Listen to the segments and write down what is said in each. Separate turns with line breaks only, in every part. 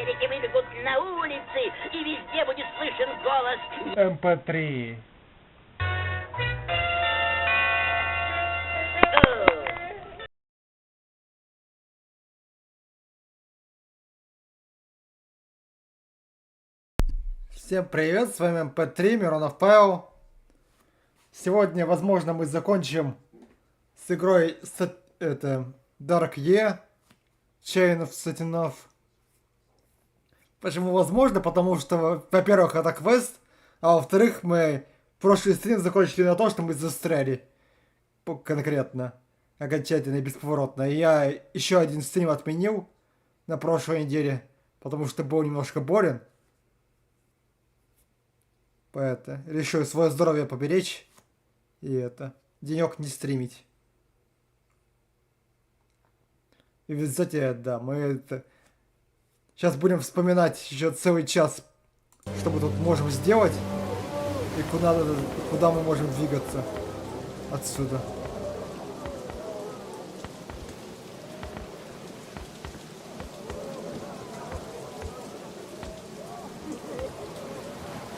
истерики выбегут на улицы, и везде будет слышен голос
MP3. Всем привет, с вами MP3, Миронов Павел. Сегодня, возможно, мы закончим с игрой Dark E, Chain of Satinav. Почему возможно? Потому что, во-первых, это квест, а во-вторых, мы прошлый стрим закончили на том, что мы застряли. Конкретно. Окончательно и бесповоротно. И я еще один стрим отменил на прошлой неделе, потому что был немножко болен. Поэтому решил свое здоровье поберечь и денек не стримить. И в результате, да, мы сейчас будем вспоминать еще целый час, что мы тут можем сделать и куда мы можем двигаться отсюда.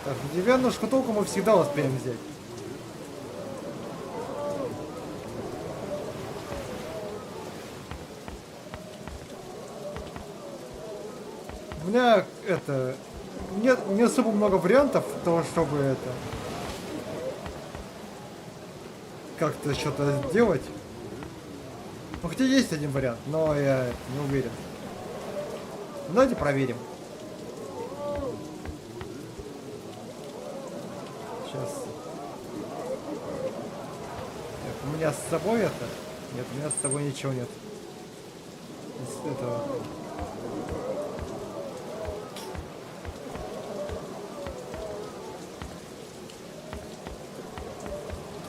Так, деревянную шкатулку мы всегда успеем взять. У меня нет не особо много вариантов того, чтобы как-то что-то сделать. Ну, хотя есть один вариант, но я не уверен. Давайте проверим. Сейчас. Так, у меня с собой Нет, у меня с собой ничего нет. Из этого.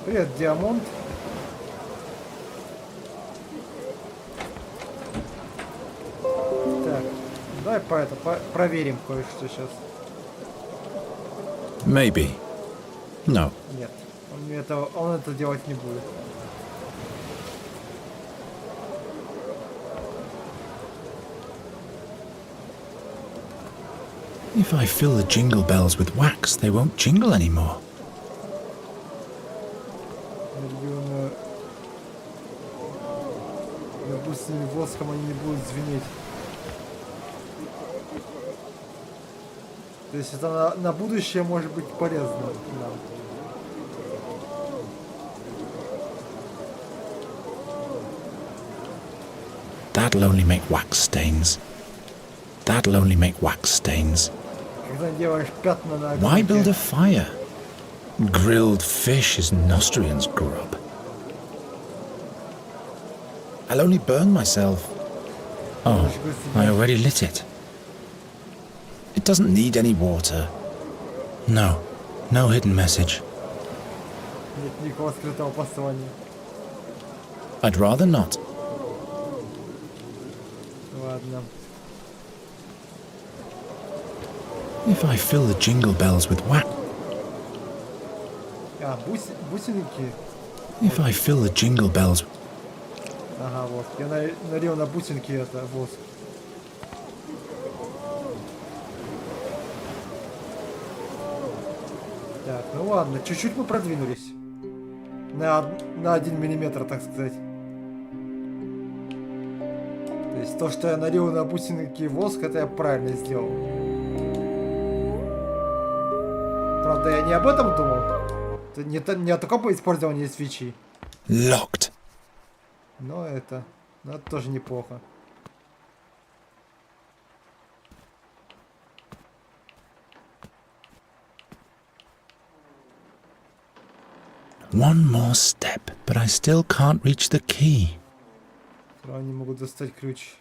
Привет, Диамонт. Так, давай проверим кое-что сейчас.
Maybe. No.
Нет, он это делать не будет.
If I fill the jingle bells with wax, they won't jingle anymore.
С ними воском они не будут звенеть. То есть это на будущее может быть полезно нам.
That'll only make wax stains. That'll only make wax stains.
Когда делаешь пятна на
Why
огоньке.
build a fire? Grilled fish is Nostrian's grub. I'll only burn myself. Oh, I already lit it. It doesn't need any water. No, no hidden message.
Нет никакого скрытого послания.
I'd rather not.
Ладно.
If I fill the jingle bells with wax.
Бусинки.
If I fill the jingle bells.
Ага, вот. Я налил на бусинки воск. Так, ну ладно, чуть-чуть мы продвинулись. На 1 миллиметр, так сказать. То есть то, что я налил на бусинки воск, это я правильно сделал. Правда, я не об этом думал. Это не о таком использовании свечи.
Locked.
Но это тоже неплохо.
One more step, but I still can't reach the key.
Сразу не могу достать ключ.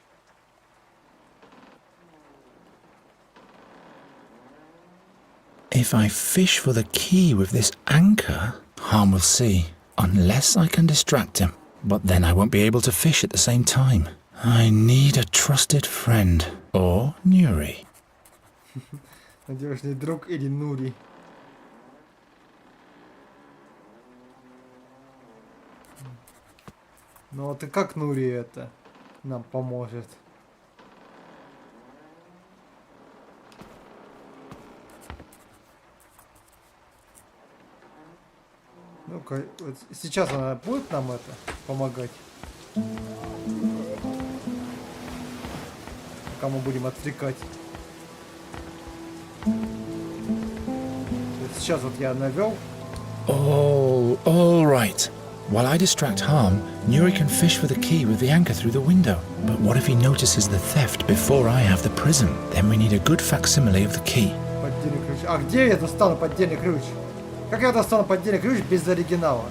If I fish for the key with this anchor, harm will see, unless I can distract him. But then I won't be able to fish at the same time. I need a trusted friend. Or Nuri.
Надежный друг или Нури. Ну вот и как Нури нам поможет? Ну-ка, вот сейчас она будет нам это помогать? Пока мы будем отвлекать. Сейчас вот я навел.
Oh, all right. While I distract Harm, Nuri can fish for the key with the anchor through the window. But what if he notices the theft before I have the prism? Then we need a good facsimile of the key.
Поддельный ключ. А где я достану поддельный ключ? Как я достану поддельный ключ без оригинала?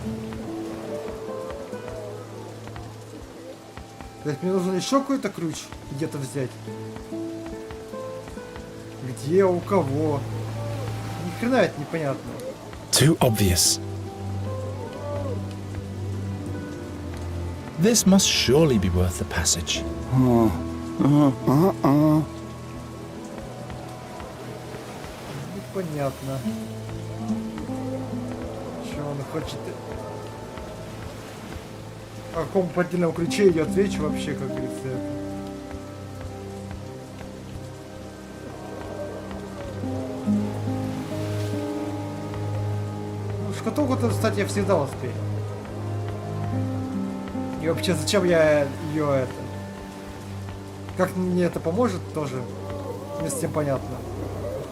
То есть мне нужно еще какой-то ключ где-то взять? Где, у кого? Ни хрена это непонятно.
Too obvious. This must surely be worth the passage.
Непонятно. Что он хочет? О каком поддельном ключе идет речь вообще, как говорится? Ну, шкатулку-то, кстати, я всегда успею. И вообще, зачем я ее это? Как мне это поможет, тоже не с тем понятно.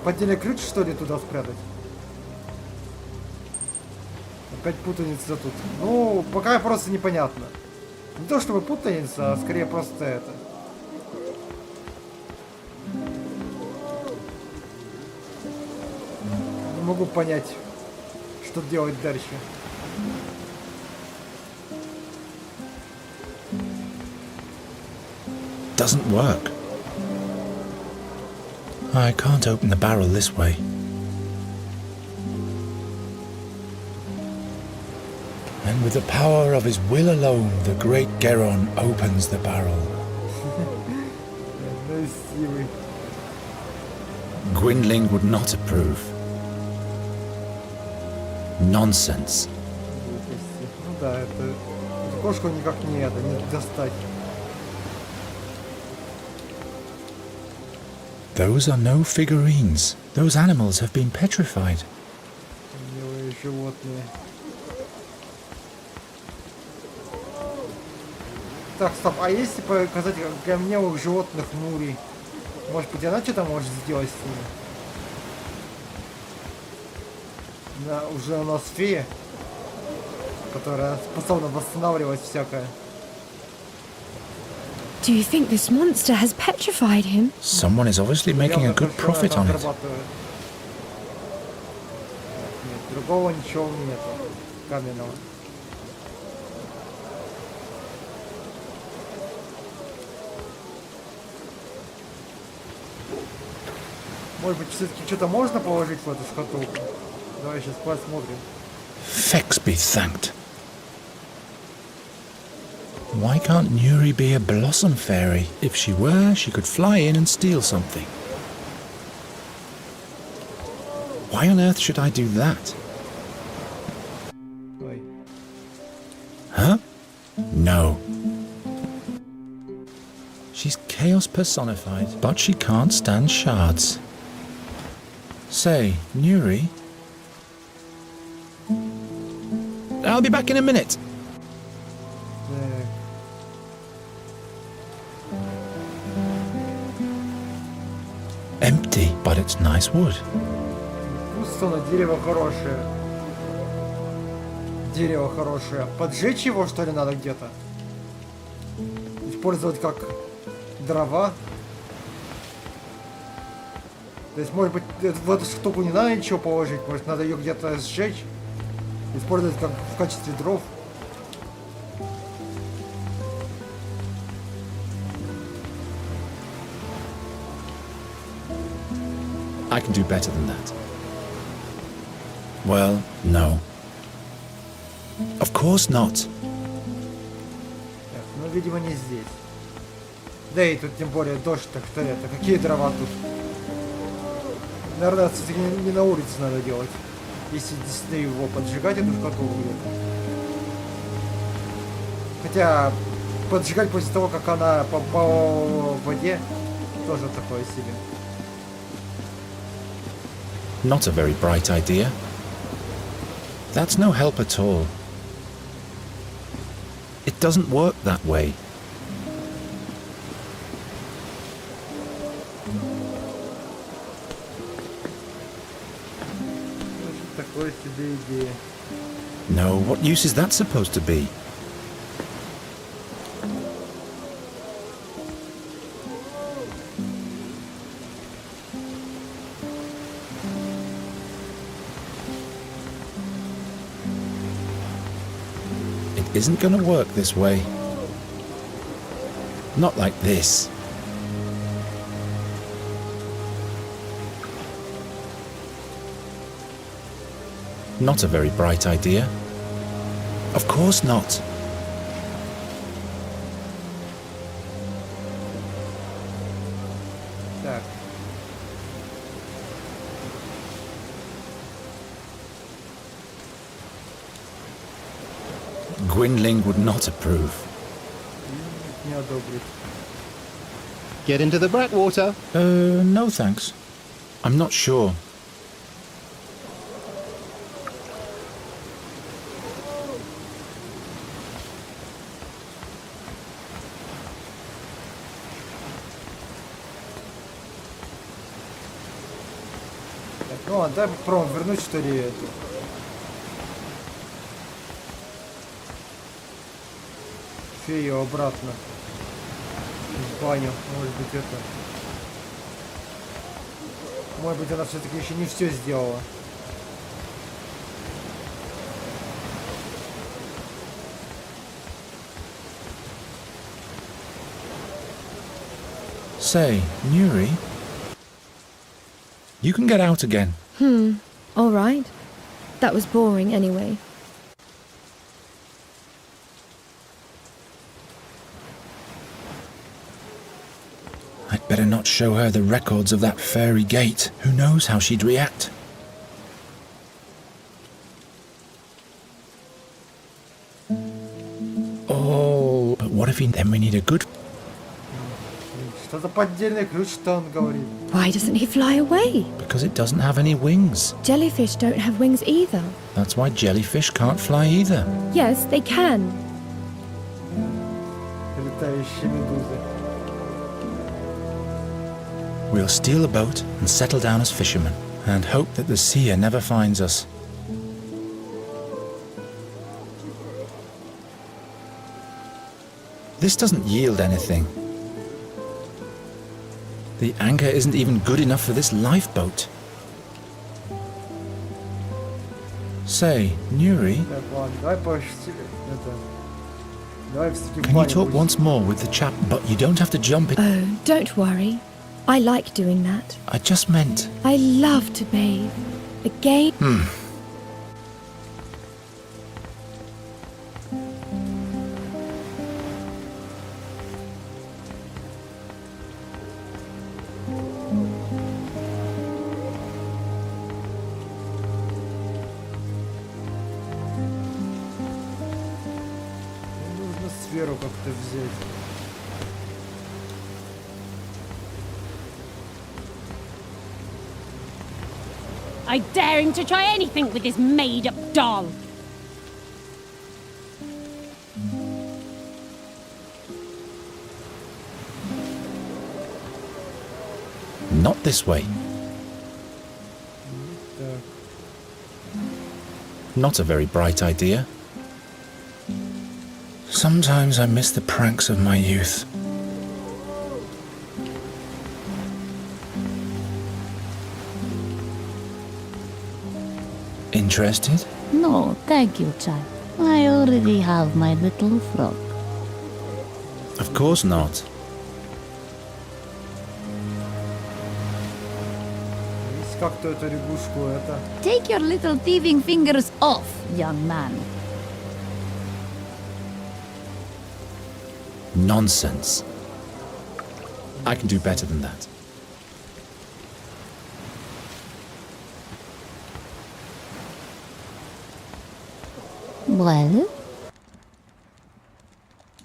Поддельный ключ, что ли, туда спрятать? Опять путаница тут. Ну, пока просто непонятно. Не то чтобы путаница, а скорее просто это. Не могу понять, что делать дальше.
Doesn't work. I can't open the barrel this way. And with the power of his will alone, the great Geron opens the barrel. Gwynling would not approve. Nonsense.
Ну да, это кошку никак не это, не достать.
Those are no figurines. Those animals have been petrified.
Милые животные. Так, стоп, а если показать гамневых животных Нури? Может быть, она что-то может сделать с ними? Да, уже у нас фея, которая способна восстанавливать всякое.
Do you think this monster has petrified him?
Someone is obviously making a good profit on it.
Нет, другого ничего нет каменного. Может быть, все-таки что-то можно положить в эту шкатулку? Давай сейчас посмотрим.
Fex be thanked. Why can't Nuri be a blossom fairy? If she were, she could fly in and steal something. Why on earth should I do that?
Ой.
Huh? No. She's chaos personified, but she can't stand shards. Say, Nuri? I'll be back in a minute.
Так.
Empty, but it's nice wood.
Пусто, дерево хорошее. Дерево хорошее. Поджечь его, что ли, надо где-то? Использовать как дрова? То есть, может быть, в эту штуку не надо ничего положить, может, надо ее где-то сжечь? Использовать как в качестве дров?
I can do better than that. Well, no. Of course not.
Так, ну, видимо, не здесь. Да и тут тем более дождь, так что это. Какие дрова тут? Наверное, все-таки не на улице надо делать. Если действительно его поджигать, эту шкатулку где-то. Хотя, поджигать после того, как она попала в воде, тоже такое себе.
Not a very bright idea. That's no help at all. It doesn't work that way.
Такой себе идея.
No, what use is that supposed to be? It isn't going to work this way. Not like this. Not a very bright idea. Of course not.
Так.
Gwynling would not approve.
Не одобрит.
Get into the backwater.
No thanks. I'm not sure.
Так, ну ладно, дай попробуем вернуть, что ли, эту. Фею обратно. В баню, может быть, это. Может быть, она все-таки еще не все сделала.
Say, Nuri, you can get out again.
All right. That was boring anyway.
I'd better not show her the records of that fairy gate. Who knows how she'd react? Oh, but what if then we need a good...
Что-то поддельный ключ, что он говорит.
Why doesn't he fly away?
Because it doesn't have any wings.
Jellyfish don't have wings either.
That's why jellyfish can't fly either.
Yes, they can.
Летающие медузы.
We'll steal a boat and settle down as fishermen, and hope that the seer never finds us. This doesn't yield anything. The anchor isn't even good enough for this lifeboat. Say, Nuri,
Так, ладно, давай почти это. Давай все-таки в
can you
баню
talk
будем.
once more with the chap? But you don't have to jump in.
Oh, don't worry. I like doing that.
I just meant...
I love to bathe. Again.
Нужно сферу как-то взять.
I dare him to try anything with this made-up doll.
Not this way.
Так.
Not a very bright idea. Sometimes I miss the pranks of my youth. Interested?
No, thank you, child. I already have my little frog.
Of course not.
Есть как-то эту лягушку, это.
Take your little thieving fingers off, young man.
Nonsense. I can do better than that.
Well,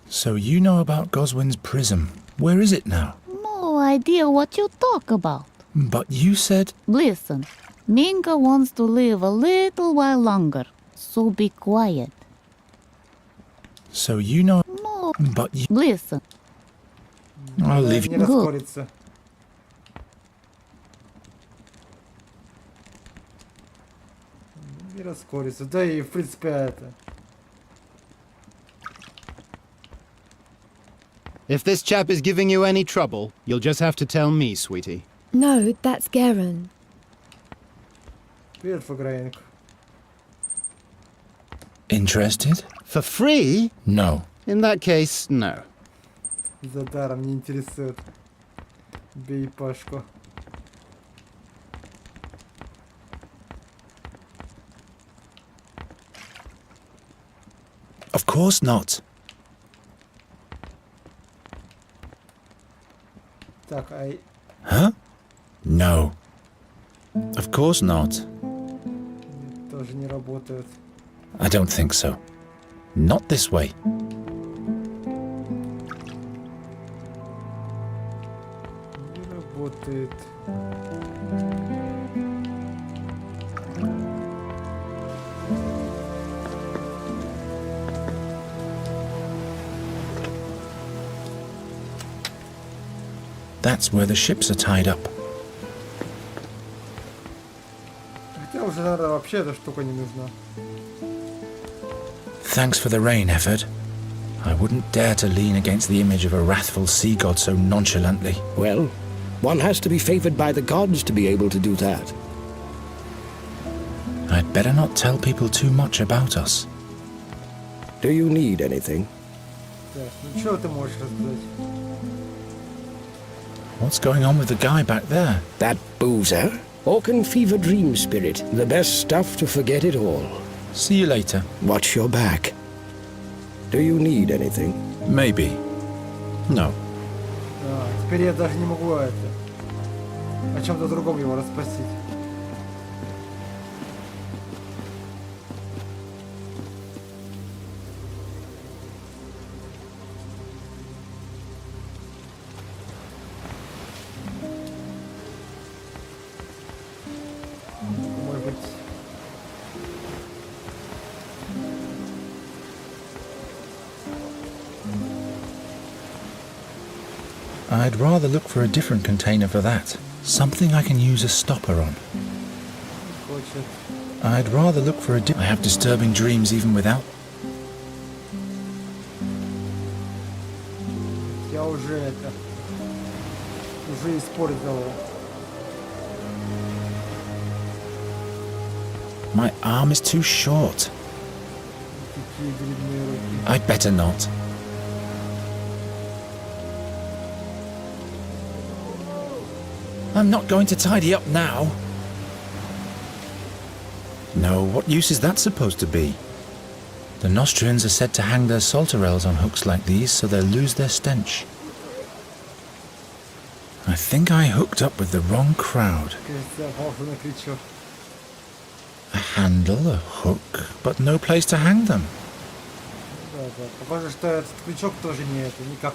So you know about Goswin's prism. Where is it now?
no idea what you talk about.
But you said...
Listen, Minka wants to live a little while longer. so be quiet.
So you know,
No,
but you...
listen.
I'll leave
Не
you.
раскорится. Не раскорится. Да и, в принципе, это...
If this chap is giving you any trouble, you'll just have to tell me, sweetie.
No, that's Garen.
Привет, Фаграенко.
Interested?
For free?
No.
In that case, no.
За даром не интересует. Бей Пашку.
Of course not.
Так, а...
Huh? No. Of course not.
Тоже не работает.
I don't think so. Not this way.
Не работает.
That's where the ships are tied up.
Хотя уже, наверное, вообще эта штука не нужна.
Thanks for the rain, Efford. I wouldn't dare to lean against the image of a wrathful sea god so nonchalantly.
Well, one has to be favored by the gods to be able to do that.
I'd better not tell people too much about us.
Do you need anything?
Так, ну что ты можешь рассказать?
What's going on with the guy back there?
That boozer? Orcan fever dream spirit, the best stuff to forget it all.
See you later.
Watch your back. Do you need anything?
Maybe. No.
А, теперь я даже не могу это... О чем-то другом его расспросить. Может быть...
I'd rather look for a different container for that. Something I can use a stopper on.
Хочет.
I'd rather look for a I have disturbing dreams even without...
Я уже это... Уже использовал.
My arm is too short.
Такие длинные руки.
I'd better not. I'm not going to tidy up now. No, what use is that supposed to be? The Nostrians are said to hang their salterelles on hooks like these so they'll lose their stench. I think I hooked up with the wrong crowd.
Кажется, похоже на крючок.
A handle, a hook, but no place to hang them.
Да, да. Похоже, что этот крючок тоже не это, никак...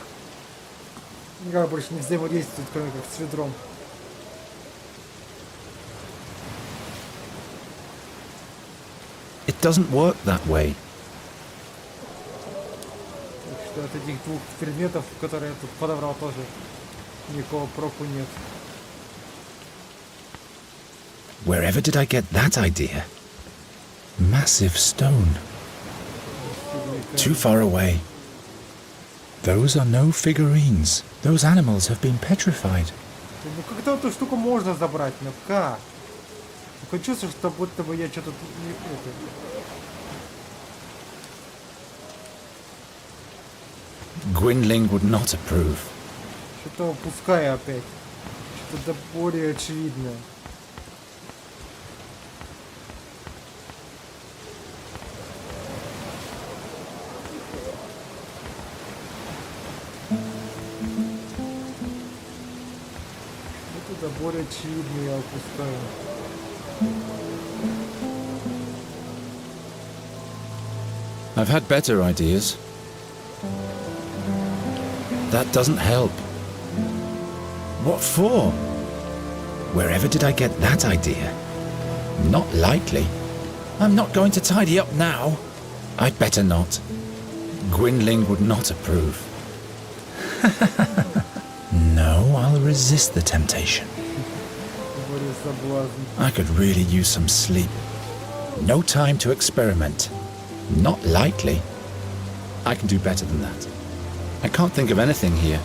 Никак больше не взаимодействует, кроме как с ведром.
It doesn't work that way.
Так что от этих двух предметов, которые я тут подобрал, тоже никакого проку нет.
Wherever did I get that idea? Massive stone. Too far away. Those are no figurines. Those animals have been petrified.
Ну как-то эту штуку можно забрать, но как? Такое чувство, что будто бы я что-то не это.
Gwynling would not approve.
Что-то упускаю опять. Что-то более очевидное. Что-то более очевидное я упускаю.
I've had better ideas. That doesn't help. What for? Wherever did I get that idea? Not likely. I'm not going to tidy up now. I'd better not. Gwynling would not approve. No, I'll resist the temptation. I could really use some sleep. No time to experiment. Not likely. I can do better than that. I can't think of anything here.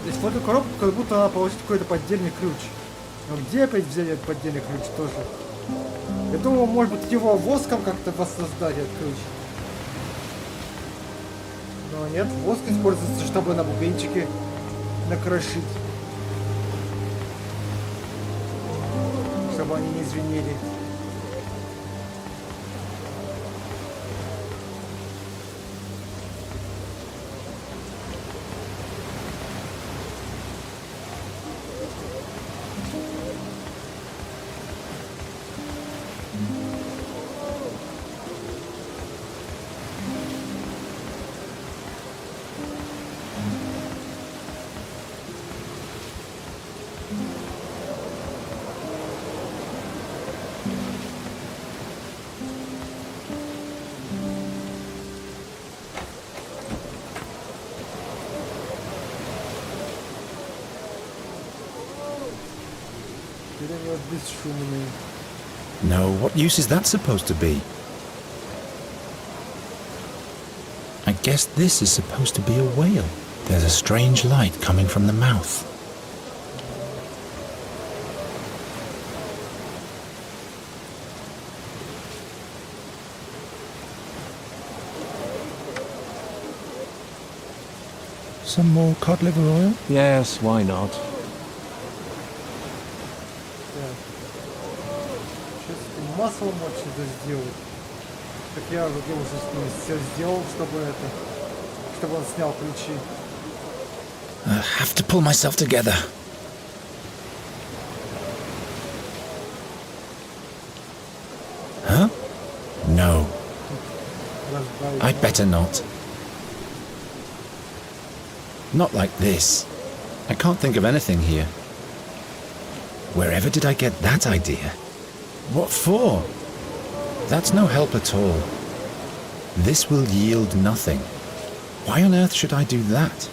Здесь в эту коробку как будто надо получить какой-то поддельный ключ. Но где опять взять этот поддельный ключ тоже? Я думал, может быть, его воском как-то воссоздать, этот ключ. Но нет, воск используется, чтобы на бубенчике накрошить. Чтобы они не звенели.
No, what use is that supposed to be? I guess this is supposed to be a whale. There's a strange light coming from the mouth. Some more cod liver oil?
Yes, why not?
Маслом может что-то сделать. Так я уже все сделал, чтобы он снял ключи.
I have to pull myself together. Huh? No. I'd better not. Not like this. I can't think of anything here. Wherever did I get that idea? What for? That's no help at all. This will yield nothing. Why on earth should I do that?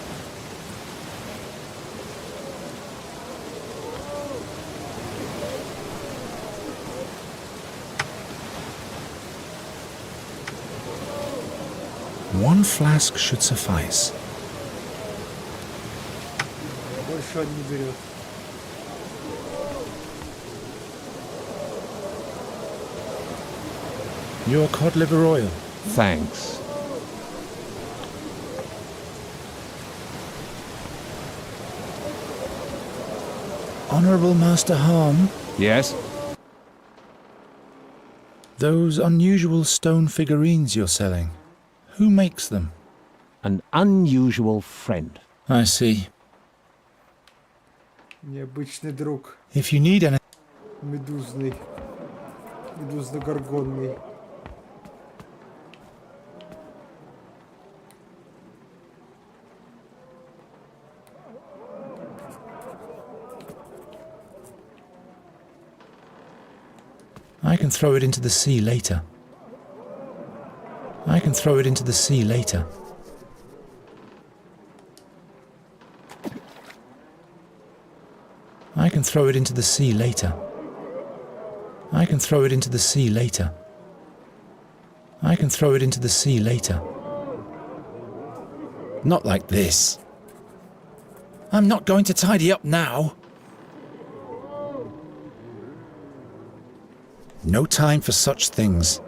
One flask should suffice.
Больше он не берет.
Your cod liver oil.
Thanks.
Honourable Master Harm,
Yes?
those unusual stone figurines you're selling, who makes them?
An unusual friend.
I see.
Необычный друг.
If you need any...
Медузный. Медузно-горгонный.
I can throw it into the sea later. I can throw it into the sea later. I can throw it into the sea later. I can throw it into the sea later. I can throw it into the sea later. Not like this. I'm not going to tidy up now. No time for such things.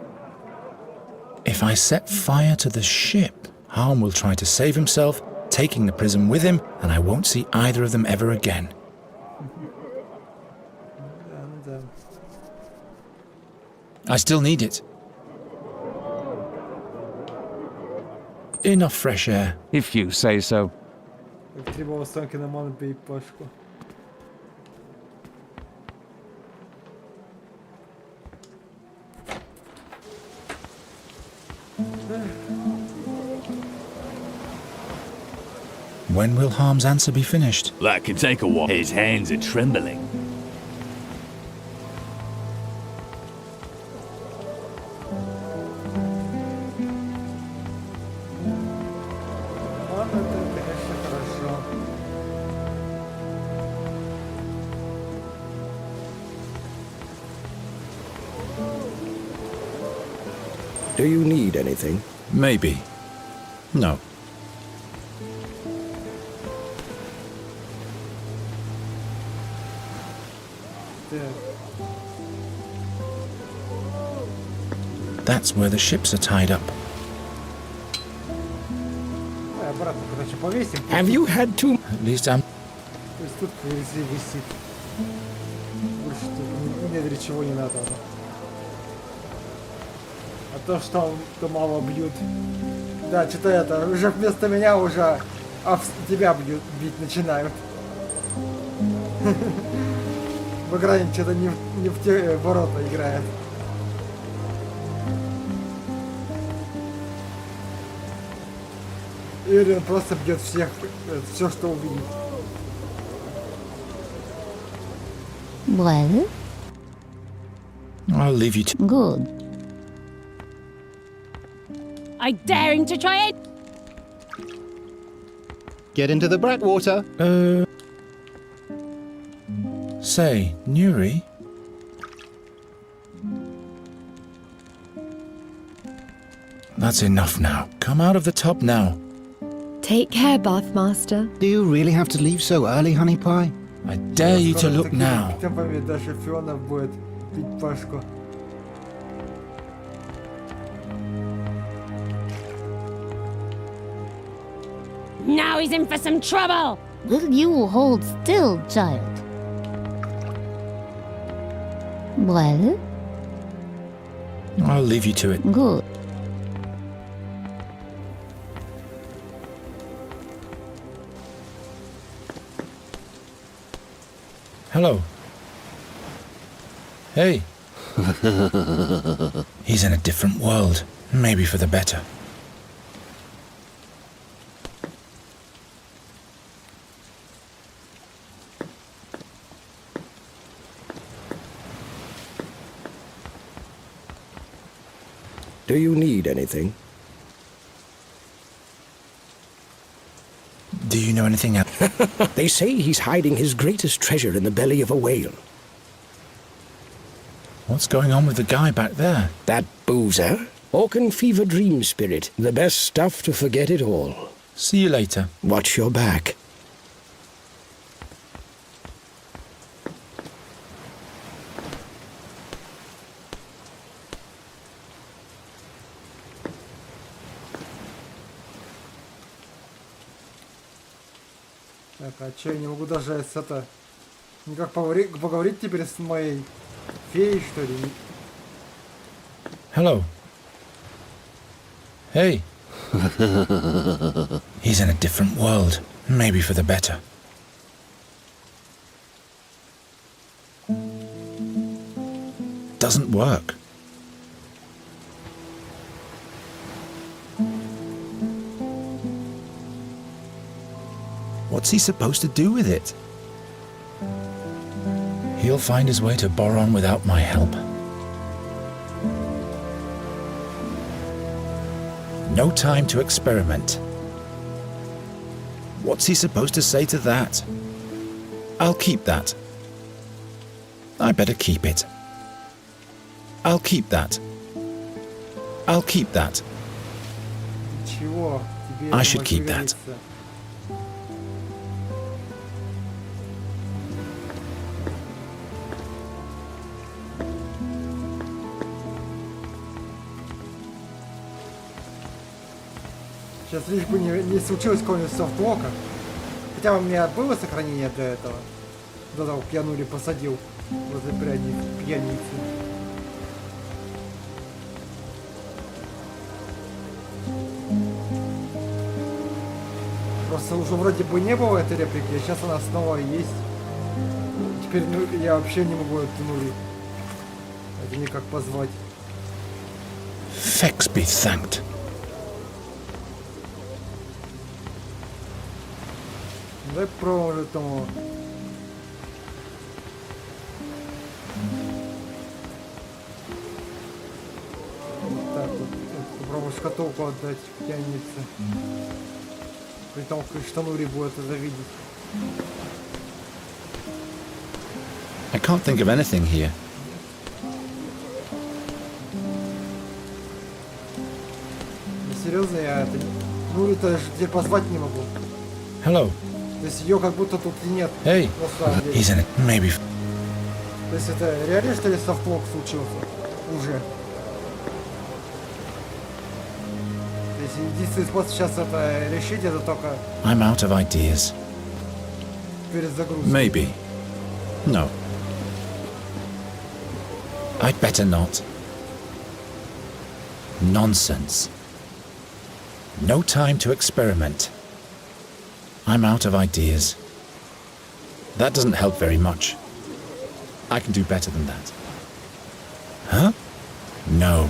If I set fire to the ship, Harm will try to save himself, taking the prism with him, and I won't see either of them ever again. I still need it. Enough fresh air.
If you say so.
Как требовал останки на ману бей пашку.
When will Harm's answer be finished?
That could take a while. His hands are trembling.
Ладно, это, конечно, хорошо.
Do you need anything?
Maybe. No. That's where the ships are tied up.
Обратно, короче, повесим.
Have you had too...
At least I'm...
То есть тут висит. Больше тут мне для чего не надо. А то, что мало бьют. Да, что-то это, уже вместо меня уже тебя бить начинают. В игре что-то не в те ворота играет. Или он просто бьет всех, все, что увидит.
Well,
I'll leave you to...
good.
I dare him to try it.
Get into the backwater.
Say, Nuri? That's enough now. Come out of the tub now.
Take care, Bathmaster.
Do you really have to leave so early, Honey Pie?
I dare you to look now.
Темпами даже Фиона будет пить Пашку.
Now he's in for some trouble.
Will you hold still, child? Well,
I'll leave you to it.
good.
Hello. Hey. He's in a different world. Maybe for the better.
Do you need anything?
Do you know anything else?
They say he's hiding his greatest treasure in the belly of a whale.
What's going on with the guy back there?
That boozer? Orcan fever dream spirit. The best stuff to forget it all.
See you later.
Watch your back.
Так, а чё, я не могу даже с это... Никак поговорить теперь с моей феей, что ли?
Hello. Hey. He's in a different world. Maybe for the better. Doesn't work. What's he supposed to do with it? He'll find his way to Boron without my help. No time to experiment. What's he supposed to say to that? I'll keep that. I better keep it. I'll keep that. I'll keep that.
Чего? Тебе
I
это
should
может
keep that.
пригодиться. Сейчас лишь бы не случилось какого-нибудь софтлока. Хотя у меня было сохранение до этого. До того, как я Нури посадил возле пьяницы. Просто уже вроде бы не было этой реплики, а сейчас она снова есть. Теперь я вообще не могу эту Нури. Это никак позвать.
Fex be thanked.
Давай попробуем этому. Так, вот, попробуем шкатулку отдать, тянется. При том, как штанури будет это видеть.
I can't think of anything here.
Серьезно, я это... Ну, это же теперь позвать не могу.
Hello.
То есть ее как будто тут и нет.
Hey.
На самом деле.
He's in it. Maybe.
То есть это реально, что ли, софтлок случился? Уже. То есть единственный способ сейчас это решить, это только
I'm out of ideas.
перед загрузкой.
Maybe. No. I'd better not. Nonsense. No time to experiment. I'm out of ideas. That doesn't help very much. I can do better than that. Huh? No.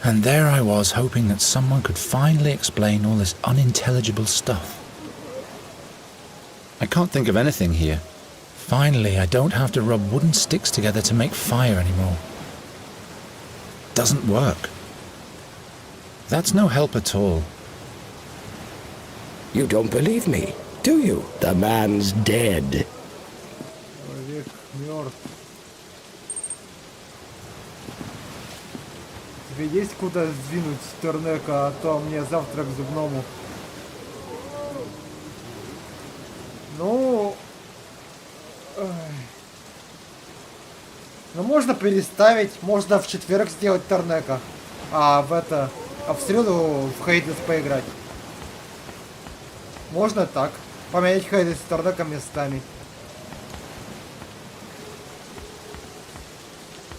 And there I was, hoping that someone could finally explain all this unintelligible stuff. I can't think of anything here. Finally, I don't have to rub wooden sticks together to make fire anymore. Doesn't work. That's no help at all.
You don't believe me, do you? The man's dead.
Человек мертв. Тебе есть куда сдвинуть Тернека, а то мне завтра к зубному. Ну... Ну можно переставить, можно в четверг сделать Тернека, а в среду в Хейдес поиграть. Можно так, поменять Хейдес с Тернеком местами.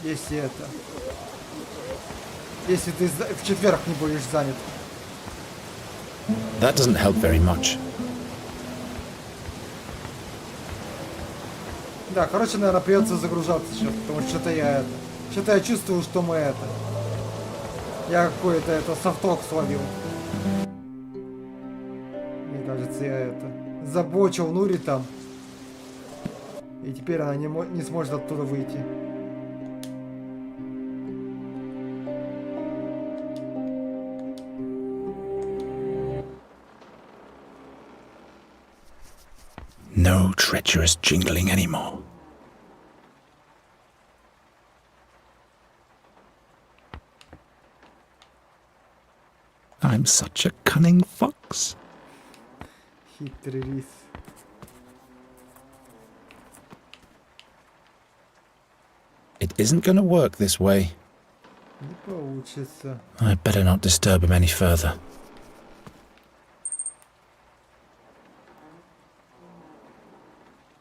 Если ты в четверг не будешь занят.
That doesn't help very much.
Да, короче, наверное, придется загружаться сейчас, потому что что-то я чувствую, что я какой-то софток словил. Мне кажется, я забочил Нури там. И теперь она не сможет оттуда выйти.
No treacherous jingling anymore. I'm such a cunning fox.
Хитрый лис.
It isn't going to work this way.
Не получится.
I'd better not disturb him any further.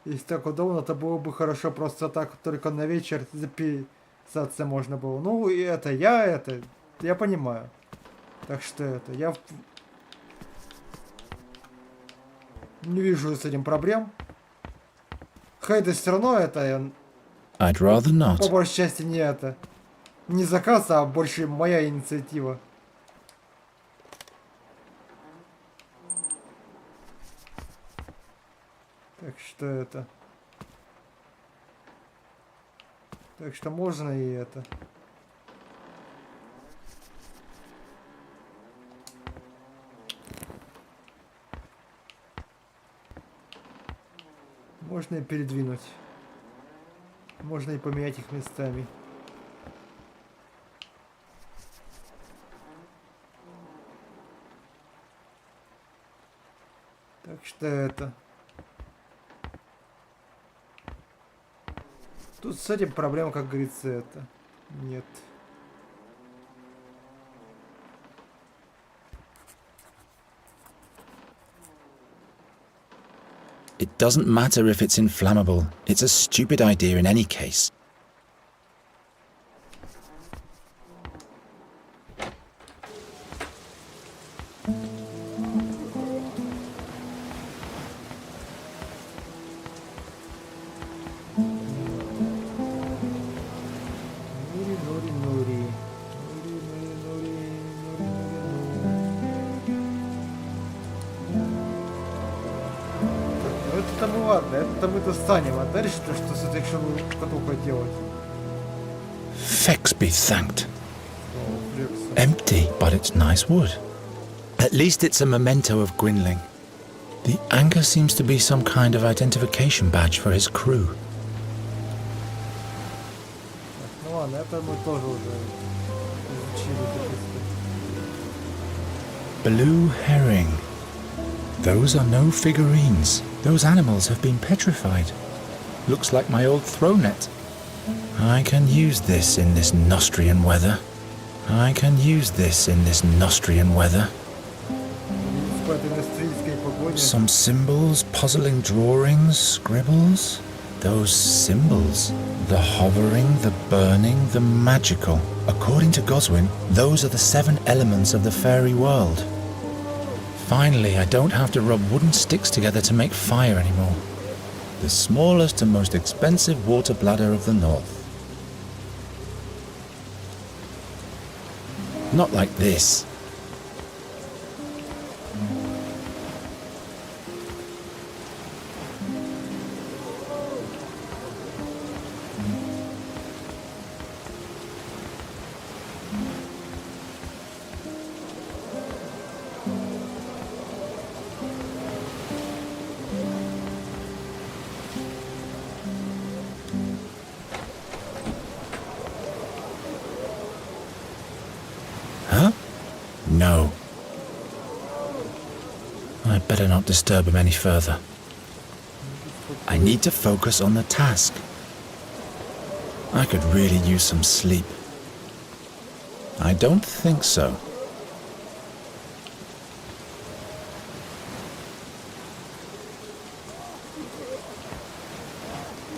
Если так удобно, то было бы хорошо просто так только на вечер записаться можно было. Ну и я понимаю. Так что я не вижу с этим проблем. Хейда все равно
I'd rather not.
по большей части не заказ, а больше моя инициатива. Так что можно и можно и передвинуть. Можно и поменять их местами. Так что Тут с этим проблем, как говорится, нет.
It doesn't matter if it's inflammable. It's a stupid idea in any case.
это мы ладно, это мы достанем. А дальше то, что с этой шкатулкой делать?
Fex be thanked.
О, флекса.
Empty, but it's nice wood. At least it's a memento of Gwynling. The anchor seems to be some kind of identification badge for his crew.
Ну ладно, это мы тоже уже изучили.
Blue herring. Those are no figurines. Those animals have been petrified. Looks like my old throw net. I can use this in this Nostrian weather. I can use this in this Nostrian weather. Some symbols, puzzling drawings, scribbles. Those symbols. The hovering, the burning, the magical. According to Goswin, those are the 7 elements of the fairy world. Finally, I don't have to rub wooden sticks together to make fire anymore. The smallest and most expensive water bladder of the north. Not like this. Huh? No. I better not disturb him any further. I need to focus on the task. I could really use some sleep. I don't think so.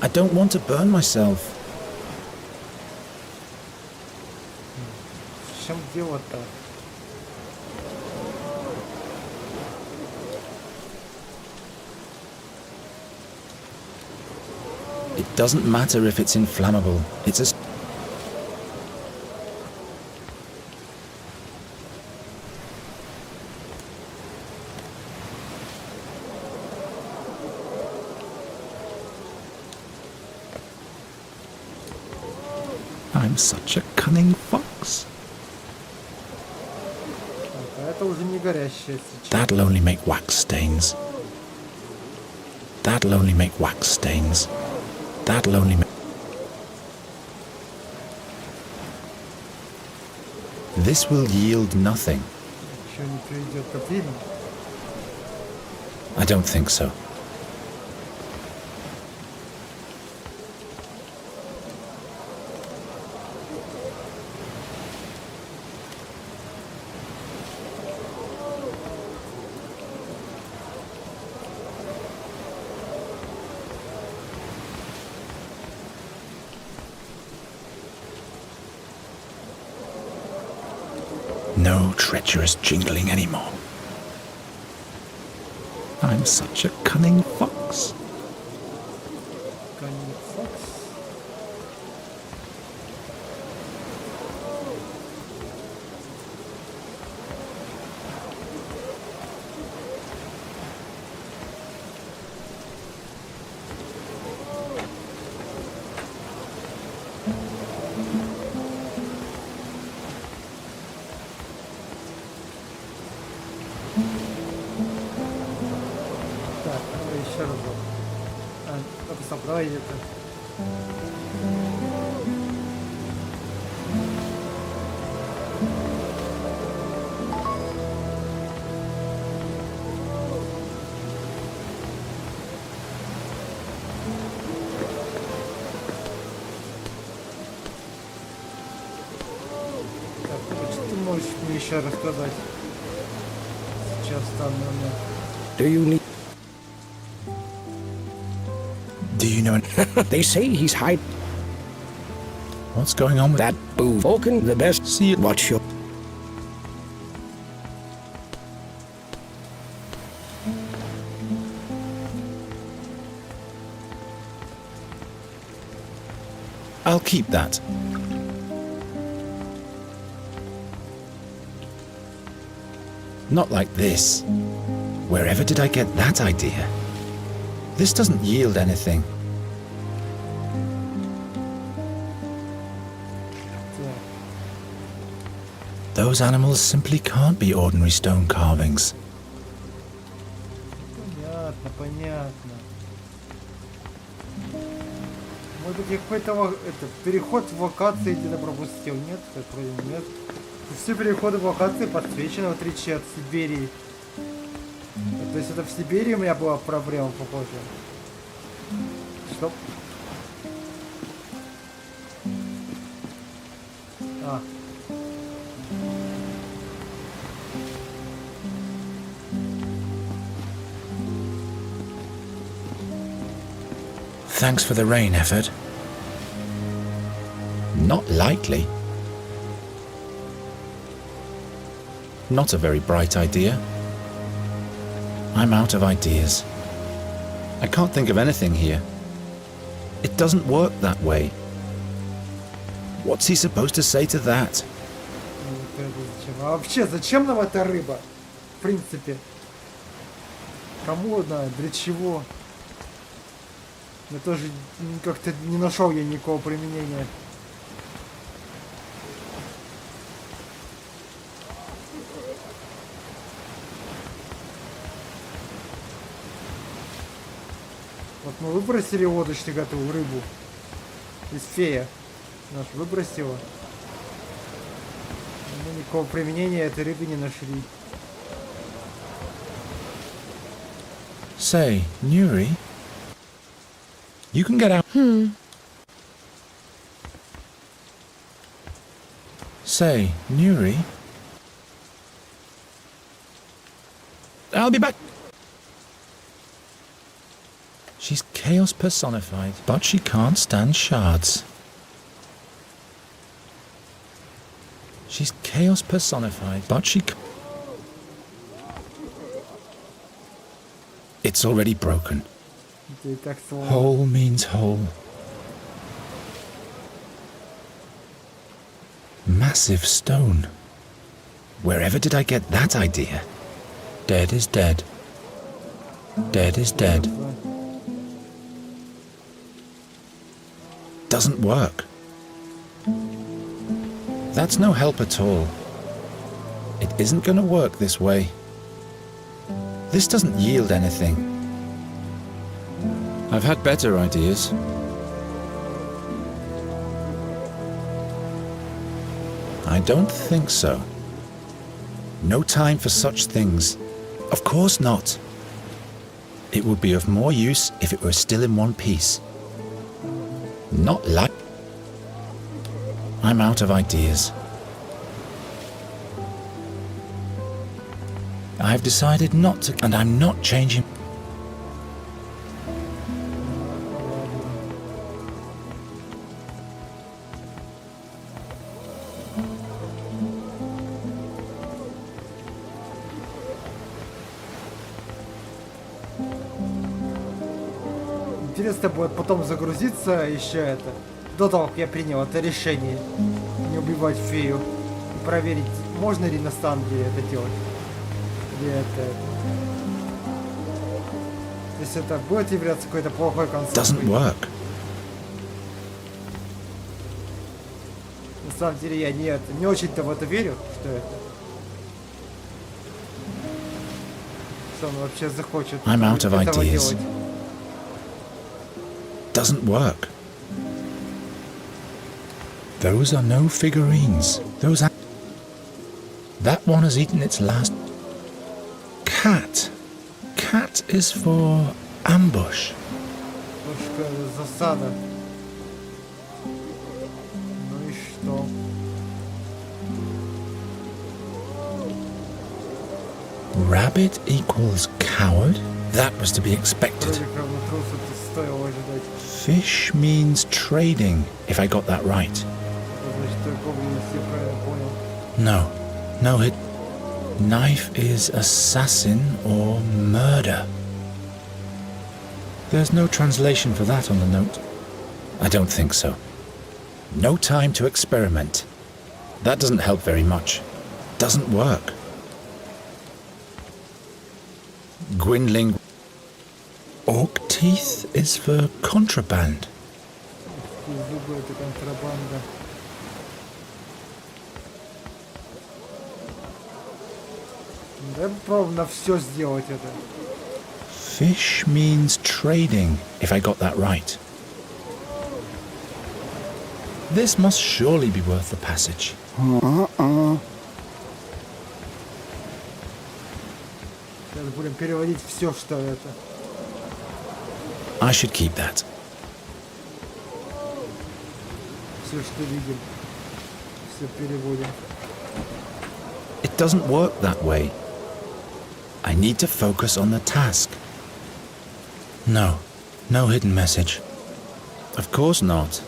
I don't want to burn myself.
В чем дело-то?
It doesn't matter if it's inflammable. It's a... I'm such a cunning fox.
Это уже не горящее сейчас.
That'll only make wax stains. That'll only make wax stains. That'll only make... This will yield nothing.
Еще не приведет к фильму.
I don't think so. No treacherous jingling anymore. I'm such a cunning fox.
Cunning fox. Так, еще раз. Написал, давай это. Так, что ты можешь мне еще рассказать? Сейчас там момент.
Do you need...
Do you know...
They say he's hiding
What's going on with
that boo. Vulcan, the best.
See it.
Watch your...
I'll keep that. Not like this. Wherever did I get that idea? This doesn't yield anything. Those animals simply can't be ordinary stone carvings.
Понятно, понятно. Может быть, я какой-то переход в локации где-то пропустил? Нет? Так, вроде нет. Все переходы в локации подсвечены, в отличие от Сибири. То есть это в Сибири у меня была проблема, похоже. Стоп. А.
Thanks for the rain, effort. Not likely. Not a very bright idea. I'm out of ideas. I can't think of anything here. It doesn't work that way. What's he supposed to say to that?
А вообще, зачем нам эта рыба? В принципе. Кому она? Для чего? Я тоже как-то не нашел я никакого применения. Вот мы выбросили лодочник эту рыбу. Из фея. Наш выбросила. Мы никакого применения этой рыбы не нашли.
Say, Nuri, you can get out. Say, Nuri, I'll be back. She's chaos personified, but she can't stand shards. She's chaos personified, but she... It's already broken. Whole means whole. Massive stone. Wherever did I get that idea? Dead is dead. Dead is dead. Doesn't work. That's no help at all. It isn't going to work this way. This doesn't yield anything. I've had better ideas. I don't think so. No time for such things. Of course not. It would be of more use if it were still in one piece. Not like... I'm out of ideas. I've decided not to, and I'm not changing.
Интересно будет потом загрузиться еще это, до того, как я принял это решение, не убивать фею, и проверить, можно ли на самом деле это делать. Или это... То есть это будет являться какой-то плохой концовкой.
Doesn't work.
На самом деле я не очень-то в это верю, что это... Что он вообще захочет
I'm out of
этого
ideas.
делать.
Doesn't work. Those are no figurines. Those are... That one has eaten its last... Cat. Cat is for ambush.
Засада. Ну и что?
Rabbit equals coward? That was to be expected. Fish means trading, if I got that right. No. No hit. Knife is assassin or murder. There's no translation for that on the note. I don't think so. No time to experiment. That doesn't help very much. Doesn't work. Gwynling. Orc teeth is for contraband.
Зубы — это контрабанда. Давай попробуем на все сделать это.
Fish means trading, if I got that right. This must surely be worth the passage.
Сейчас будем переводить все, что это.
I should keep that.
Все, что видим. Все переводим.
It doesn't work that way. I need to focus on the task. No, no hidden message. Of course not.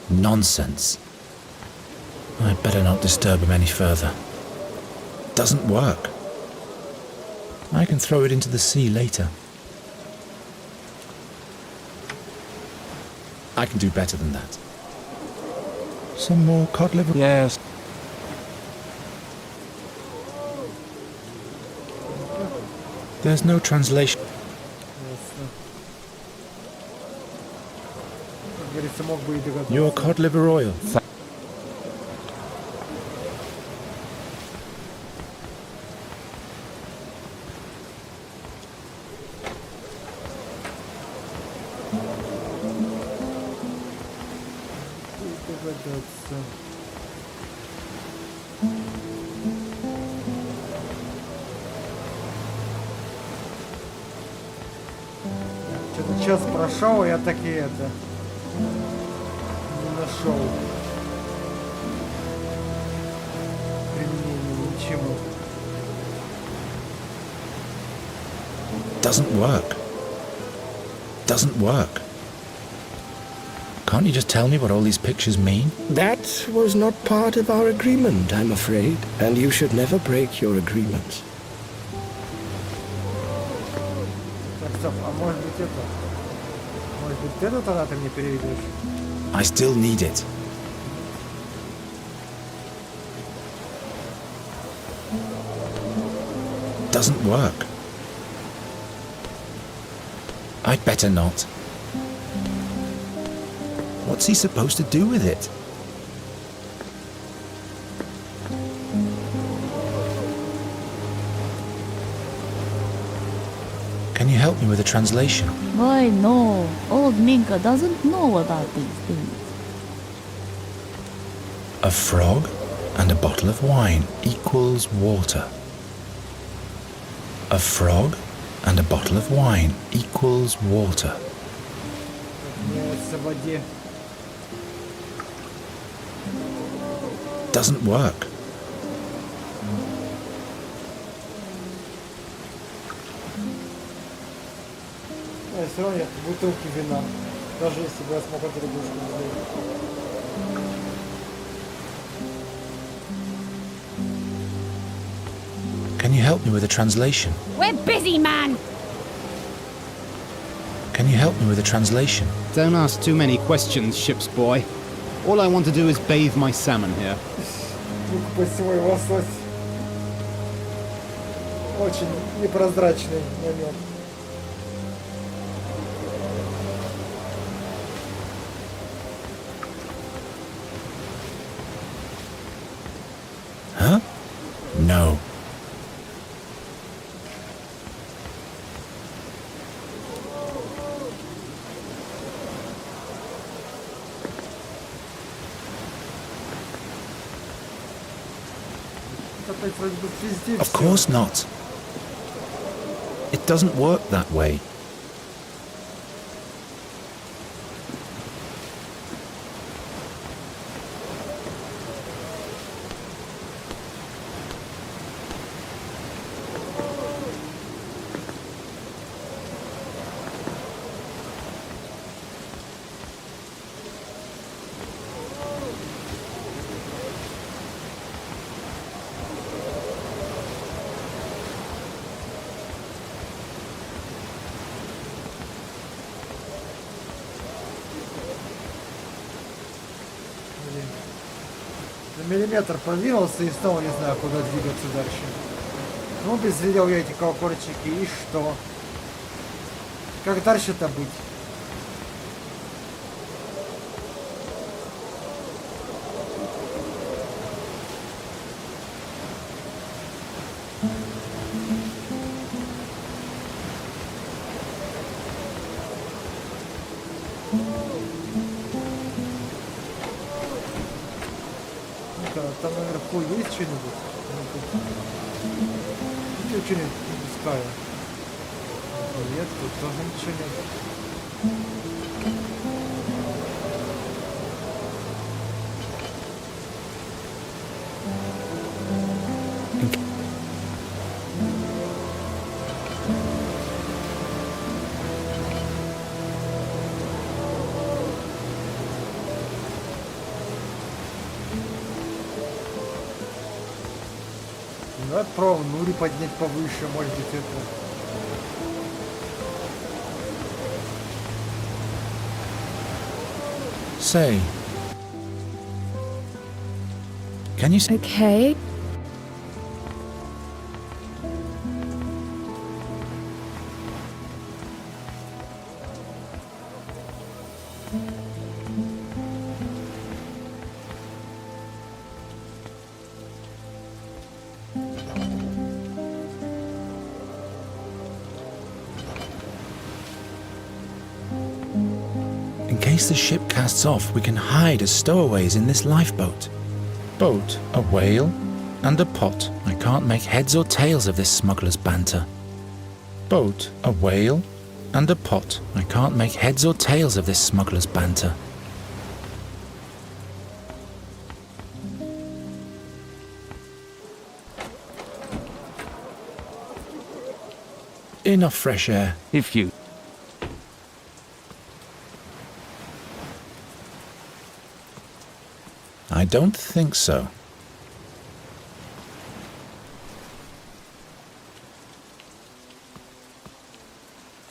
Nonsense. I'd better not disturb him any further. Doesn't work. I can throw it into the sea later. I can do better than that. Some more cod liver? Yes. There's no translation.
Ясно. Как говорится, мог бы и догадаться.
Your cod liver oil.
Догадаться. Что-то час прошел, я так и это не нашел применения ничему.
Doesn't work. Doesn't work. Can't you just tell me what all these pictures mean?
That was not part of our agreement, I'm afraid, and you should never break your agreements.
Так, стоп, а может быть это? Может быть это тогда ты мне переведешь?
I still need it. Doesn't work. I'd better not. What's he supposed to do with it? Can you help me with a translation?
Why, no. Old Minka doesn't know about these things.
A frog and a bottle of wine equals water. A frog and a bottle of wine equals water.
Меняется в воде.
Doesn't work.
Все равно нет бутылки вина. Даже если бы я смог это сделать.
Can you help me with a translation?
We're busy, man!
Can you help me with a translation?
Don't ask too many questions, ship's boy. All I want to do is bathe my salmon here.
Посевой лосось. Очень непрозрачный момент.
Huh? No. Of course not. It doesn't work that way.
На миллиметр подвинулся и снова не знаю, куда двигаться дальше. Ну, безвидел я эти колокольчики, и что? Как дальше-то быть? Ну-ка, там наверху есть что-нибудь? Я что-нибудь не пускаю. Нет, тут тоже ничего нет. Давай попробуем Нури поднять повыше, может быть это.
Say, can you say?
Okay.
In case the ship casts off, we can hide as stowaways in this lifeboat. Boat, a whale, and a pot. I can't make heads or tails of this smuggler's banter. Boat, a whale, and a pot. I can't make heads or tails of this smuggler's banter. Enough fresh air.
If you...
I don't think so.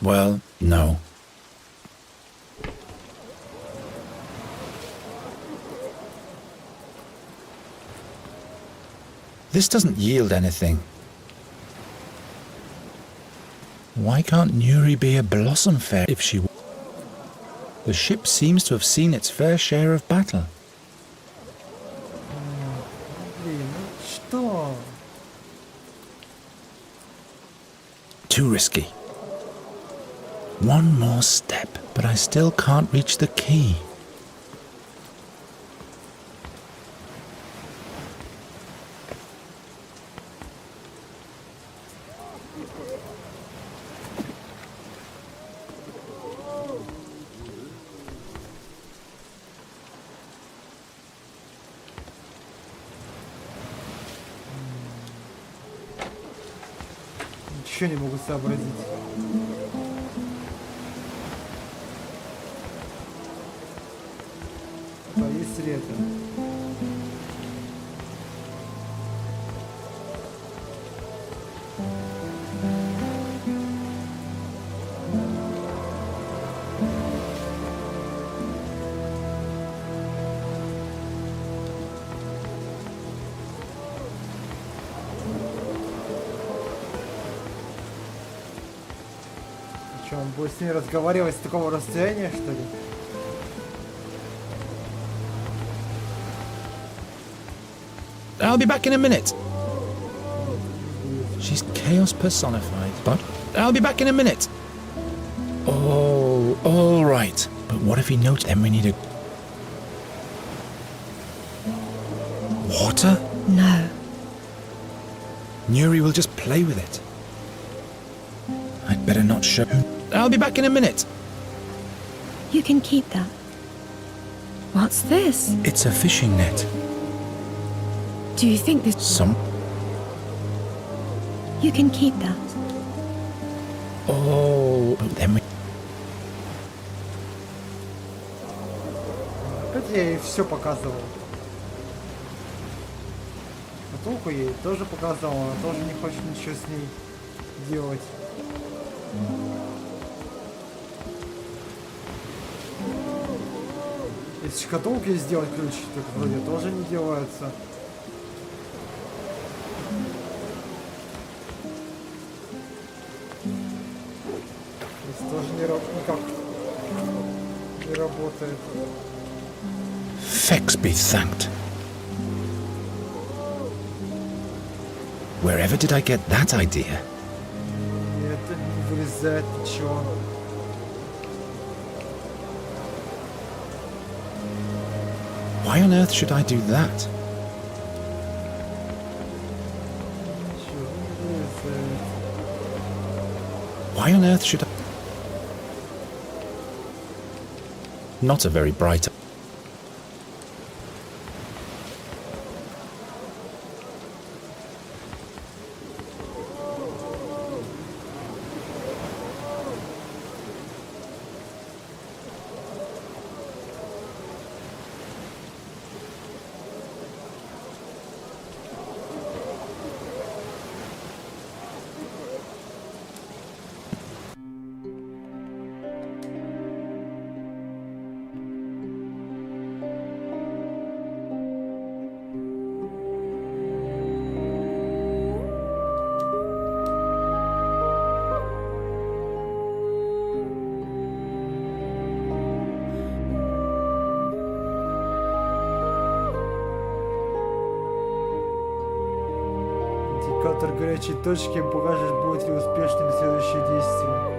Well, no. This doesn't yield anything. Why can't Nuri be a blossom fair if she... The ship seems to have seen its fair share of battle.
Блин, ну что?
Too risky. One more step, but I still can't reach the key.
Ничего не могу сообразить. А если это? Что, он будет с ней разговаривать с такого расстояния, что ли?
I'll be back in a minute. She's chaos personified, but I'll be back in a minute. Oh, all right. But what if he notes? Then we need a... Water?
No.
Nuri will just play with it. I'd better not show... I'll be back in a minute.
You can keep that. What's this?
It's a fishing net.
Do you think this...
Some...
You can keep that.
Oh, but then we...
Опять я ей все показывал. Толку ей тоже показывал, она тоже не хочет ничего с ней делать. Из шкатулки сделать ключ, так вроде тоже не делается. Здесь тоже не работает.
Fex be thanked. Wherever did I get that idea?
Нет, не вылезает ничего.
Why on earth should I do that?
Ничего не вылезает.
Why on earth should I... Not a very bright...
Индикатор горячей точки покажет, будут ли успешными следующие действия.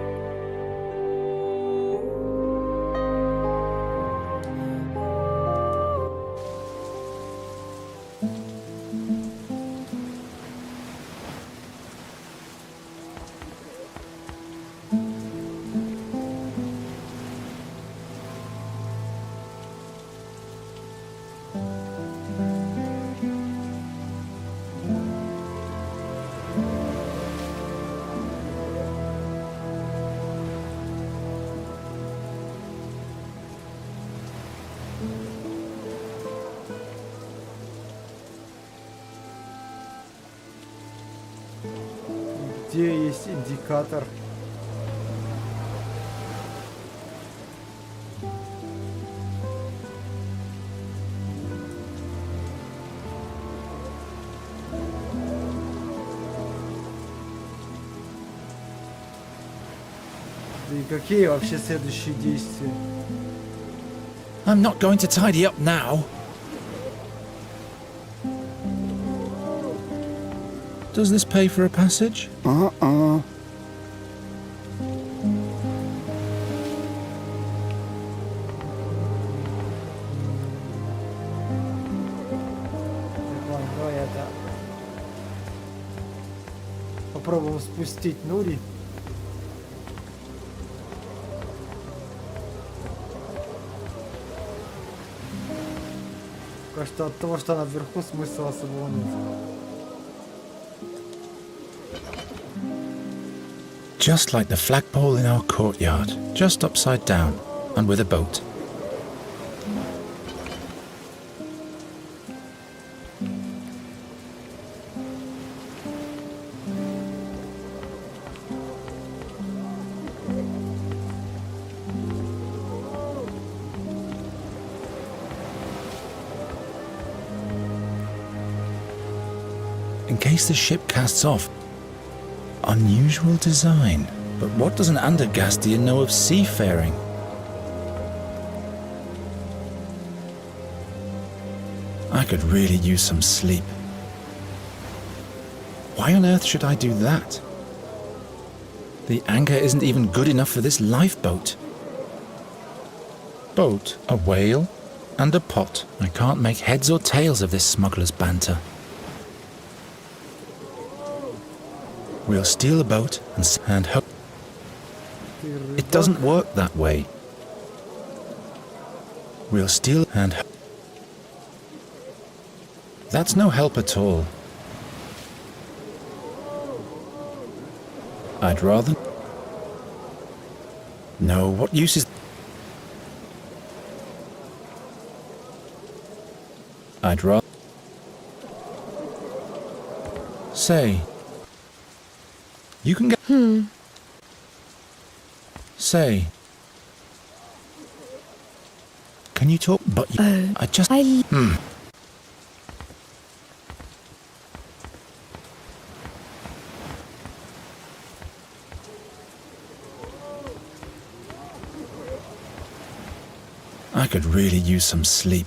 Где есть индикатор? Да и какие вообще следующие действия?
I'm not going to tidy up now. Does this pay for a passage?
Ладно, давай это попробуем спустить Нури. Пока что от того, что она вверху, смысла особого нет.
Just like the flagpole in our courtyard, just upside down, and with a boat. In case the ship casts off. Unusual design. But what does an Andergastian know of seafaring? I could really use some sleep. Why on earth should I do that? The anchor isn't even good enough for this lifeboat. Boat, a whale, and a pot. I can't make heads or tails of this smuggler's banter. We'll steal a boat and hope. It doesn't work that way. We'll steal and that's no help at all. I'd rather... No, what use is... I'd rather... Say... You can get... Say... Can you talk? But I just... I could really use some sleep.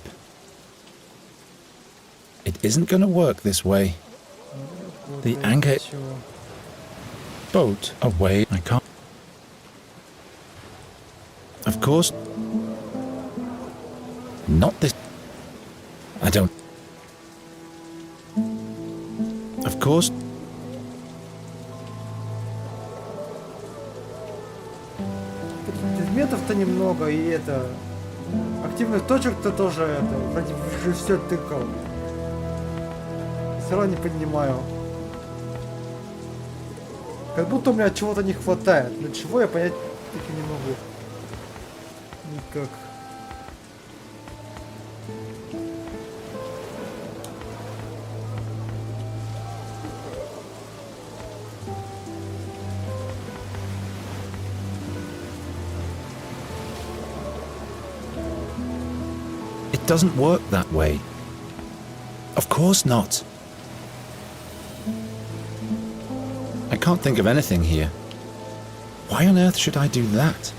It isn't going to work this way. The anchor boat away. I can't. Of course. Not this. I don't. Of course.
Предметов-то немного, и это... Активных точек-то тоже это... Вроде бы все тыкал. Все равно не понимаю. Как будто у меня чего-то не хватает. Но чего я понять таки не могу. Никак.
It doesn't work that way. Of course not. I can't think of anything here. Why on earth should I do that?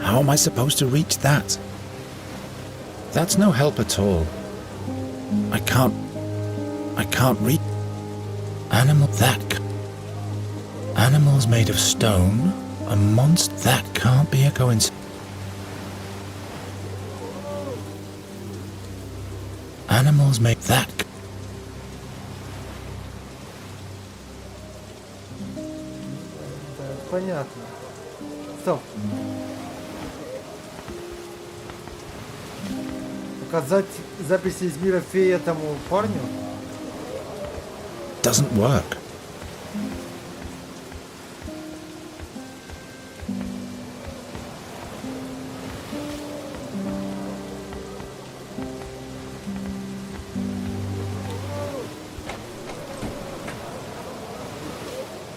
How am I supposed to reach that? That's no help at all. I can't reach... Animals made of stone? A monster? That can't be a coincidence. Animals make that.
Да, понятно. Стоп. Показать записи из мира феи этому парню?
Doesn't work.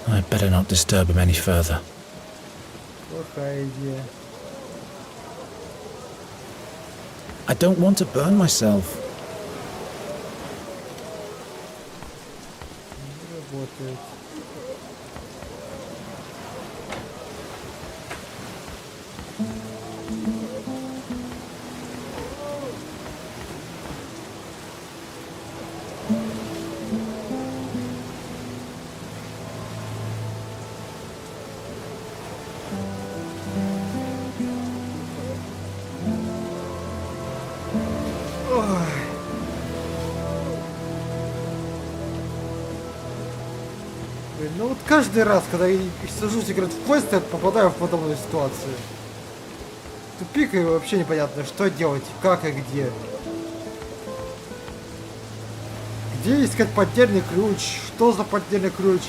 I'd better not disturb him any further.
Плохая идея.
I don't want to burn myself.
Не работает. Блин, ну вот каждый раз, когда я сажусь играть в квесты, я попадаю в подобную ситуацию. Тупик, и вообще непонятно, что делать, как и где. Где искать поддельный ключ? Что за поддельный ключ?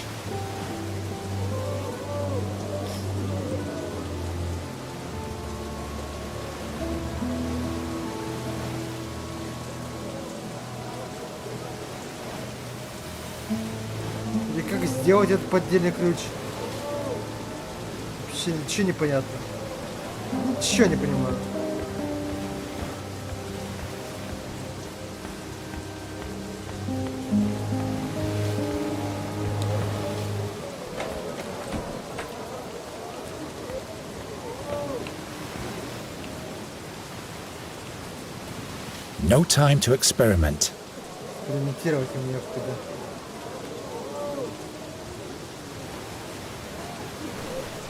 Или как сделать этот поддельный ключ? Вообще ничего не понятно. Ничего не понимаю.
No time to experiment.
Экспериментировать у меня куда.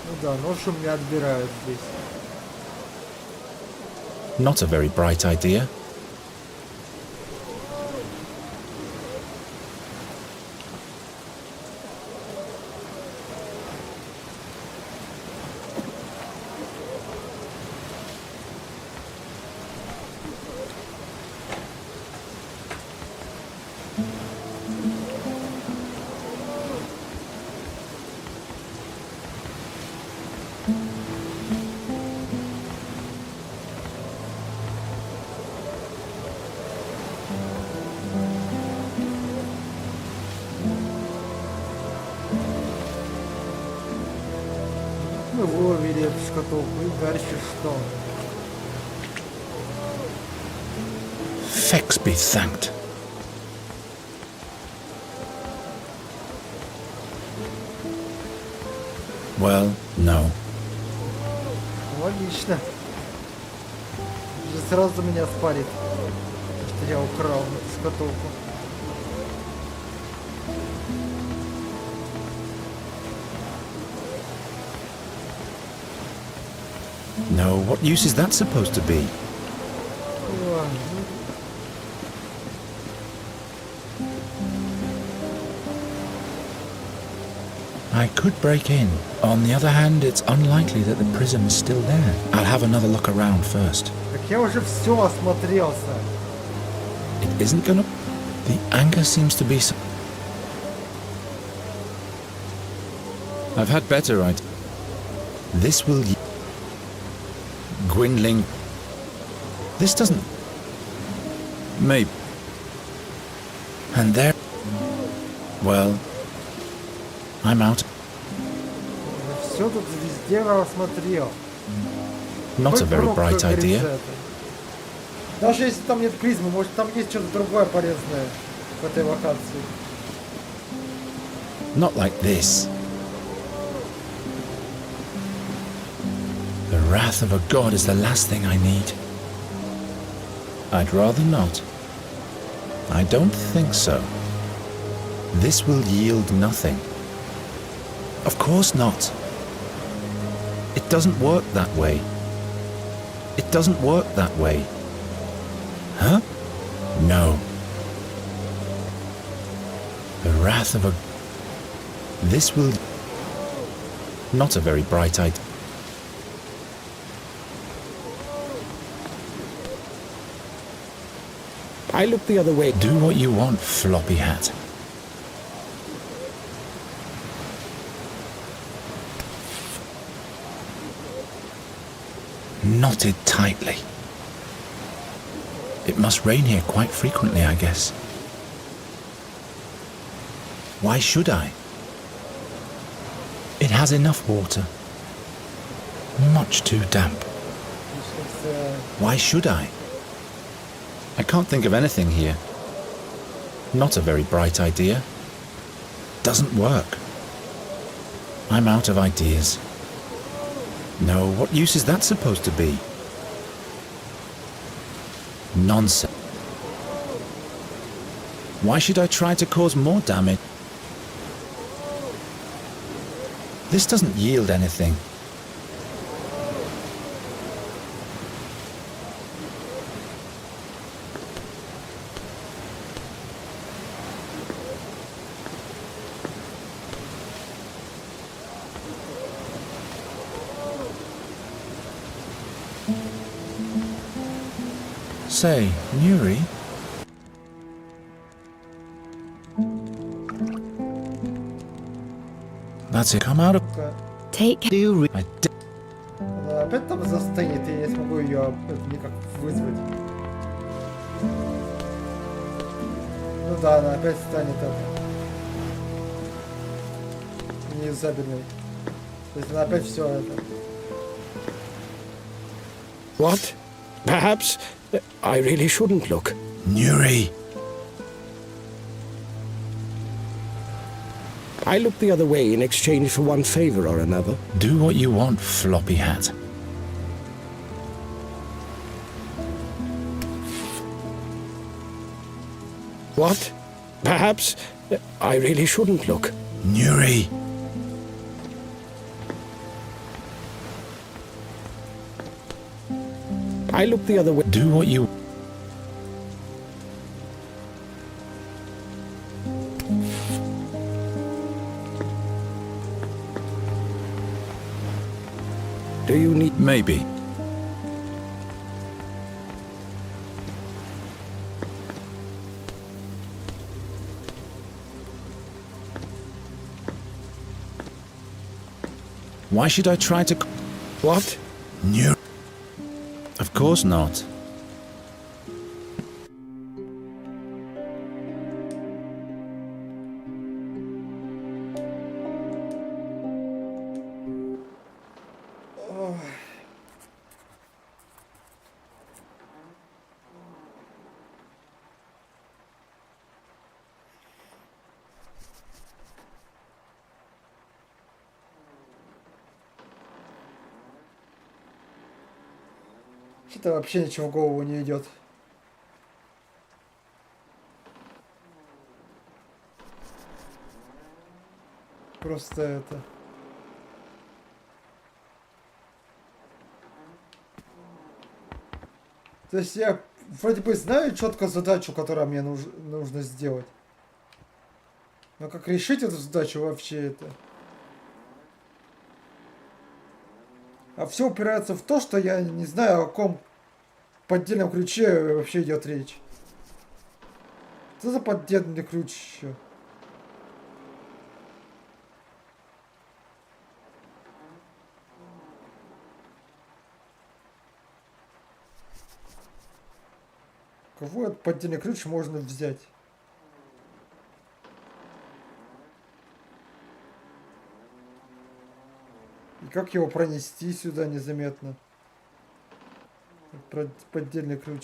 Ну да, нож у меня отбирают здесь.
Not a very bright idea.
Мы выловили эту шкатулку, и дальше что?
Fex be thanked. Well, no.
Логично. сразу меня спалит, что я украл эту шкатулку.
No, what use is that supposed to be? I could break in. On the other hand, it's unlikely that the prism is still there. I'll have another look around first.
Так я уже все осмотрелся.
It isn't gonna... The anchor seems to be... I've had better ideas. This will... Gwynling... This doesn't... Maybe... And there... Well... I'm out.
Все тут везде осмотрел.
Not a very bright idea.
Даже если там нет призмы, может там есть что-то другое полезное в этой локации.
Not like this. The wrath of a god is the last thing I need. I'd rather not. I don't think so. This will yield nothing. Of course not. It doesn't work that way. It doesn't work that way. Huh? No. The wrath of a... This will... Not a very bright idea.
I look the other way.
Do what you want, floppy hat. Knotted tightly. It must rain here quite frequently, I guess. Why should I? It has enough water. Much too damp. Why should I? I can't think of anything here. Not a very bright idea. Doesn't work. I'm out of ideas. No, what use is that supposed to be? Nonsense. Why should I try to cause more damage? This doesn't yield anything. Say, Nuri? That's it. Come out of...
Take care.
Do you re... I d
Она опять там застынет, и я не смогу ее никак вызвать. Ну да, она опять станет неюзабельной. То есть она опять все это.
What? Perhaps I really shouldn't look.
Nuri!
I look the other way in exchange for one favor or another.
Do what you want, floppy hat.
What? Perhaps I really shouldn't look.
Nuri!
I look the other way.
Do what you...
Do you need...
Maybe. Why should I try to...
What?
Nuri! Of course not.
Что-то вообще ничего в голову не идет. Просто это. То есть я вроде бы знаю четко задачу, которую мне нужно сделать. Но как решить эту задачу вообще это? А все упирается в то, что я не знаю, о каком поддельном ключе вообще идет речь. Что за поддельный ключ еще? Кого этот поддельный ключ можно взять? И как его пронести сюда незаметно? Поддельный ключ.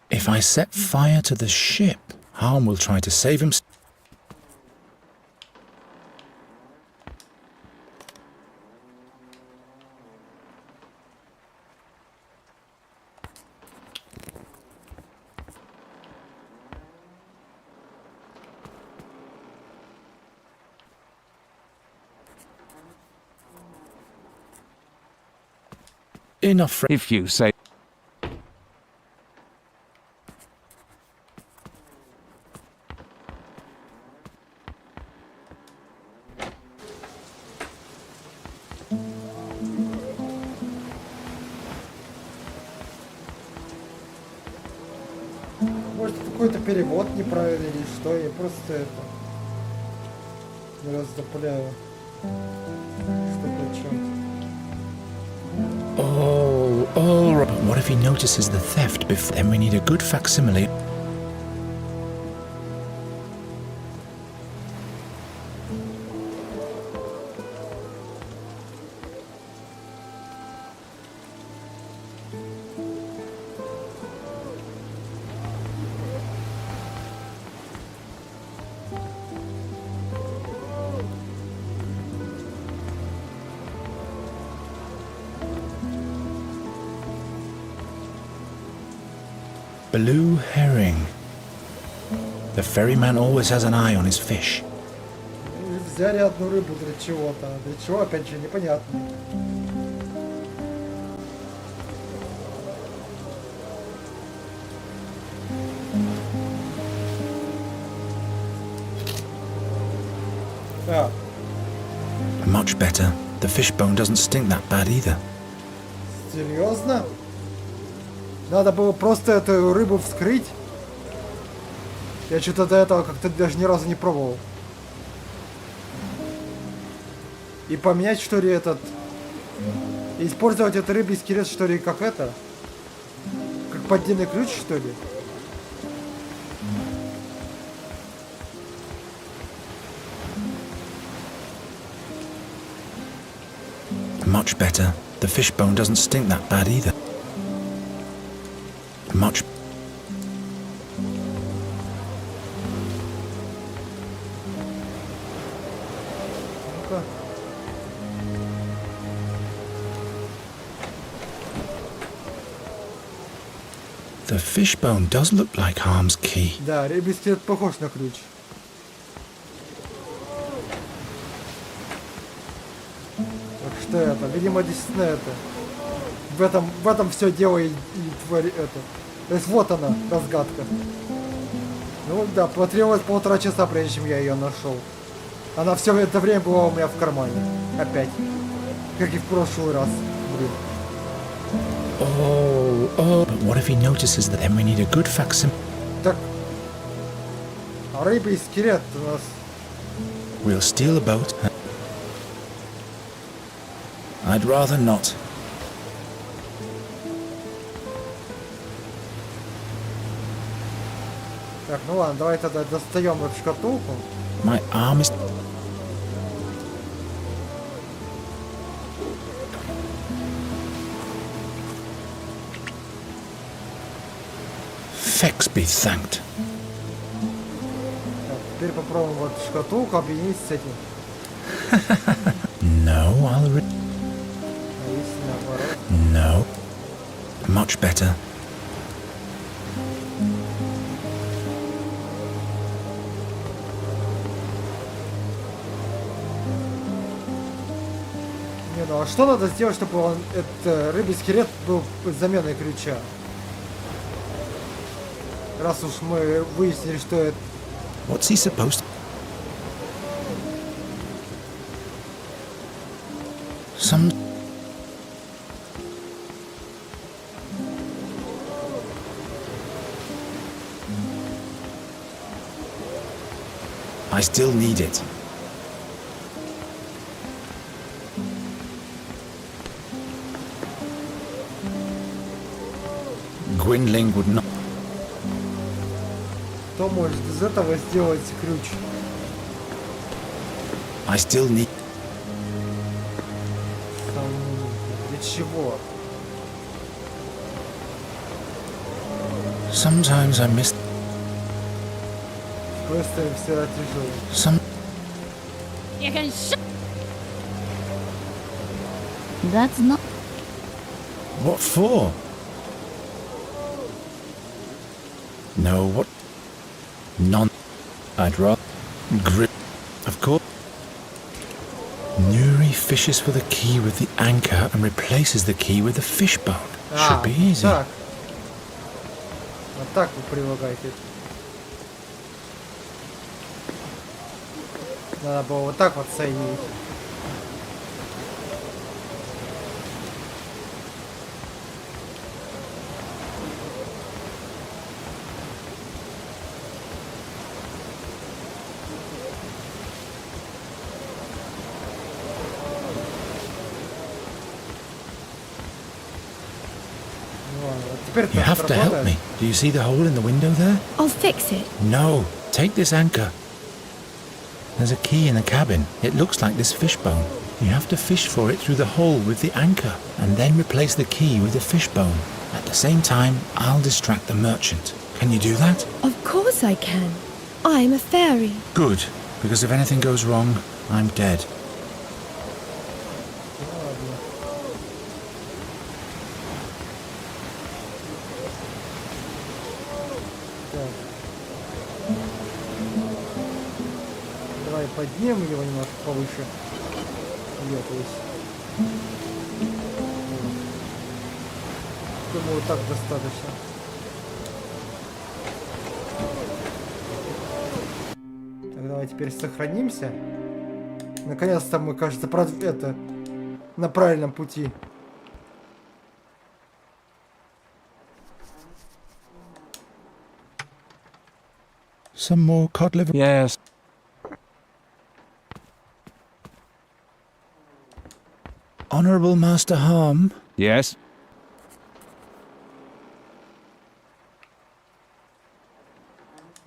If I set fire to the ship, Harm will try to save him. Enough.
If you say
Может, какой-то перевод неправильный или что? Я просто это... раздопляю. Что причем?
Oh, right. But what if he notices the theft before? Then we need a good facsimile. Blue herring. The ferryman always has an eye on his fish.
Взяли одну рыбу для чего-то. Для чего, опять же, непонятно. Да.
Much better. The fishbone doesn't stink that bad either.
Серьезно? Надо было просто эту рыбу вскрыть. Я что-то до этого как-то даже ни разу не пробовал. И поменять, что ли, этот... Использовать этот рыбий скелет, что ли, как это? Как поддельный ключ, что ли?
Much better. The fishbone doesn't stink that bad either. Much.
Ну-ка.
The fishbone does look like Harm's key.
Да, рыбий скелет похож на ключ. Так что это? Видимо, действительно это. В этом все дело и это. То есть вот она, разгадка. Ну да, потребовалось 1,5 часа, прежде чем я ее нашел. Она все это время была у меня в кармане. Опять. Как и в прошлый раз. Блин.
Oh. But what if he notices that then we need a good facsimile?
Так. А рыбий скелет у нас.
We'll steal a boat. I'd rather not.
Так, ну ладно, давай тогда достаем эту шкатулку.
My arm is... Fex be thanked.
теперь попробуем вот шкатулку объединить с этим.
No, I'll...
А если наоборот?
No. Much better.
Не, ну а что надо сделать, чтобы он, этот рыбий скелет был заменой ключа? Раз уж мы выяснили, что это...
What's he supposed to... Some... I still need it. Gwynling would not...
Кто может из этого сделать ключ?
I still need...
Там, для чего?
Sometimes I miss...
Просто всегда тяжело.
Some...
You can sh-
That's not...
What for? No, what? None. I'd rather... Grip. Of course. Nuri fishes for the key with the anchor and replaces the key with the fishbone. Should be easy.
Так. Вот так вы прилагаете. Надо было вот так вот соединить.
You have to help me. Do you see the hole in the window there?
I'll fix it.
No. Take this anchor. There's a key in the cabin. It looks like this fishbone. You have to fish for it through the hole with the anchor, and then replace the key with the fishbone. At the same time, I'll distract the merchant. Can you do that?
Of course I can. I'm a fairy.
Good, because if anything goes wrong, I'm dead.
Давай поднимем его немножко повыше. Ее, то есть. Думаю, так достаточно. Так, давай теперь сохранимся. Наконец-то мы, кажется, это на правильном пути.
Some more cod liver?
Yes.
Honourable Master Harm?
Yes?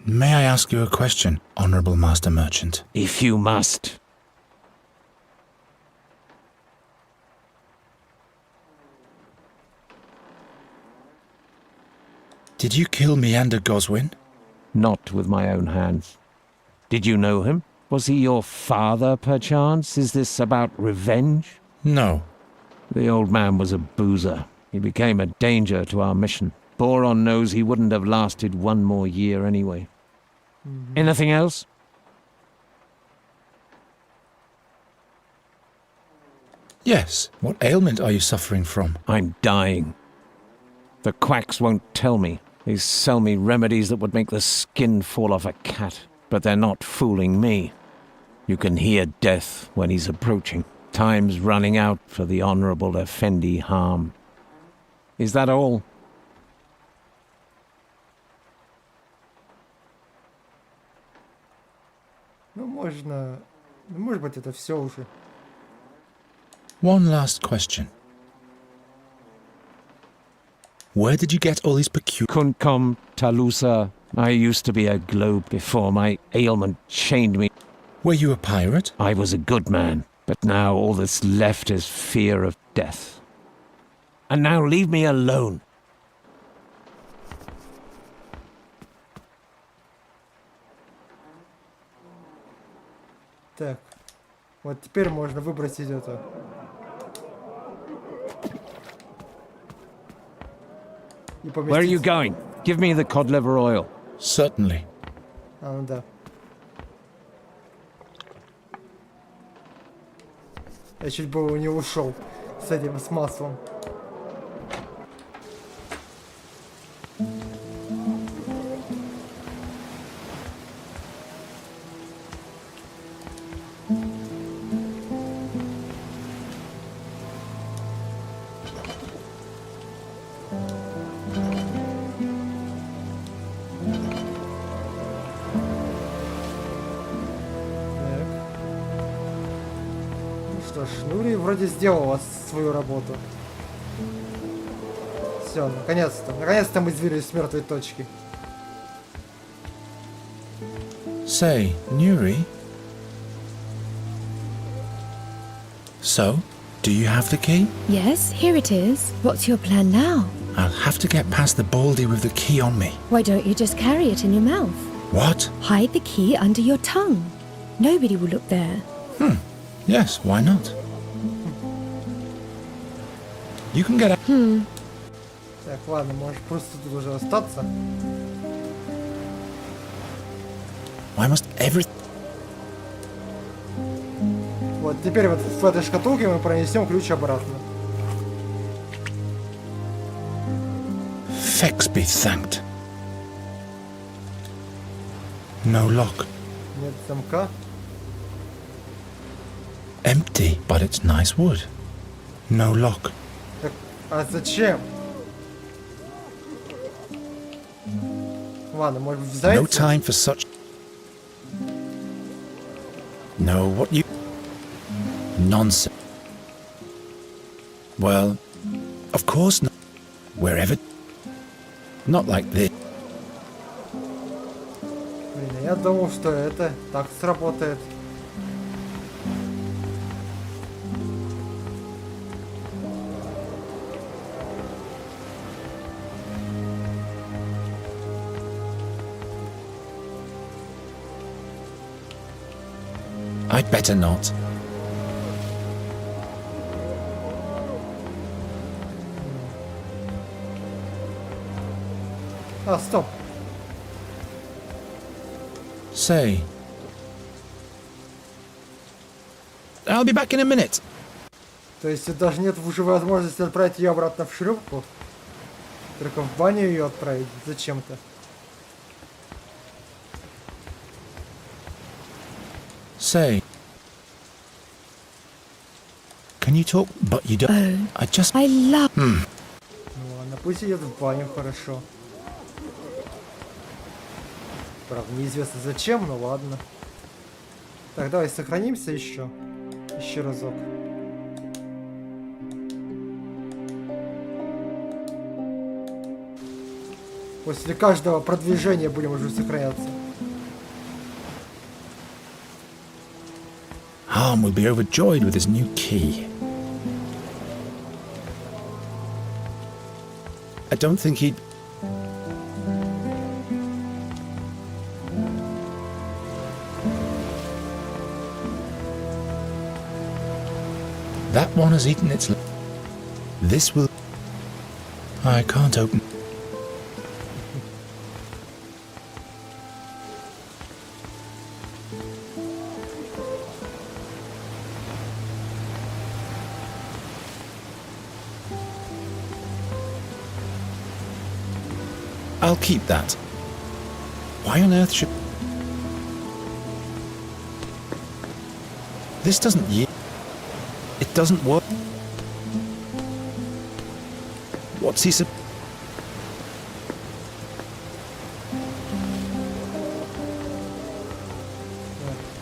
May I ask you a question, Honourable Master Merchant?
If you must.
Did you kill Meander Goswin?
Not with my own hands. Did you know him? Was he your father, perchance? Is this about revenge?
No.
The old man was a boozer. He became a danger to our mission. Boron knows he wouldn't have lasted one more year anyway. Anything else?
Yes. What ailment are you suffering from?
I'm dying. The quacks won't tell me. They sell me remedies that would make the skin fall off a cat. But they're not fooling me. You can hear death when he's approaching. Time's running out for the Honourable Effendi Harm. Is that all?
Ну, можно... Ну, может быть, это все уже.
One last question. Where did you get all these peculiar...
Kunkom, Talusa. I used to be a globe before my ailment chained me.
Were you a pirate?
I was a good man, but now all that's left is fear of death. And now leave me alone.
Так. Вот теперь можно выбросить это. И
Where are you
поместить.
going? Give me the cod liver oil.
Certainly.
А, ну да. Я чуть было не ушел с этим, с маслом. Что ж, Нури вроде сделала свою работу. Все, наконец-то. Наконец-то мы сдвинулись с мертвой точки.
Say, Nuri. So, do you have the key?
Yes, here it is. What's your plan now?
I'll have to get past the baldy with the key on me.
Why don't you just carry it in your mouth?
What?
Hide the key under your tongue. Nobody will look there.
Yes, why not? You can get out.
Так, ладно, можешь просто тут уже остаться.
Why must every...
Вот, теперь вот в этой шкатулке мы пронесем ключ обратно.
Fex be thanked. No lock.
Нет замка.
Empty, but it's nice wood. No lock.
Так, а зачем? Ладно, может быть, взять?
No time for such... No, what you... Nonsense. Well, of course not. Wherever... Not like this.
Блин, я думал, что это так сработает.
I'd better not.
А, стоп.
Say. I'll be back in a minute.
То есть даже нет уже возможности отправить ее обратно в шлюпку? Только в баню ее отправить зачем-то.
Say. Can you talk? But you don't.
Oh,
I just.
I love...
Ну ладно, пусть идет в баню, хорошо. Правда, неизвестно зачем, но ладно. Так, давай сохранимся еще. Еще разок. После каждого продвижения будем уже сохраняться.
Harm will be overjoyed with his new key. I don't think he'd... That one has eaten its... This will... I can't open... I'll keep that. Why on earth should... This doesn't yield... It doesn't work. What's he sup...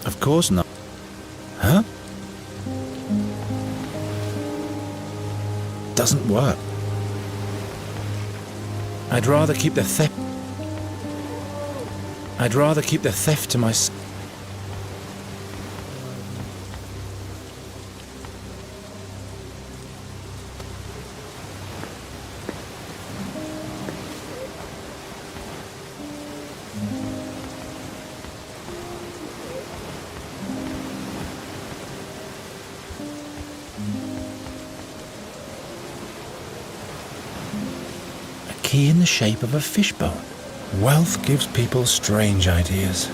Of course not. Huh? Doesn't work. I'd rather keep the theft... I'd rather keep the theft to myself. key in the shape of a fishbone. Wealth gives people strange ideas.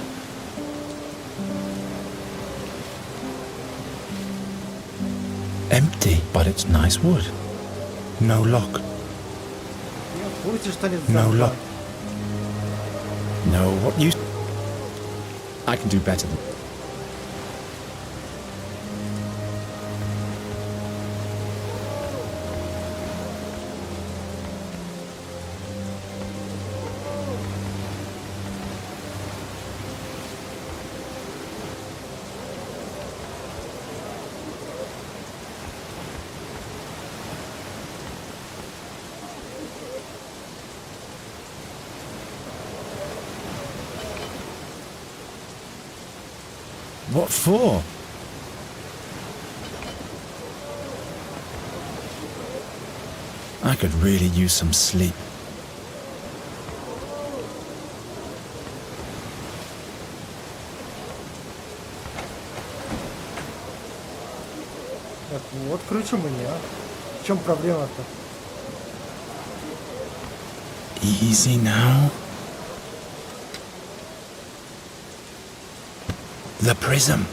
Empty, but it's nice wood. No lock. No lock. No, what you... I can do better than... What for? I could really use some sleep.
Так, вот кручу меня. В чем проблема-то?
Easy now. The prism.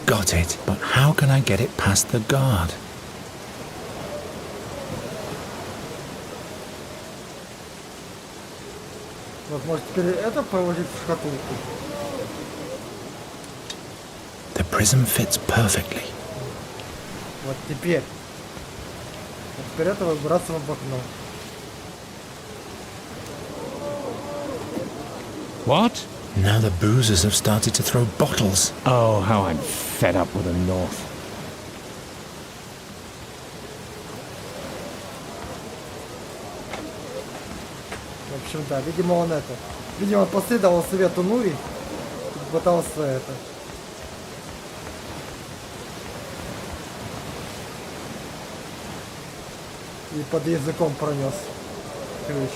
Got it, but how can I get it past the guard?
Вот, может, теперь это положить в шкатулку?
The prism fits perfectly.
Вот теперь. Вот теперь это выбраться в окно.
What?
Now the boozers have started to throw bottles.
Oh, how I'm fed up with the North.
В общем, да, видимо, он это. Видимо, последовал совету Нури и пытался это. И под языком пронес ключ.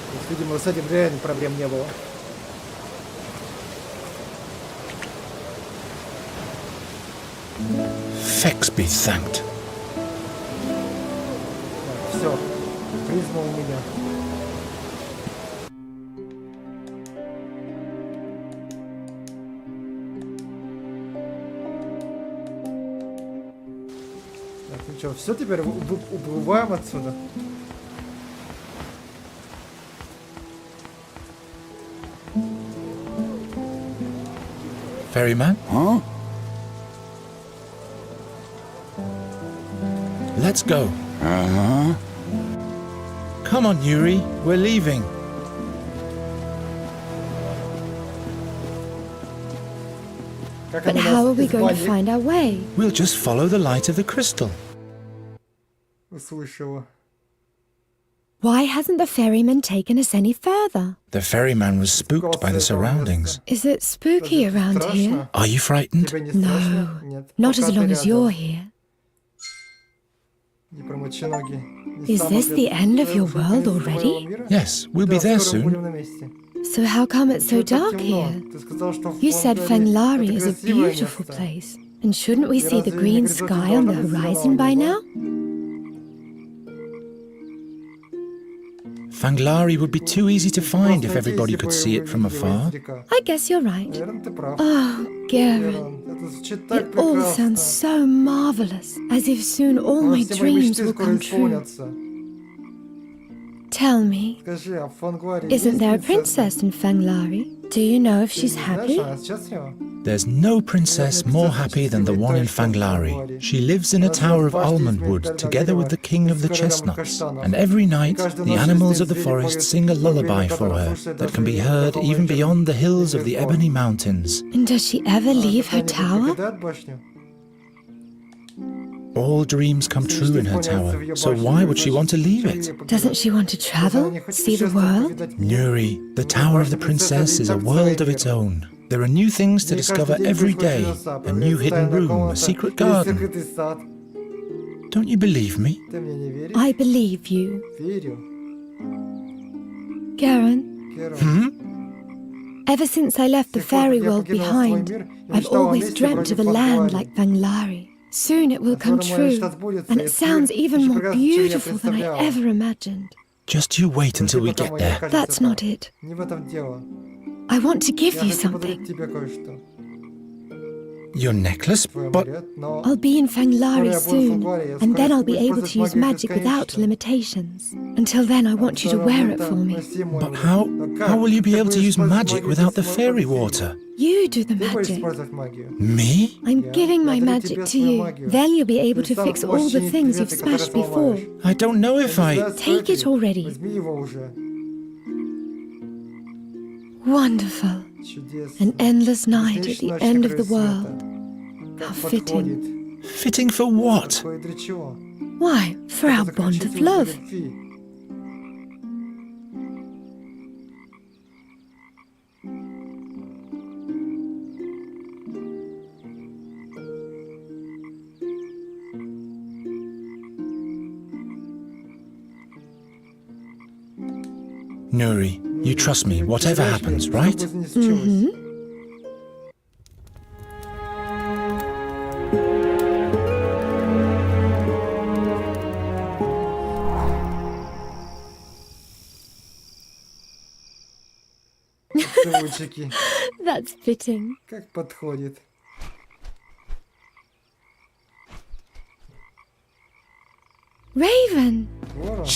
То есть, видимо, с этим реально проблем не было.
Fex be thanked.
Так, все. Призма у меня. Так, ну что, все, теперь убываем отсюда.
Ferryman?
Huh?
Let's go.
Uh-huh.
Come on, Yuri. We're leaving.
But how are we going to find our way?
We'll just follow the light of the crystal.
Услышала.
Why hasn't the ferryman taken us any further?
The ferryman was spooked by the surroundings.
Is it spooky around here?
Are you frightened?
Тебе не
No,
страшно? Нет.
not as
Пока
long
ты
as
рядом.
you're here.
Не промочи ноги. Не
Is
сам
this the
ответ.
end of your
Это
world
конец
already?
моего мира?
Yes, we'll be
Да,
there
скоро будем
soon.
на месте.
So how come it's so
Чё так
dark
темно?
here?
Ты сказал, что
You said
Фангари
Fanglari
это
is a
красивое
beautiful
место.
place. And shouldn't we
И
see the
разве
green
не горизонте
sky on the
должна быть
horizon by
зелёное
now?
небо?
Fanglari would be too easy to find if
Просто
everybody
эти
could
типа
see it from
увидела
afar.
издалека.
I guess you're right.
Наверное, ты прав.
Oh, Garen.
Верон, это звучит так
It all sounds
прекрасно.
so marvelous, as if soon all my
Может, все мои
dreams
мечты
will
скоро
come true.
исполнятся.
Tell me,
Скажи, а в Фангаре
isn't
есть
there a
принцесса?
princess in Fanglari? Do you know if
Ты
she's
не знаешь,
happy?
она счастлива?
There's no princess more happy than the one in Fanglari. She lives in a tower of almond wood together with the king of the chestnuts. And every night, the animals of the forest sing a lullaby for her that can be heard even beyond the hills of the ebony mountains.
And does she ever leave her
Они
tower?
покидают башню?
All dreams come true in her tower, so why would she want to leave it?
Doesn't she want to travel, see the world?
Nuri, the tower of the princess is a world of its own. There are new things to discover every day. A new hidden room, a secret garden. Don't you believe me?
Ты мне не веришь?
I believe you.
Верю.
Garen,
Керон.
ever since I left the fairy world behind, I've always dreamt of a land like Fanglari. Soon it will come true, and it sounds even more beautiful than I ever imagined.
Just you wait until we get there.
That's not it.
Не в этом дело.
I want to give
Я
you
хочу подарить
something.
тебе кое-что.
Your necklace?
Твой
But
амулет, но...
I'll be in Fanglari
Скоро я буду в
soon,
Фангларе, я
and then
скоро
I'll be
смогу
able to
использовать
use
магию
magic without
бесконечно.
limitations. Until then, I want you to wear it for me.
But how will you be able to use magic without the fairy water?
You do the
Ты будешь
magic.
использовать магию.
Me?
I'm giving my
Я дарю
magic
тебе
to
свою
you.
магию.
Then you'll be able to
Ты
fix
сам
all
можешь
the
чинить
things you've
предметы, которые
smashed before.
сломаешь.
I don't know if I...
Take it already.
Возьми его уже.
Wonderful.
Чудесно.
An endless night at the
Бесконечная
end
ночь
of the
на краю
world.
света.
How
Как
fitting.
подходит.
Fitting for what?
Подходит для чего?
Why, for our
Это
bond of
заключительная
love.
любви.
Nuri, you trust me, whatever happens, right?
Что бы ни случилось. Поцелуйчики.
That's fitting.
Как подходит.
Raven,
Ворон.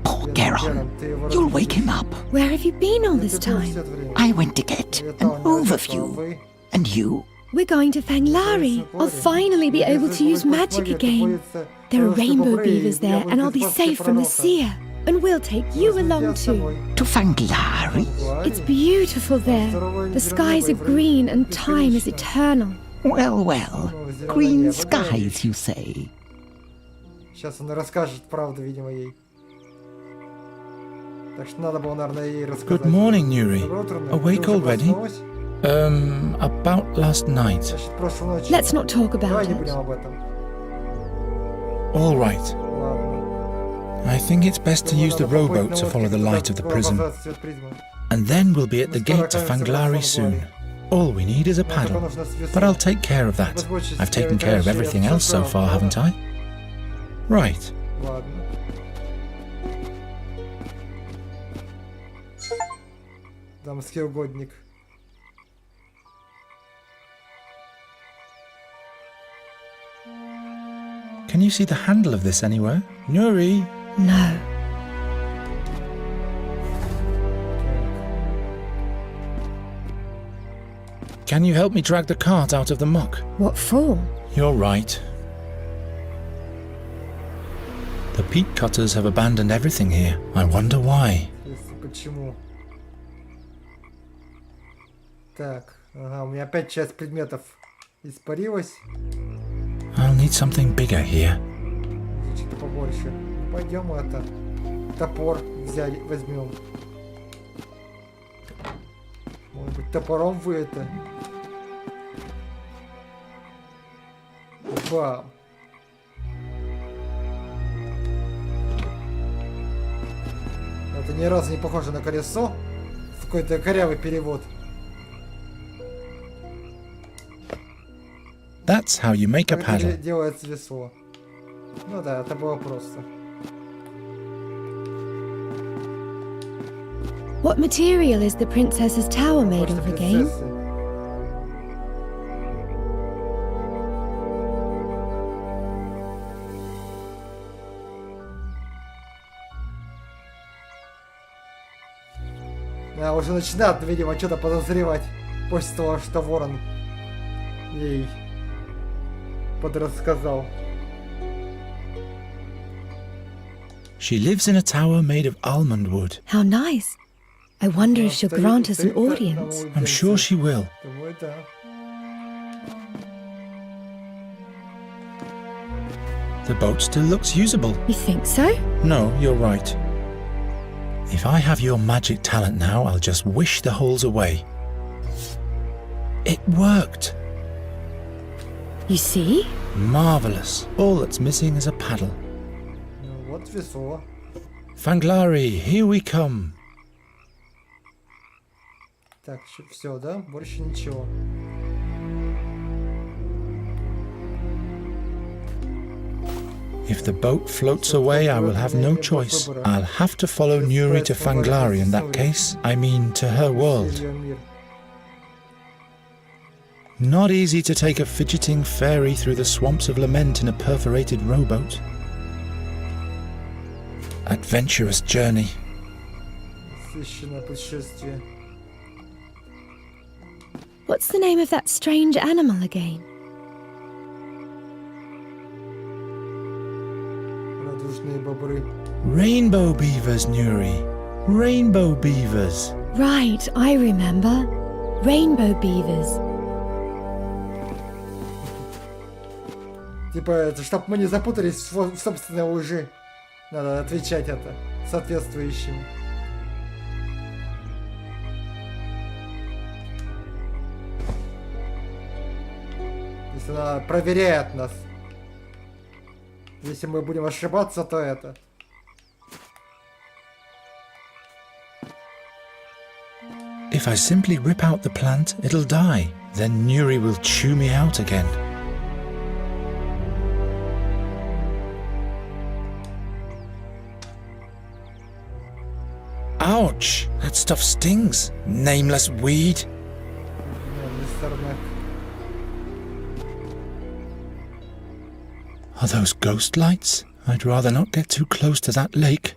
Oh,
Верно,
Geralt,
Геральт, ты его
you'll
разбудишь.
wake him up.
where have you been all
Где
this
ты был всё
time?
это время?
I went to get
Я
an
там не родился, а
overview.
вы?
And you?
We're going to Fanglari. I'll finally be able to use magic again. There are rainbow beavers there, and I'll be safe from the seer. And we'll take you along too.
To Fanglari?
It's beautiful there. The skies are green and time is eternal.
Well, well. Green skies, you say?
Сейчас он расскажет правду, видимо, ей. Так что надо было, наверное, ей рассказать.
Good morning, Nuri.
Доброе утро, Нури.
Awake
Ты уже
already?
проснулась?
About last night.
Значит, прошлой ночью.
Let's not talk
Давай
about
не будем
it.
об этом.
All right.
Ладно.
I think it's best to
Думаю,
use the
надо поплыть
rowboat
на
to follow the
лодке,
light of the
куда
prism.
показать свет призмы.
And then we'll be at the
Мы
gate to
скоро окажемся
Fanglari
в
soon.
Фангларе.
All we need is a
Нам только
paddle.
нужно с весом.
But I'll take care of that.
Позаботьтесь,
I've taken care of
короче,
everything
я
else so
всё
far,
справа,
haven't I? Right.
Ладно. Дамский угодник.
Can you see the handle of this anywhere? Nuri?
No.
Can you help me drag the cart out of the muck?
What for?
You're right. The peat cutters have abandoned everything here. I wonder why.
Если почему. Так, ага, у меня опять часть предметов испарилась.
I'll need something bigger here.
Что-то побольше. Пойдем это. Топор взяли, возьмем. Может быть, топором вы это. Бам. Это ни разу не похоже на колесо. Какой-то корявый перевод.
That's how you make a
Как
paddle.
делается весло. Ну да, это было просто.
What material is the princess's tower made
Просто
of again?
принцессы. Да, уже начинает, видимо, что-то подозревать после того, что Ворон ей подрассказал.
She lives in a tower made of almond wood.
How nice. I wonder if she'll grant us an audience.
I'm sure she will.
Думаю, да.
The boat still looks usable.
You think so?
No, you're right. If I have your magic talent now, I'll just wish the holes away. It worked.
You see?
Marvelous. All that's missing is a paddle.
Ну вот весло.
Fanglari, here we come.
Так, все, да? Больше ничего.
If the boat floats away, I will have no choice. I'll have to follow Nuri to Fanglari in that case. I mean, to her world. Not easy to take a fidgeting fairy through the swamps of lament in a perforated rowboat. Adventurous journey.
What's the name of that strange animal again?
Rainbow beavers, Nuri. Rainbow beavers.
Right, I remember. Rainbow beavers.
Типа, это, чтобы мы не запутались в собственной лжи. Надо отвечать это соответствующим. То есть она проверяет нас. Если мы будем ошибаться, то это.
If I simply rip out the plant, it'll die. Then Nuri will chew me out again. Ouch! That stuff stings. Nameless weed. Are those ghost lights? I'd rather not get too close to that lake.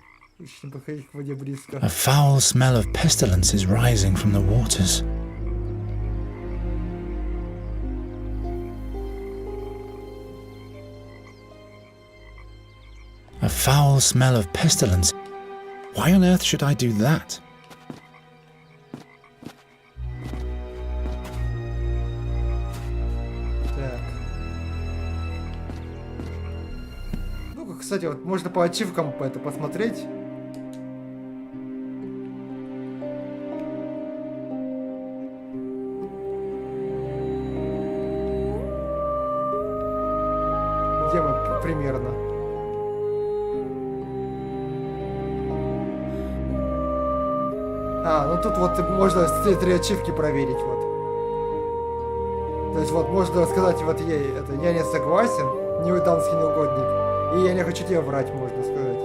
A foul smell of pestilence is rising from the waters. A foul smell of pestilence. Why on earth should I do that?
Так. Ну, кстати, вот можно по ачивкам это посмотреть. Где мы примерно? А, ну тут вот можно все три ачивки проверить, вот. То есть вот можно сказать вот ей, это я не согласен, неуданский неугодник, и я не хочу тебе врать, можно сказать.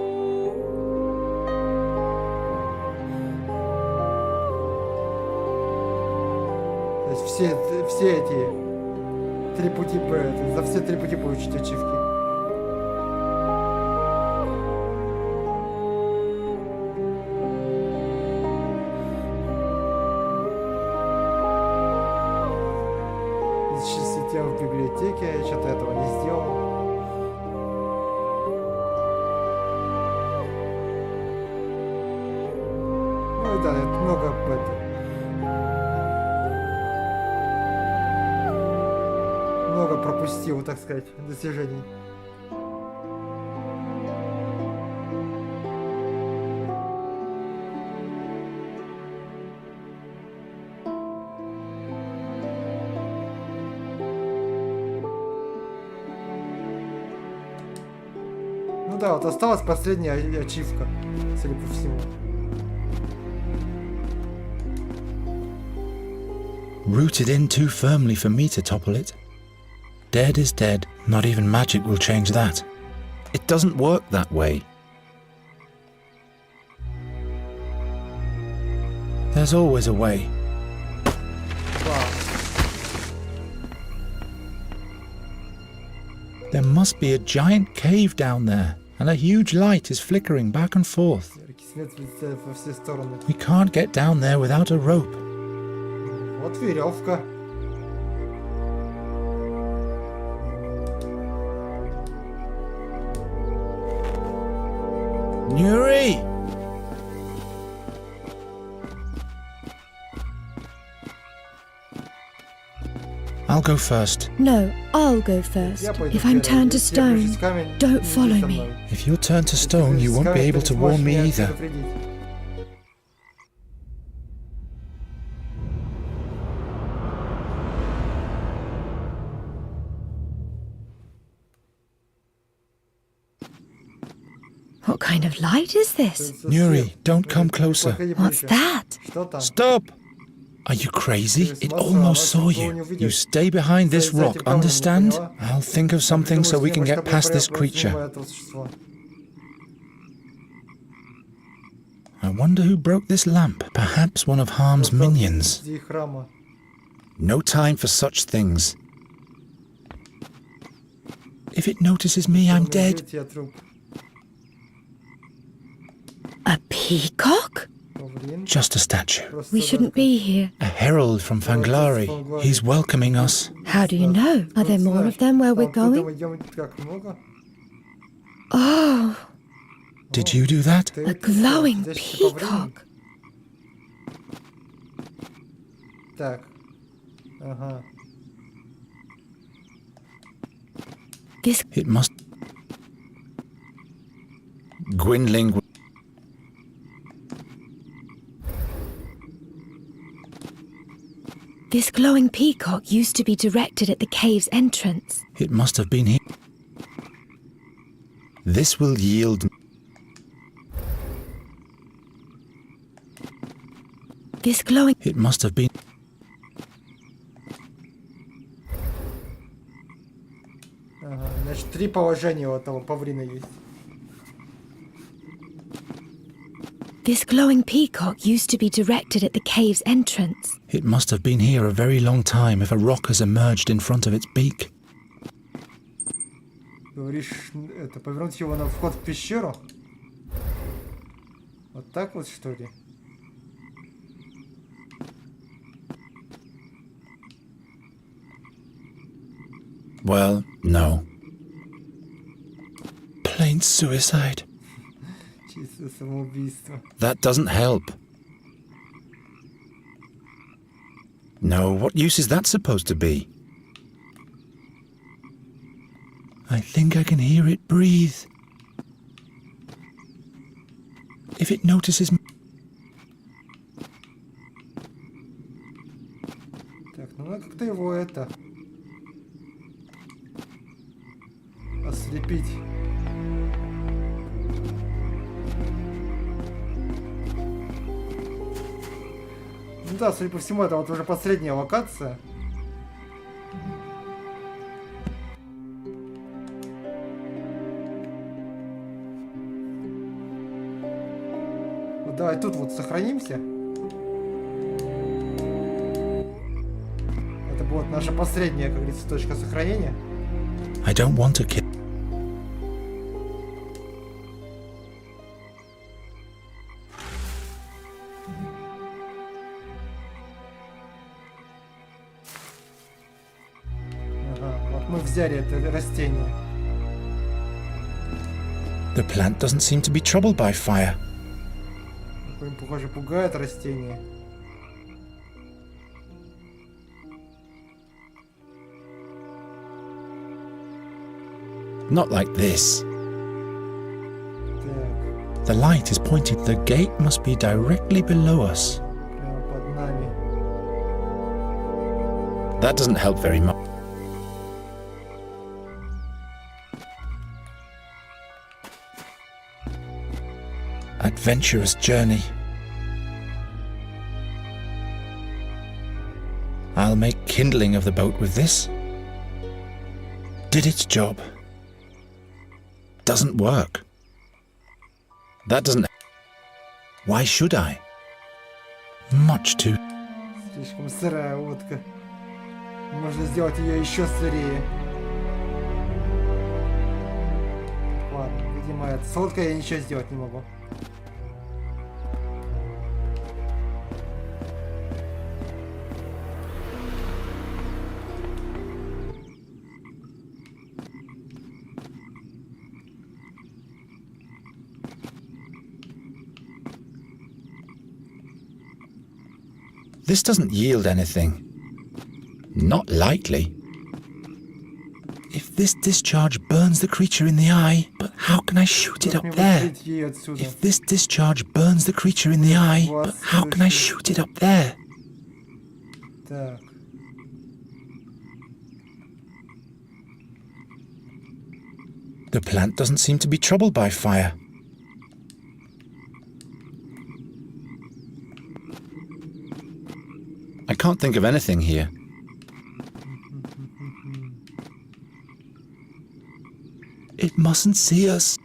То есть все эти три пути, за все три пути получить ачивки. В библиотеке, я что-то этого не сделал. Ну и да, это много много пропустил, так сказать, достижений. Ну да, вот осталась последняя ачивка, судя по всему.
Rooted in too firmly for me to topple it. Dead is dead. Not even magic will change that. It doesn't work that way. There's always a way.
Wow.
There must be a giant cave down there, and a huge light is flickering back and forth. We can't get down there without a rope.
Вот веревка.
Nuri! I'll go first.
No, I'll go first. If I'm turned to stone, don't follow me.
If you're turned to stone, you won't be able to warn me either.
What kind of light is this?
Nuri, don't come closer.
What's that?
Stop! Are you crazy? It almost saw you. You stay behind this rock, understand? I'll think of something so we can get past this creature. I wonder who broke this lamp. Perhaps one of Harm's minions. No time for such things. If it notices me, I'm dead.
A peacock?
Just a statue.
We shouldn't be here.
A herald from Fanglari. He's welcoming us.
How do you know? Are there more of them where we're going? Oh,
Did you do that?
a glowing peacock.
Так. Ага.
This
It must... Gwynling...
This glowing peacock used to be directed at the cave's entrance.
It must have been here. This will yield...
This glowing...
It must have been...
Ага. Значит, 3 положения у этого павлина есть.
This glowing peacock used to be directed at the cave's entrance.
It must have been here a very long time if a rock has emerged in front of its beak.
Говоришь, это, повернуть его на вход в пещеру? Вот так вот, что ли?
Well, no. Plain suicide.
Чистое самоубийство.
That doesn't help. No, what use is that supposed to be? I think I can hear it breathe. If it notices me...
Так, ну надо как-то его это... ослепить. Ну да, судя по всему, это вот уже последняя локация. Вот давай тут вот сохранимся. Это будет наша последняя, как говорится, точка сохранения.
I don't want to kill...
Мы взяли это растение.
The plant doesn't seem to be troubled by fire.
Похоже, пугает растение.
Not like this.
Так,
The light is pointed. The gate must be directly below us.
прямо под нами.
That doesn't help very much. Adventurous journey. I'll make kindling of the boat with this. Did its job. Doesn't work. That doesn't... Why should I? Much too...
Слишком сырая утка. Можно сделать ее еще сырее. Ладно, видимо, это с лодкой я ничего сделать не могу.
This doesn't yield anything. Not likely. If this discharge burns the creature in the eye, but how can I shoot it up there? If this discharge burns the creature in the eye, but how can I shoot it up there?
Так.
The plant doesn't seem to be troubled by fire. can't think of anything here. It mustn't see us.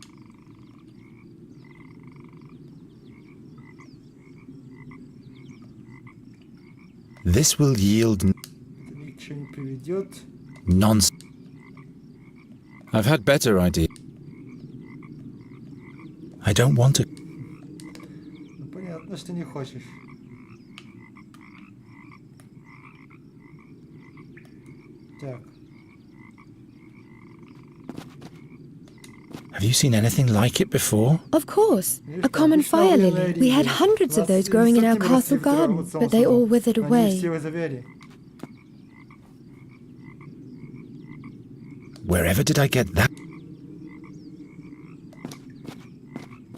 This will yield nonsense. I've had better ideas. I don't want to.
Понятно, что не хочешь. Так.
Have you seen anything like it before?
Of course. A common fire lily. We had hundreds of those growing in our castle garden, but they all withered away.
Wherever did I get that?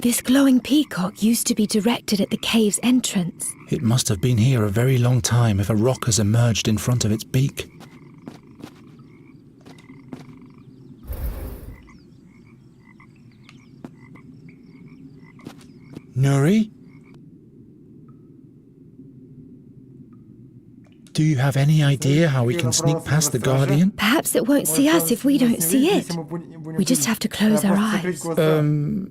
This glowing peacock used to be directed at the cave's entrance.
It must have been here a very long time if a rock has emerged in front of its beak. Nuri? Do you have any idea how we can sneak past the Guardian?
Perhaps it won't see us if we don't see it. We just have to close our eyes.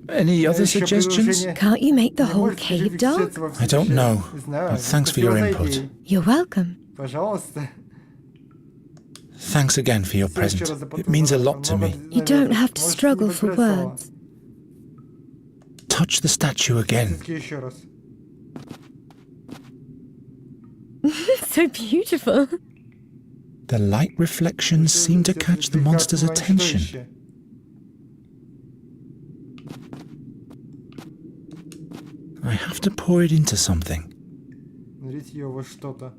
Any other suggestions?
Can't you make the whole cave dark?
I don't know, but thanks for your input.
You're welcome.
Пожалуйста.
Thanks again for your present. It means a lot to me.
You don't have to struggle for words.
Touch the statue again.
Еще раз.
So beautiful.
The light reflections seem to catch the monster's attention. I have to pour it into something.
Налить ее во что-то.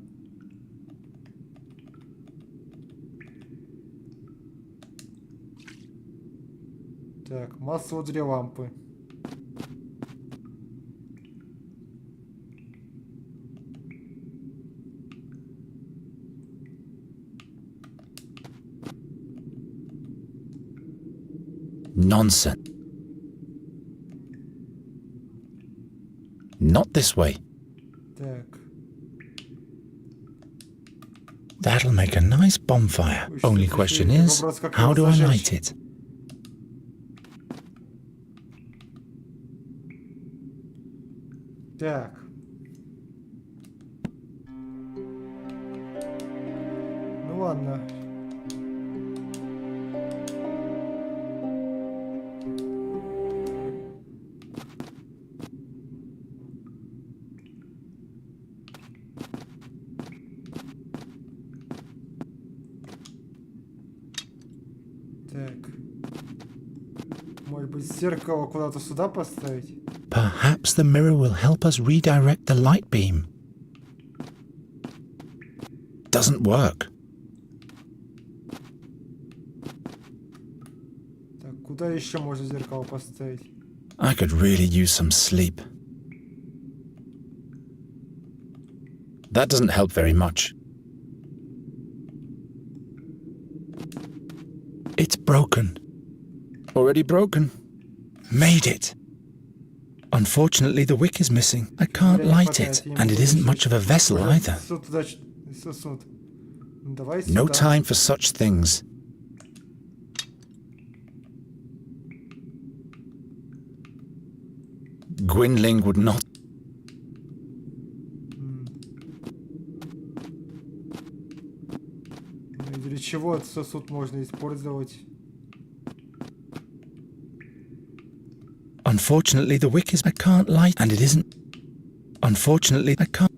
Так, масса возле лампы.
Nonsense. Not this way.
Так.
That'll make a nice bonfire. Only question is, how do I light it?
Так. Ну ладно. Так. Может быть, зеркало куда-то сюда поставить?
Perhaps the mirror will help us redirect the light beam. Doesn't work.
Так, куда еще можно зеркало поставить?
I could really use some sleep. That doesn't help very much. It's broken. Already broken. Made it. Unfortunately, the wick is missing. I can't light it, and it isn't much of a vessel either. No time for such things. Gwynling would not.
Для чего этот сосуд можно использовать?
Unfortunately, the wick is... I can't light, and it isn't... Unfortunately, I can't...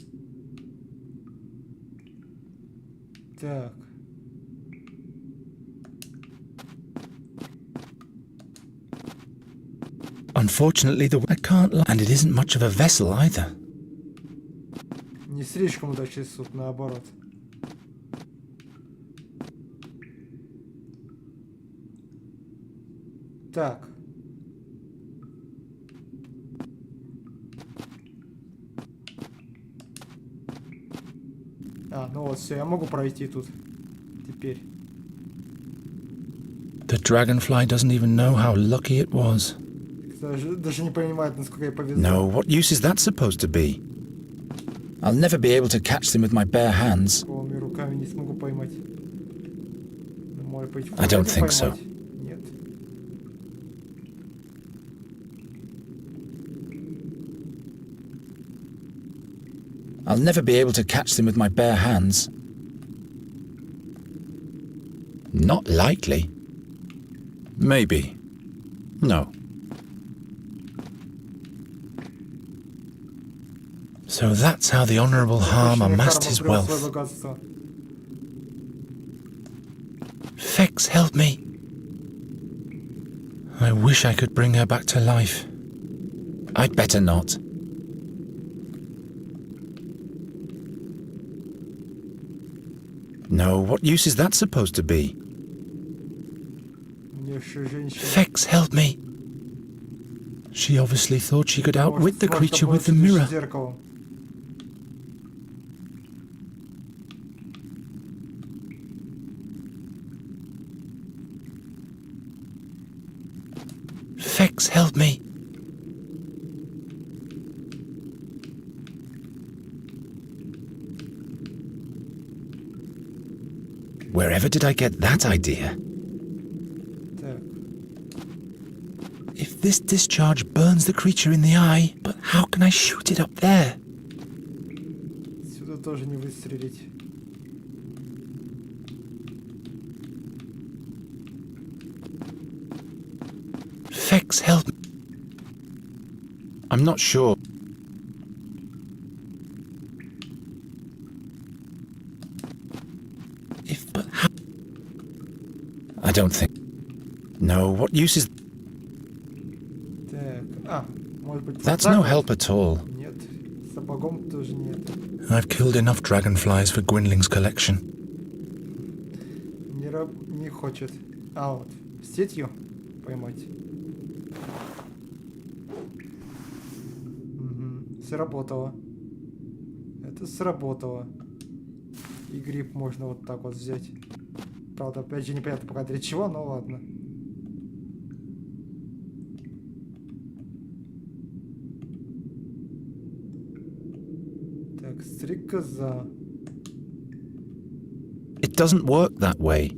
Так.
Unfortunately, I can't light, and it isn't much of a vessel either.
Не слишком удачный суд, наоборот. Так. А, ну вот все, я могу пройти тут. Теперь.
The dragonfly doesn't even know how lucky it was.
Даже не понимает, насколько я повезло.
No, what use is that supposed to be? I'll never be able to catch them with my bare hands.
Голыми руками не смогу поймать. Ну, может быть,
I don't think so.
поймать? Нет.
I'll never be able to catch them with my bare hands. Not likely. Maybe. No. So that's how the Honourable Harm amassed his wealth. Fex, help me. I wish I could bring her back to life. I'd better not. No, what use is that supposed to be? Fex, help me. She obviously thought she could outwit the creature with the mirror. Fex, help me. Wherever did I get that idea? If this discharge burns the creature in the eye, but how can I shoot it up there?
Сюда тоже не выстрелить.
Fex, help. I'm not sure. But how? I don't think. No, what use is...
Так, может быть,
That's no help at all.
Нет, сапогом тоже нет.
I've killed enough dragonflies for Gwynling's collection.
Не хочет. А вот, сетью поймать. Угу. Сработало. Это сработало. И гриб можно вот так вот взять. Правда, опять же непонятно пока для чего, но ладно. Так, стрекоза.
It doesn't work that way.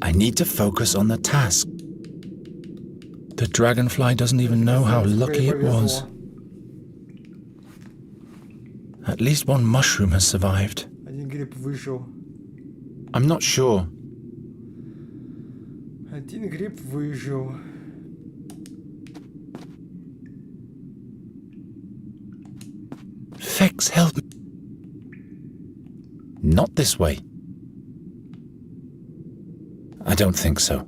I need to focus on the task. The dragonfly doesn't even know how lucky it was. At least one mushroom has survived.
Один гриб выжил.
I'm not sure.
Один гриб выжил.
Fex, help me. Not this way. I don't think so.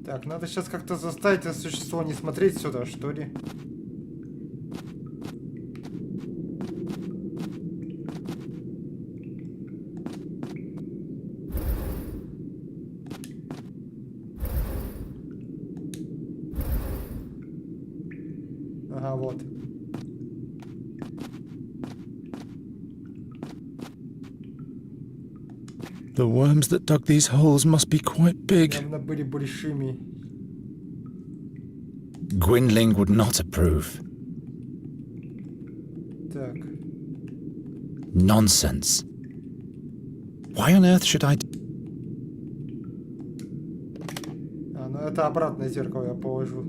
Так, надо сейчас как-то заставить это существо не смотреть сюда, что ли? Ага, вот.
The worms that dug these holes must be quite big.
Явно были большими.
Gwynling would not approve.
Так.
Nonsense. Why on earth should I...
А, ну это обратное зеркало я положу.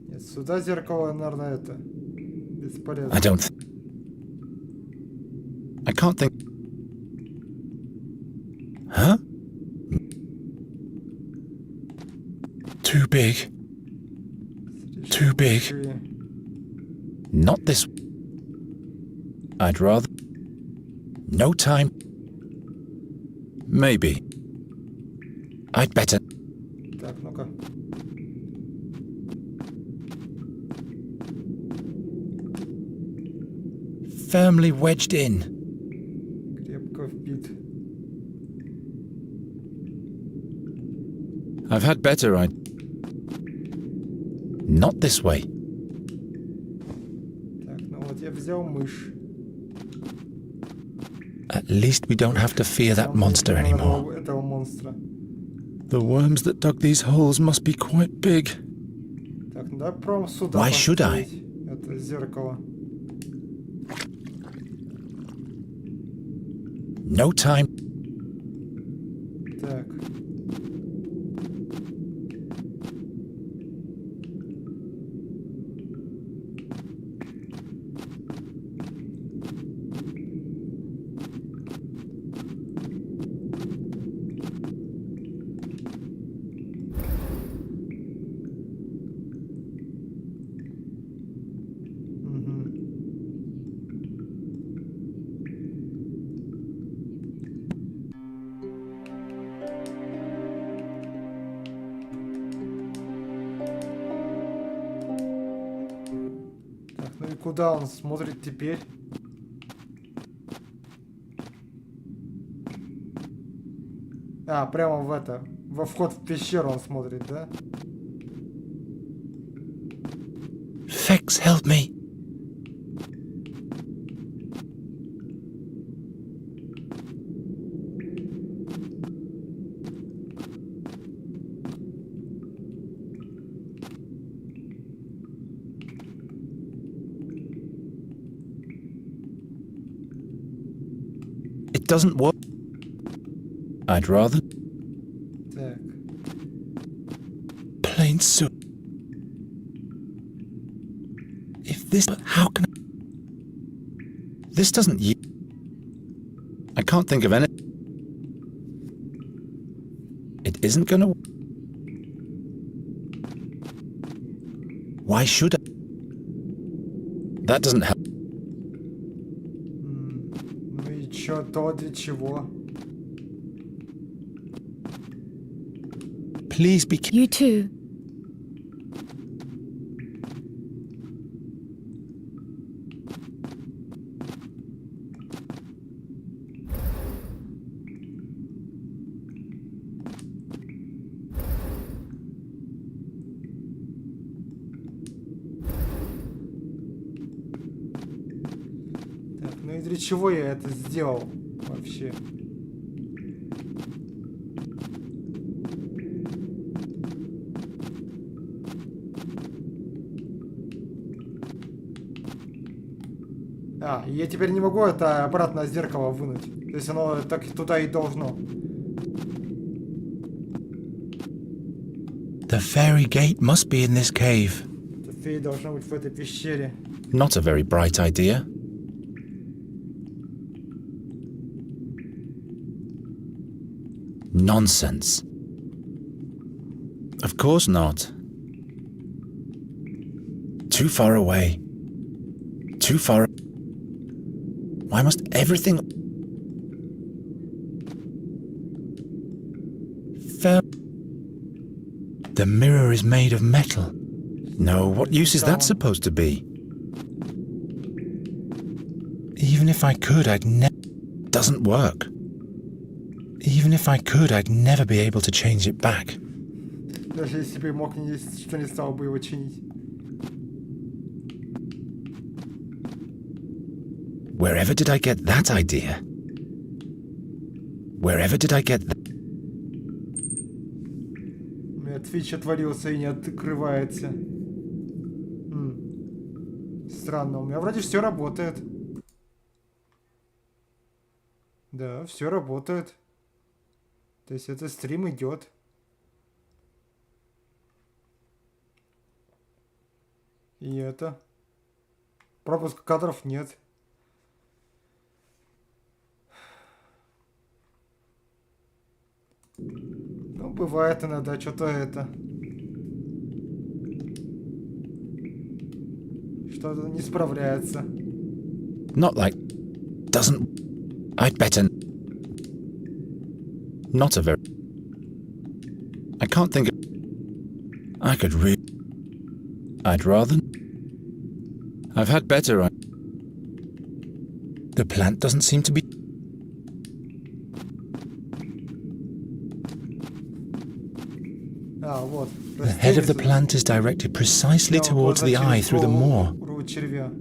Нет, сюда зеркало, наверное, это... бесполезно.
I don't... I can't think... Huh? Too big. Too big. Not this... I'd rather... No time. Maybe. I'd better...
Так, ну-ка.
Firmly wedged in.
Крепко вбит.
I've had better, Not this way.
Так, ну вот я взял мышь.
At least we don't have to fear that monster anymore.
Этого монстра.
The worms that dug these holes must be quite big.
Так, ну давай прям сюда.
Why should I?
поставить это зеркало.
No time.
Так. Ну и куда он смотрит теперь? А, прямо в это, во вход в пещеру он смотрит, да?
Fex, help me. It doesn't work. I'd rather
Так.
plain soup. If this, but how can I? This doesn't. I can't think of any. It isn't gonna. Why should I? That doesn't help.
Ну и чё, то для чего?
Please be.
You too.
Так, ну и для чего я это сделал вообще? А, я теперь не могу это обратно зеркало вынуть. То есть оно так туда и должно.
The fairy gate must be in this cave.
Это фея должна быть в этой пещере.
Not a very bright idea. Nonsense. Of course not. Too far away. Too far. Why must everything... Fair... The mirror is made of metal. No, what use is that supposed to be? Even if I could, I'd never... Doesn't work. Even if I could, I'd never be able to change it back.
Даже если бы мог, что не стал бы его чинить.
Wherever did I get that idea? Wherever did I get that?
У меня Twitch отвалился и не открывается. Странно, у меня вроде все работает. Да, все работает. То есть это стрим идет. И это. Пропуска кадров нет. Ну, бывает иногда что-то это. Что-то не справляется.
Not like... Doesn't... I'd better... Not a very... I can't think of... I could read... I'd rather... I've had better... The plant doesn't seem to be...
А, вот.
The head of the plant is directed precisely towards the eye through the moor.
Червя.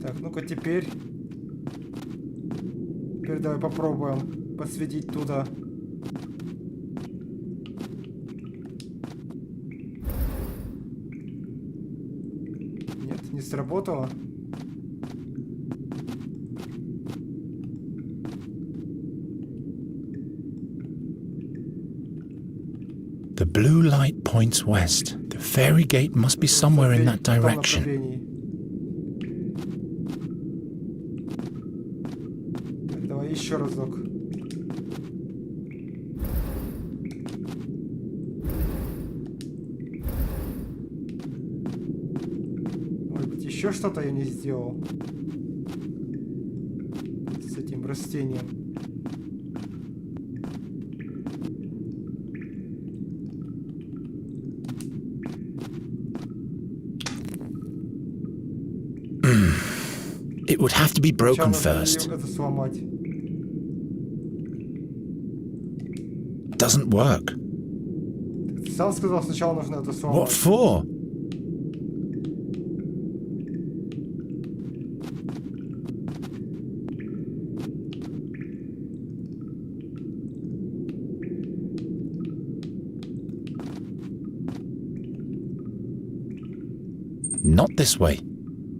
Так, ну-ка теперь. Теперь давай попробуем посветить туда. Нет, не сработало.
The blue light points west. The fairy gate must be somewhere in that direction.
Давай еще разок. Может быть, еще что-то я не сделал с этим растением.
It would have to be broken first.
Это сломать.
Doesn't work.
Ты сам сказал, сначала нужно это сломать.
What for? Not this way.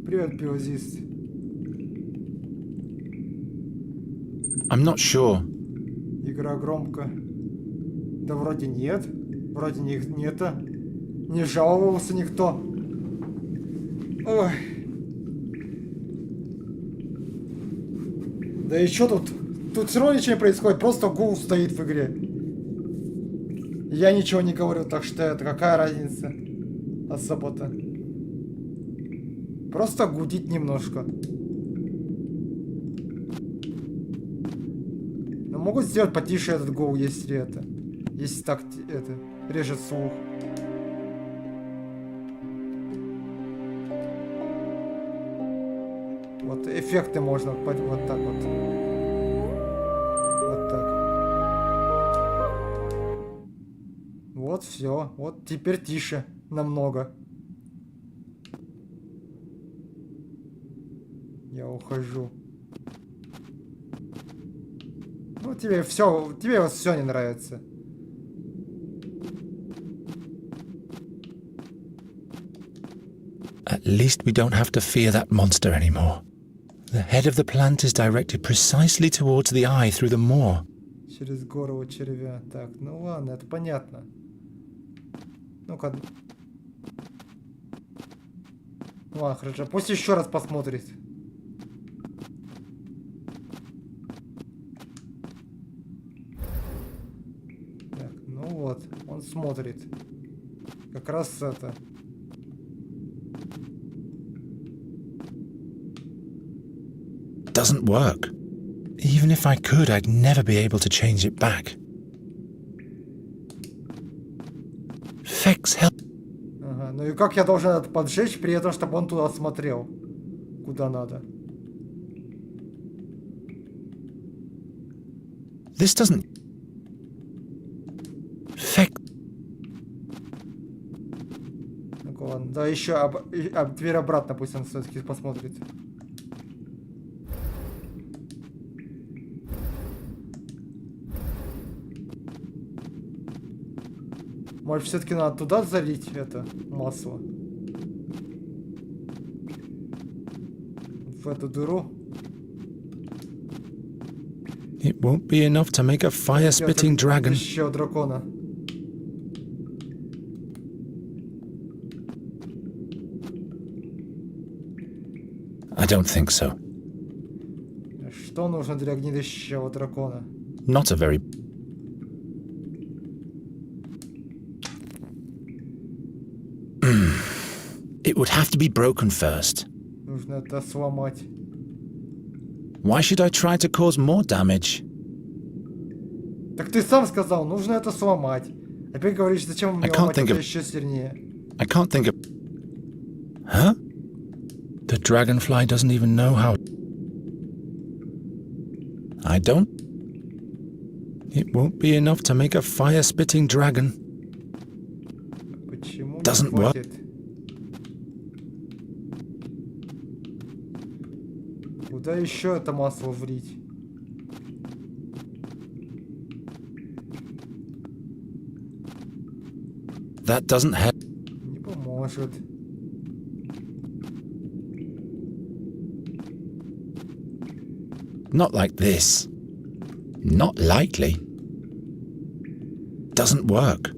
Привет, пиозист.
I'm not sure.
Игра громко. Да вроде нет. Вроде нет. Не жаловался никто. Ой. Да и чё тут? Тут все равно ничего не происходит. Просто гул стоит в игре. Я ничего не говорю, так что это какая разница? Особо-то. Просто гудит немножко. Но могу сделать потише этот гул, если это. Если так это режет слух. Вот эффекты можно вот так вот. Вот так. Вот все. Вот теперь тише намного. Я ухожу. Ну, тебе вот все не нравится.
At least we don't have to fear that monster anymore. The head of the plant is directed precisely towards the eye through the moor.
Через голову червя. Так, ну ладно, это понятно. Ну-ка. Ладно, хорошо. Пусть еще раз посмотрит. Так, ну вот, он смотрит. Как раз это.
Doesn't work. Even if I could, I'd never be able to change it back. Fex, help.
Ага, ну и как я должен это поджечь, при этом, чтобы он туда смотрел? Куда надо?
This doesn't... Fex...
Ну ладно, да еще теперь обратно пусть он все-таки посмотрит. Может, все-таки надо туда залить это масло? В эту дыру?
It won't be enough to make a fire-spitting dragon.
Еще дракона.
I don't think so.
Что нужно для гнилищего дракона?
Not a very... It would have to be broken first.
Нужно это сломать.
Why should I try to cause more damage?
Так ты сам сказал, нужно это сломать. Опять говоришь, зачем мне ломать это еще сильнее?
I can't think of... Huh? The dragonfly doesn't even know how... I don't... It won't be enough to make a fire-spitting dragon.
Почему
Doesn't
не
work.
хватит? Куда еще это масло влить?
That doesn't help.
Не поможет.
Not like this. Not likely. Doesn't work.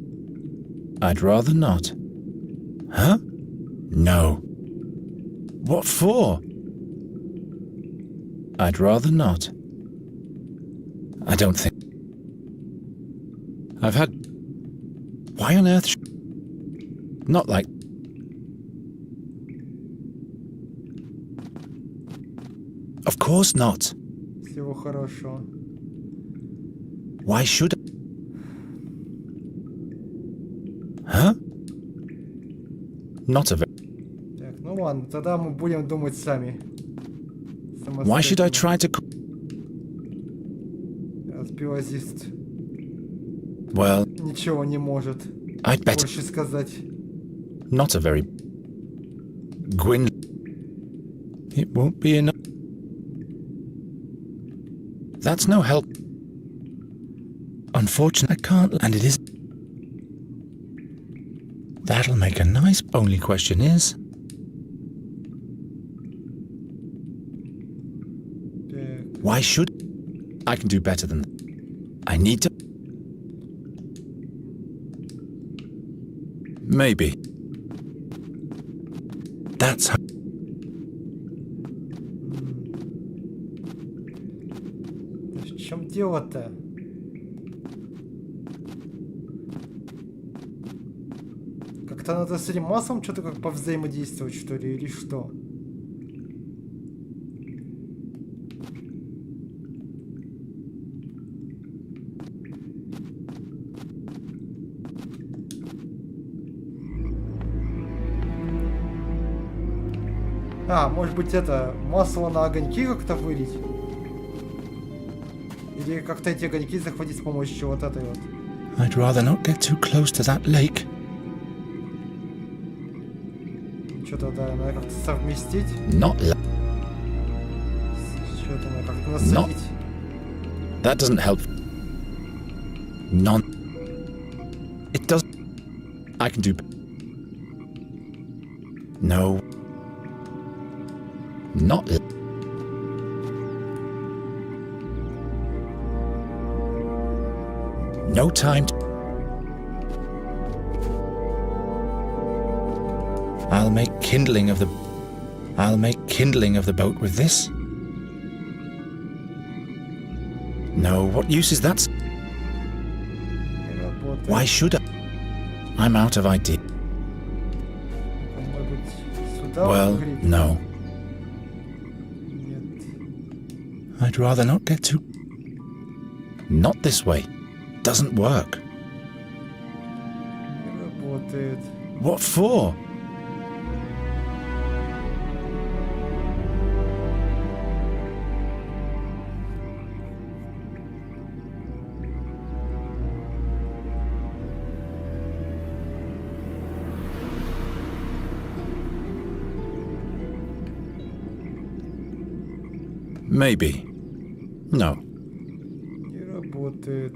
I'd rather not. Huh? No. What for? I'd rather not. I don't think... I've had... Why on earth... Not like... Of course not.
Всего хорошего.
Why should I? Huh? Not a...
Так, ну ладно, тогда мы будем думать сами.
Why should I try to...
Пилозист.
Well...
Ничего не может.
I'd better...
Больше сказать.
Not a very... Gwyn... It won't be enough. That's no help. Unfortunately, I can't... And it is... That'll make a nice... Only question is...
Так.
Why should... I can do better than... I need to... Maybe. That's how...
В чем дело-то? Как-то надо с этим маслом что-то как повзаимодействовать, что ли, или что? А, может быть это масло на огоньки как-то вылить? Или как-то эти огоньки захватить с помощью вот этой вот?
I'd rather not get too close to that lake.
Что-то, да, надо как-то совместить.
Not...
Что-то надо как-то насадить.
That doesn't help. None. It does... I can do... No. Not... No time to... I'll make kindling of the... I'll make kindling of the boat with this. No, what use is that? Why should I? I'm out of idea. Well, no. I'd rather not get too... Not this way. Doesn't work. What for? Maybe. No.
Не работает.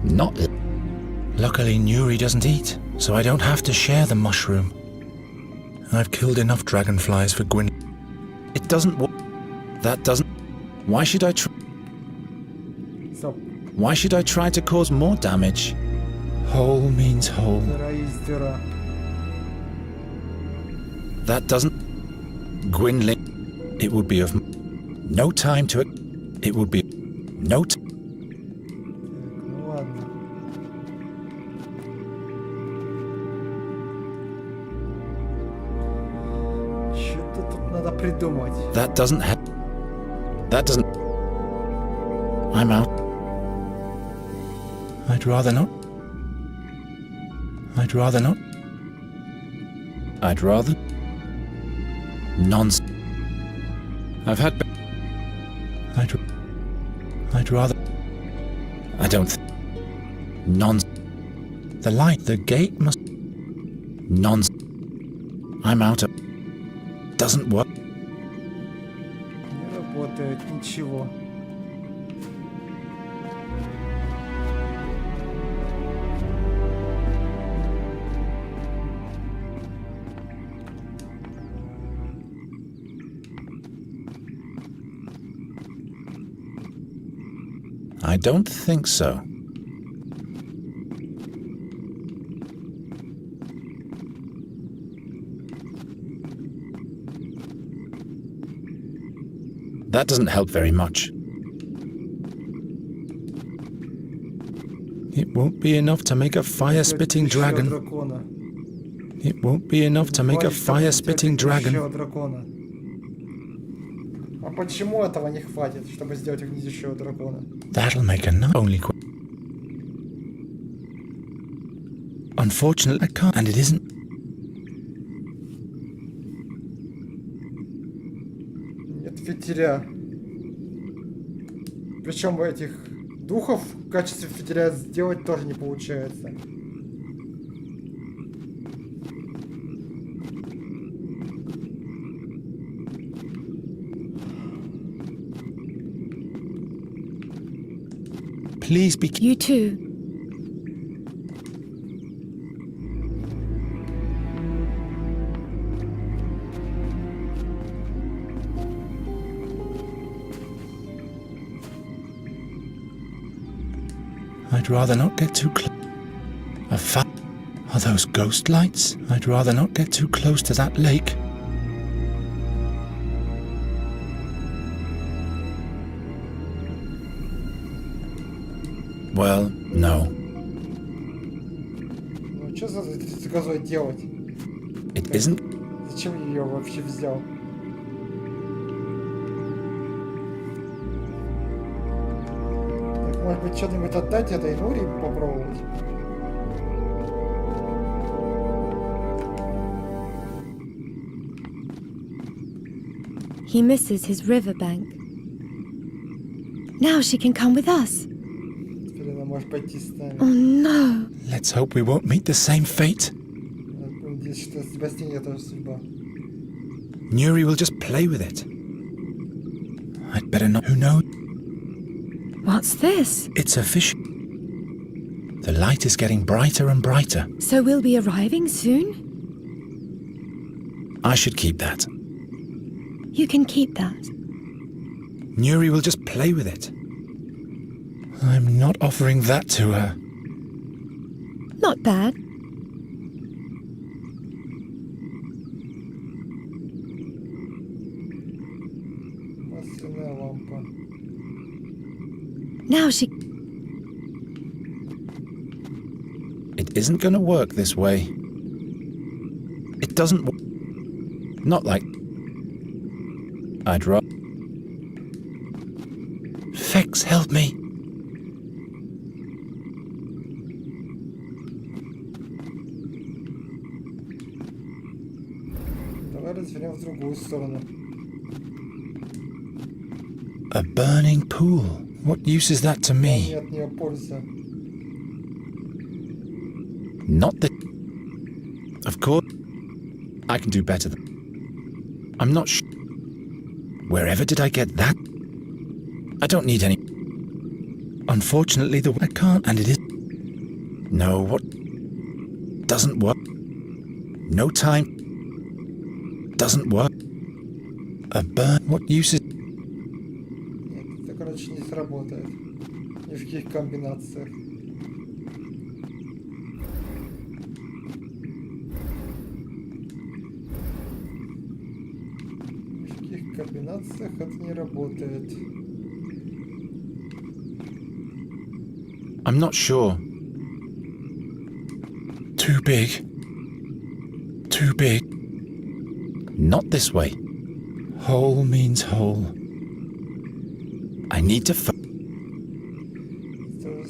Not... Luckily, Nuri doesn't eat, so I don't have to share the mushroom. I've killed enough dragonflies for Gwyn. It doesn't work. That doesn't... Why should I try...
Стоп.
Why should I try to cause more damage? Hole means hole.
Дыра есть дыра.
That doesn't... Gwynling... It would be of... No time to... It would be... No...
Так, ну ладно. Что-то тут надо придумать.
That doesn't help. That doesn't... I'm out. I'd rather not. I'd rather not. I'd rather... Nonsense. I've had... I'd rather... I don't... Nonsense. The light, the gate must... Nonsense. I'm out of... Doesn't work.
Не работает ничего.
don't think so. That doesn't help very much. It won't be enough to make a fire-spitting dragon. It won't be enough to make a fire-spitting dragon.
А почему этого не хватит, чтобы сделать огнедышащего дракона?
That'll make enough. Only unfortunately, I can't, and it isn't.
Нет фитиля. Причем этих духов в качестве фитиля сделать тоже не получается.
Please be.
You too.
I'd rather not get too close. Are those ghost lights? I'd rather not get too close to that lake. Well, no.
Ну что за козой делать?
It isn't.
Зачем я ее вообще взял? Так, может быть, что-нибудь отдать этой Нури попробовать?
He misses his riverbank. Now she can come with us.
Теперь она может пойти с нами.
Oh no.
Let's hope we won't meet the same fate.
Надеюсь, что Себастьяне тоже судьба.
Nuri will just play with it. I'd better not. Who knows?
What's this?
It's a fish. The light is getting brighter and brighter.
So we'll be arriving soon?
I should keep that.
You can keep that.
Nuri will just play with it. I'm not offering that to her.
Not bad.
Масляная лампа.
Now she...
It isn't going to work this way. It doesn't. Not like. I'd rather. Fex, help me.
Давай развернем в другую сторону.
A burning pool. What use is that to me?
Нет от нее пользы.
Not the. Of course, I can do better than. I'm not sure. Wherever did I get that? I don't need any. Unfortunately, I can't, and it is. No, what? Doesn't work. No time. Doesn't work. A burn. What use is.
Нет, это, короче, не сработает. Ни в каких комбинациях. Ни в каких комбинациях это не работает.
I'm not sure. Too big. Too big. Not this way. Whole means whole. I need to.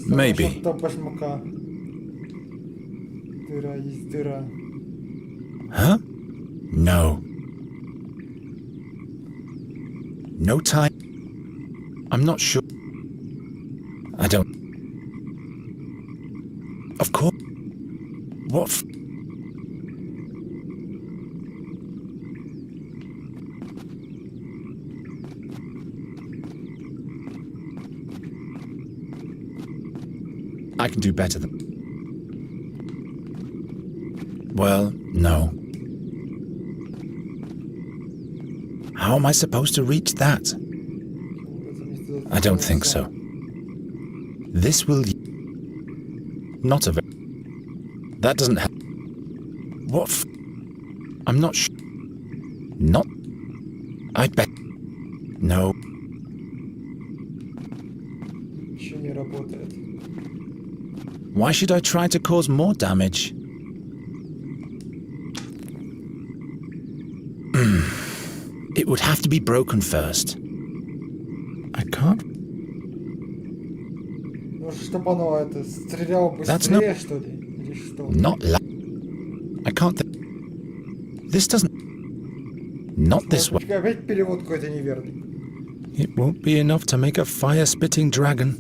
Maybe.
До башмака. Дыра есть дыра.
Huh? No. No time. I'm not sure. I don't. Of course. What? I can do better than. Well, no. How am I supposed to reach that? I don't think so. This will... Not a... That doesn't help. What f... I'm not sure. Not... I bet... No.
Еще не работает.
Why should I try to cause more damage? It would have to be broken first. I can't...
Может, чтобы оно это стреляло быстрее, что ли? Или что?
Not I can't think... This doesn't... Not this way.
Опять перевод какой-то неверный.
It won't be enough to make a fire-spitting dragon.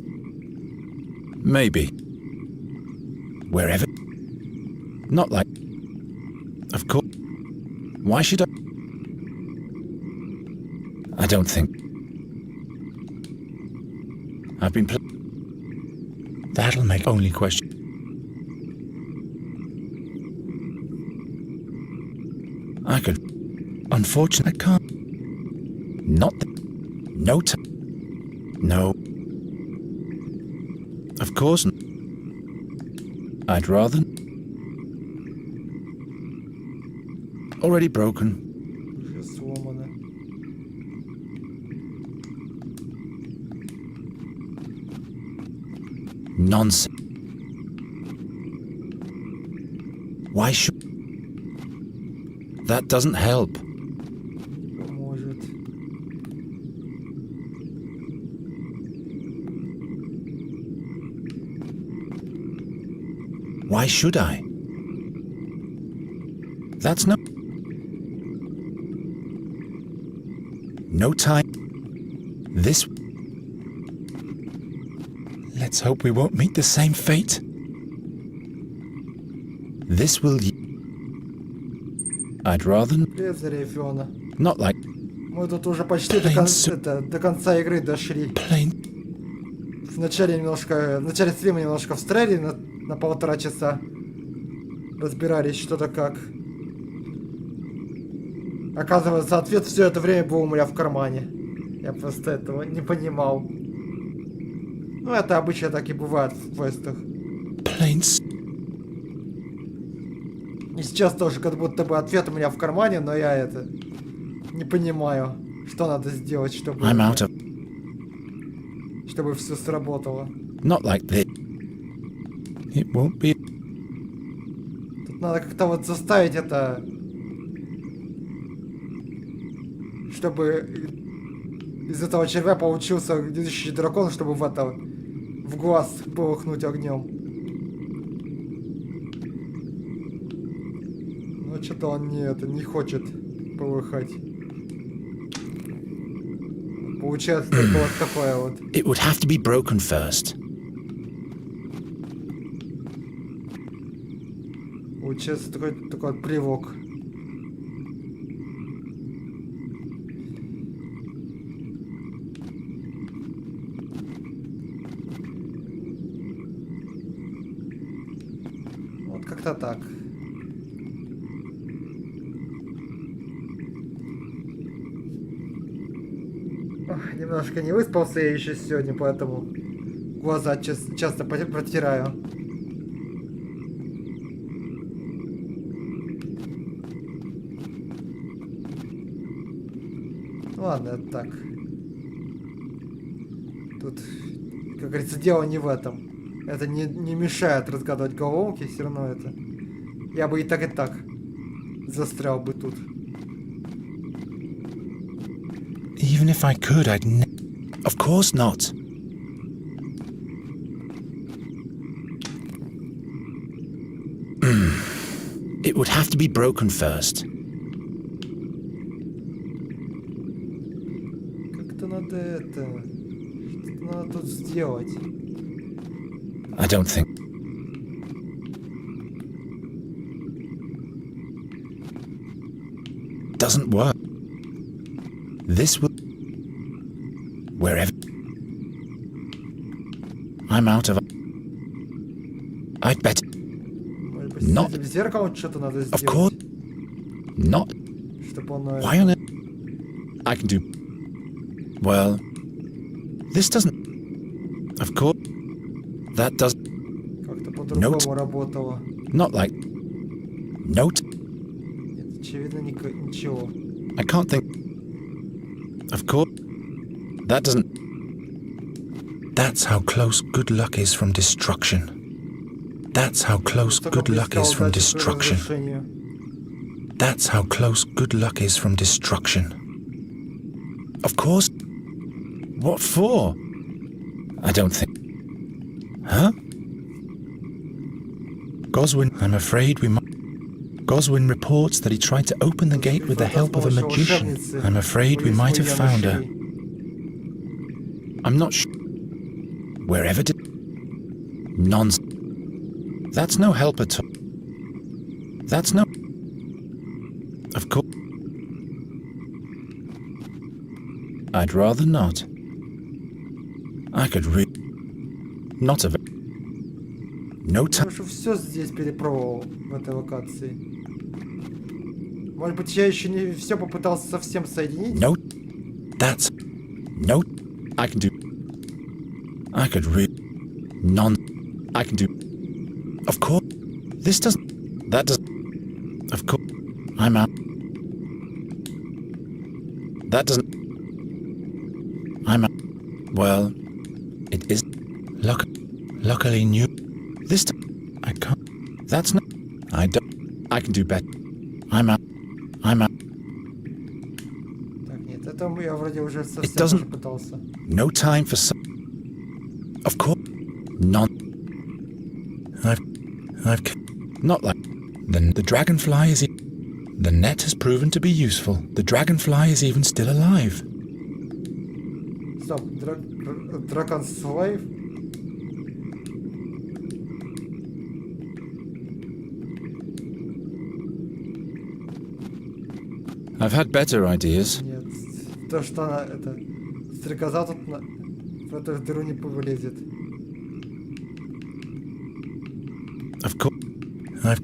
Maybe. Wherever... Not like... Of course... Why should I... I don't think... I've been That'll make only question... I could... Unfortunately, I can't... Not... No time... No... Of course not. I'd rather... Already broken.
Уже сломано.
Nonsense. Why should... That doesn't help.
Поможет.
Why should I? That's no... No time. This... Let's hope we won't meet the same fate. This will... I'd rather... Not like...
Мы тут уже почти до конца игры дошли. В начале стрима немножко встряли на 1,5 часа. Разбирались что-то как. Оказывается, ответ все это время был у меня в кармане. Я просто этого не понимал. Ну, это обычно так и бывает в квестах. И сейчас тоже как будто бы ответ у меня в кармане, но я это... Не понимаю, что надо сделать, чтобы все сработало.
Not like this. It won't be...
Тут надо как-то вот заставить это... Чтобы из этого червя получился грядущий дракон, чтобы в глаз полыхнуть огнем. Но что-то он не хочет полыхать. Получается только вот такое вот.
It would have to be broken first.
Получается такой вот плевок. Вот как-то так. Ох, немножко не выспался я еще сегодня, поэтому глаза часто протираю. Ладно, это так. Тут, как говорится, дело не в этом. Это не мешает разгадывать головоломки, все равно это... Я бы и так застрял бы тут.
Even if I could, I'd Of course not. It would have to be broken first.
Как-то надо это... Что-то надо тут сделать.
I don't think... Doesn't work. This will... Wherever... I'm out of... I bet... Not...
Зеркало что-то надо сделать.
Of course... Not...
Чтобы он...
Why on earth... I can do... Well... This doesn't... Of course... That does
Как-то по-другому работало.
not like note.
Нет, очевидно, ничего.
I can't think. Of course, that doesn't. That's how close good luck is from destruction. That's how close good luck is from destruction. That's how close good luck is from destruction. Of course. What for? I don't think. Huh? Goswin, I'm afraid we might. Goswin reports that he tried to open the gate with the help of a magician. I'm afraid we might have found her. I'm not sure. Wherever did... Nonsense. That's no help at all. That's no... Of course. I'd rather not. I could read. Not of it. No time.
Я уже все здесь перепробовал в этой локации. Может быть, я еще не все попытался совсем соединить?
No. That's... No. I can do... I could read... None. I can do... Of course. This doesn't... That doesn't... Of course. I'm out. That doesn't... I'm out. Well... It is... Luckily new... This... I can't... That's not... I don't... I can do better. I'm out. I'm out.
Так, нет, это я вроде уже совсем уже пытался.
No time for some... Of course. None. I've... Not like... Then the dragonfly is... The net has proven to be useful. The dragonfly is even still alive.
Стоп, дракон слайв?
I've had better ideas.
Нет, то, что она, это... Стрекоза тут в эту дыру не повылезет.
Of course. I've...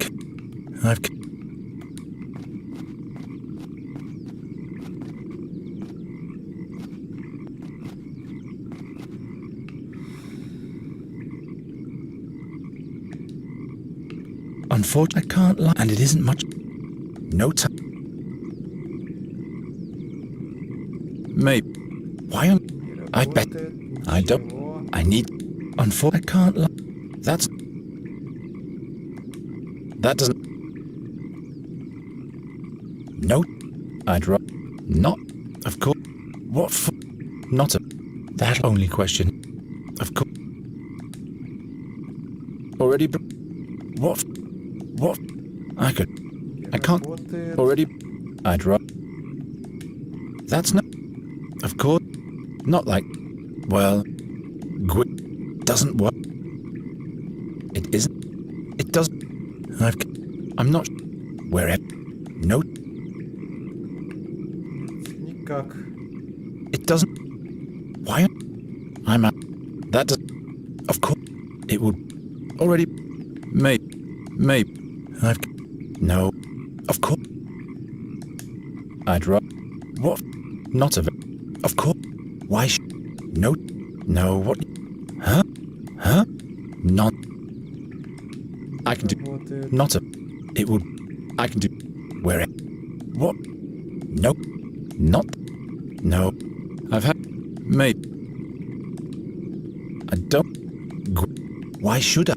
Unfortunately, I can't lie, and it isn't much. No time. Maybe. Why am I bet I don't. I need. Unfortunately, I can't lie. That's. That doesn't. No. I'd rather not. Of course. What for? Not a. That only question. Of course. Already. What? What? I could. I can't. Already. I'd rather. That's not. Of course. Not like. Well. Doesn't work. It isn't. It doesn't. I'm not. Wherever. No.
Никак.
It doesn't. Why? I'm out. That does. Of course. It would. Already. Maybe. I've. No. Of course. I'd rather. What? Not of it. Of course. Why? No. No. What? Huh? Huh? Not. I can do. Not a. It would. I can do. Where? What? No. Not. No. I've had. Maybe. I don't. Why should I?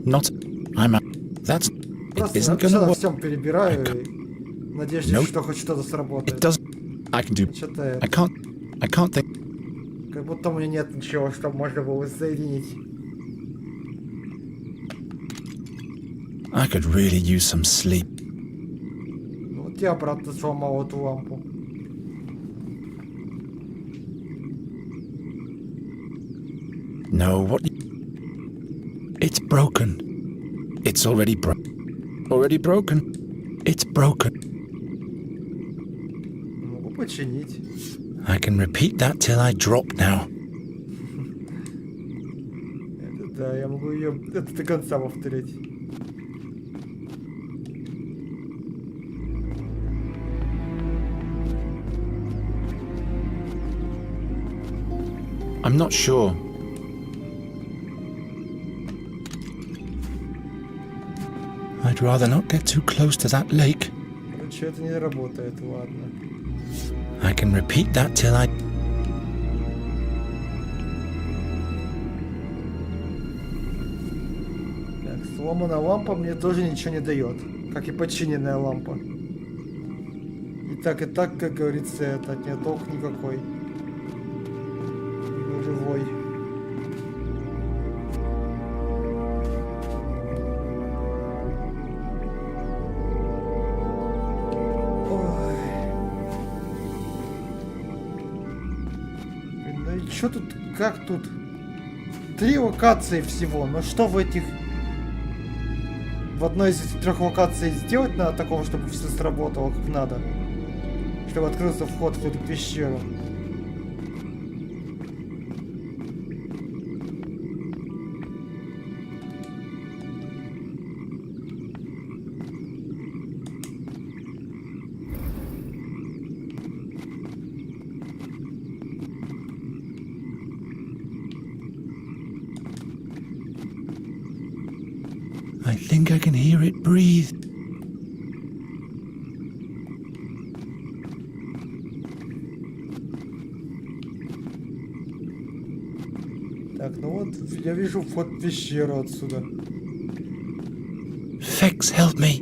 Not. I'm out. That's. It isn't gonna work.
Всем перебираю и надеюсь, что хоть что-то сработает.
It doesn't. I can do. I can't. I can't think.
Как будто у меня нет ничего, что можно было соединить.
I could really use some sleep.
Вот я обратно сломал эту лампу.
No, what? It's broken. It's already Already broken. It's broken.
Могу починить.
I can repeat that till I drop now.
Да, я могу ее до конца повторить.
I'm not sure. I'd rather not get too close to that lake.
Короче, это не работает, ладно.
I can repeat that till I...
Так, сломанная лампа мне тоже ничего не дает. Как и починенная лампа. И так, как говорится, это не толк никакой. Нулевой. Что тут, как тут? 3 локации всего, но что в этих... В одной из этих 3 локаций сделать надо такого, чтобы все сработало как надо? Чтобы открылся вход в эту пещеру.
I think I can hear it breathe.
Так, ну вот, я вижу вход в пещеру отсюда.
Fex, help me.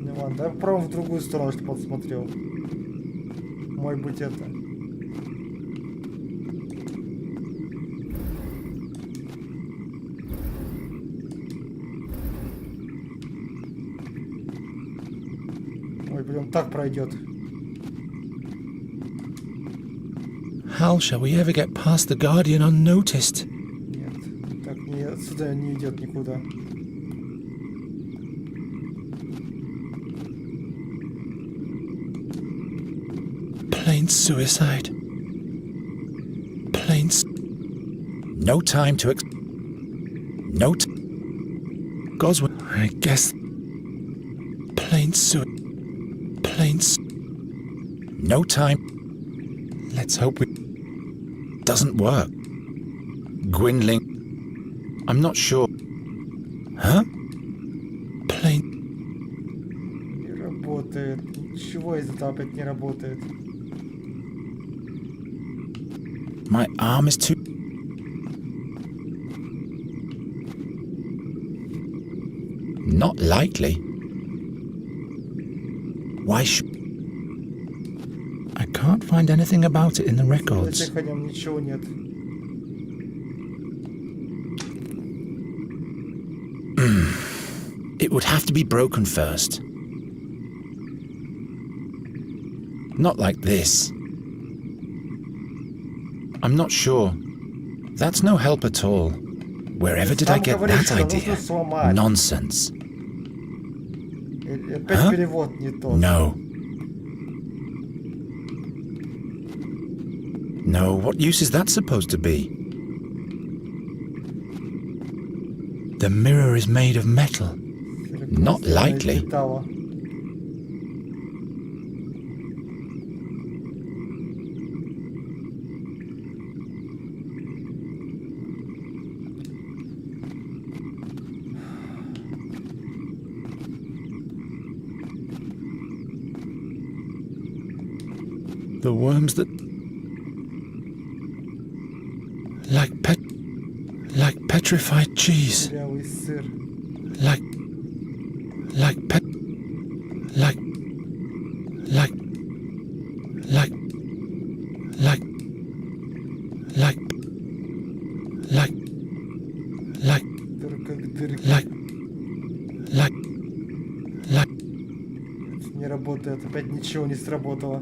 Ну ладно, давай попробуем в другую сторону, чтобы он смотрел. Может быть это. Ой, блин, так пройдет.
How shall we ever get past the Guardian unnoticed?
Нет, так не, отсюда не идет никуда.
Plain suicide. Plain... No time to... No... Goswell... I guess... Plain No time... Let's hope it... Doesn't work. Gwynling... I'm not sure... Huh? Plain...
Не работает. Ничего из этого опять не работает.
My arm is too... Not likely. Why should... I can't find anything about it in the records.
Здесь о нем ничего нет.
It would have to be broken first. Not like this. I'm not sure. That's no help at all. Wherever did I get that idea? Nonsense.
Опять перевод не тот.
No. No, what use is that supposed to be? The mirror is made of metal. Not likely. The worms that... Like petrified cheese. Like
Не работает, опять ничего не сработало.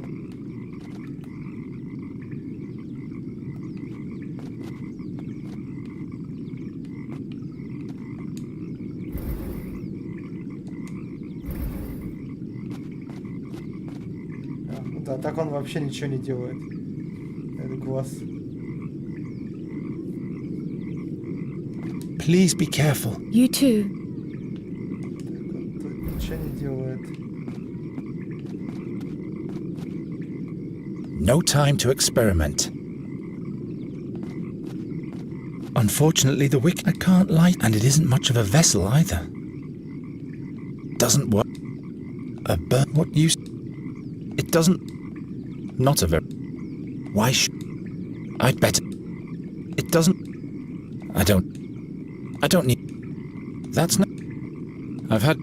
Да, так он вообще ничего не делает. Это глаз.
Please be careful.
You too.
Тут ничего не делает.
No time to experiment. Unfortunately, the wick I can't light, and it isn't much of a vessel either. Doesn't what? A bird? What you? It doesn't. Not a very. Why I'd better. It doesn't. I don't need. That's not. I've had.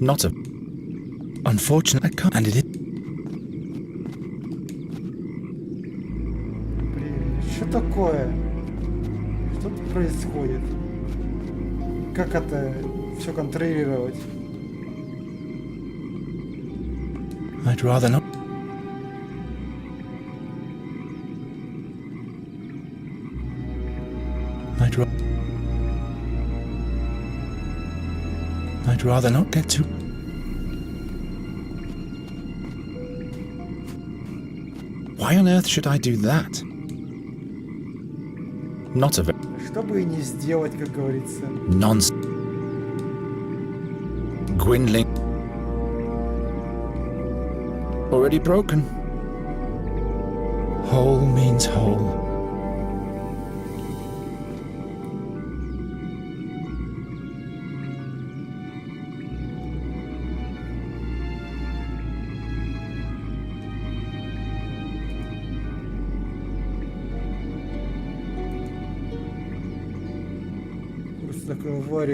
Not a. Unfortunate. I can't. And it is.
Блин, что такое? Что тут происходит? Как это все контролировать?
I'd rather not. I'd rather not get too. Why on earth should I do that? Not a very.
Чтобы и не сделать, как говорится.
Nonsense. Gwynling. Already broken. Whole means whole.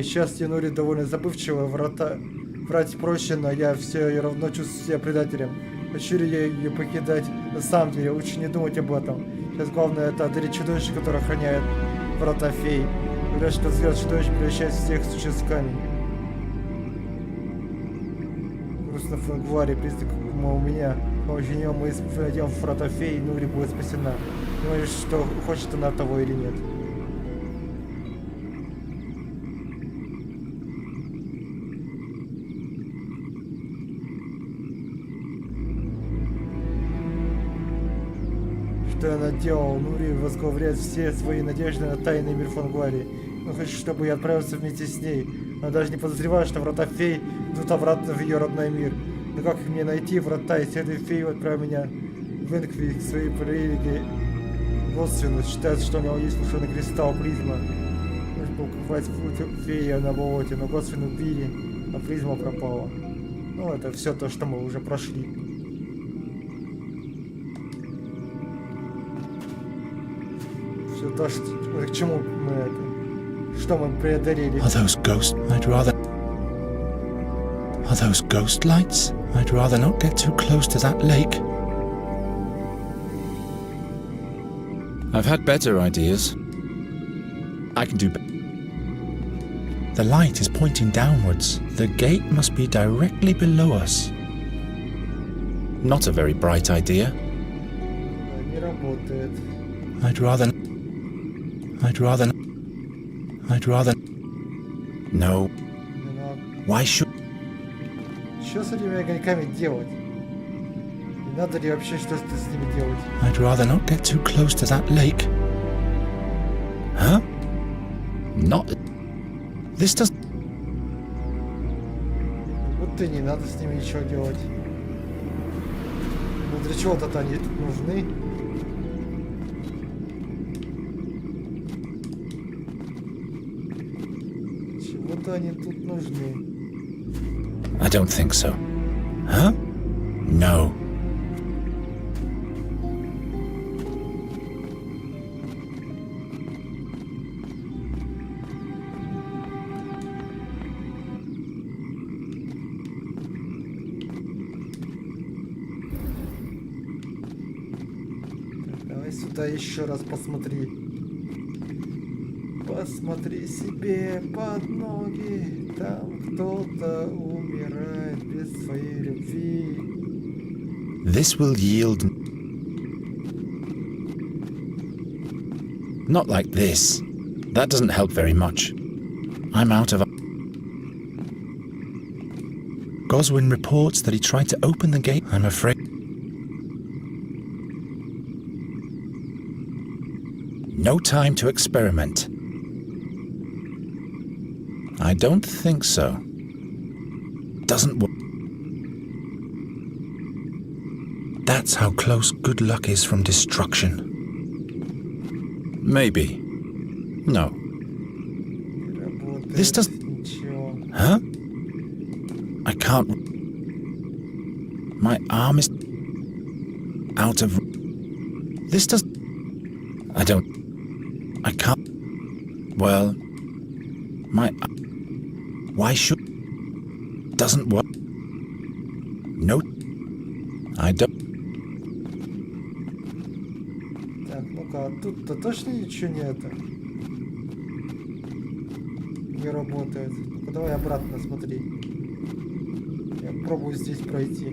Сейчас тянули довольно забывчиво, врать проще, но я все равно чувствую себя предателем. Хочу ли я ее покидать? На самом деле, лучше не думать об этом. Сейчас главное это одолеть чудовище, которое охраняет врата фей. Говорят, что взгляд чудовища превращает всех в существ в камень. Грустно Фангвари, признак у меня. С помощью него мы найдем врата фей, и Нури будет спасена. Думаешь, что хочет она того или нет? Что она делала? Нури возглавляет все свои надежды на тайный мир Фангвари. Он хочет, чтобы я отправился вместе с ней. Она даже не подозревает, что врата фей идут обратно в ее родной мир. Но как мне найти врата, если этой феей отправил меня в Энкви к своей религии? Родственность считается, что у него есть волшебный кристалл призма. Может покупать феи на болоте, но Годсвин убили, а призма пропала. Ну, это все то, что мы уже прошли. Все то, к чему мы это... Что мы преодолели.
Are those ghosts? I'd rather... Are those ghost lights? I'd rather not get too close to that lake. I've had better ideas. I can do better. The light is pointing downwards. The gate must be directly below us. Not a very bright idea.
Не работает.
I'd rather... No. Why should...
Что с этими огоньками делать? И надо ли вообще что-то с ними делать?
I'd rather not get too close to that lake. Huh? Not... This does...
Вот и не надо с ними ничего делать. Ну для чего-то они тут нужны. Чего-то они тут нужны.
I don't think so. Huh? No.
Давай сюда еще раз посмотри. Посмотри себе под ноги. Там кто-то умирает без своей любви.
This will yield... Not like this. That doesn't help very much. I'm out of... Goswin reports that he tried to open the gate. I'm afraid... No time to experiment. I don't think so. Doesn't work. That's how close good luck is from destruction. Maybe. No. This doesn't... Huh? I can't. My arm is out of. This does. I don't. I can't. Well, my. Why should. Doesn't work. No. I don't.
Так, ну-ка, а тут-то точно ничего нет? Не работает. Ну-ка, давай обратно смотри. Я пробую здесь пройти.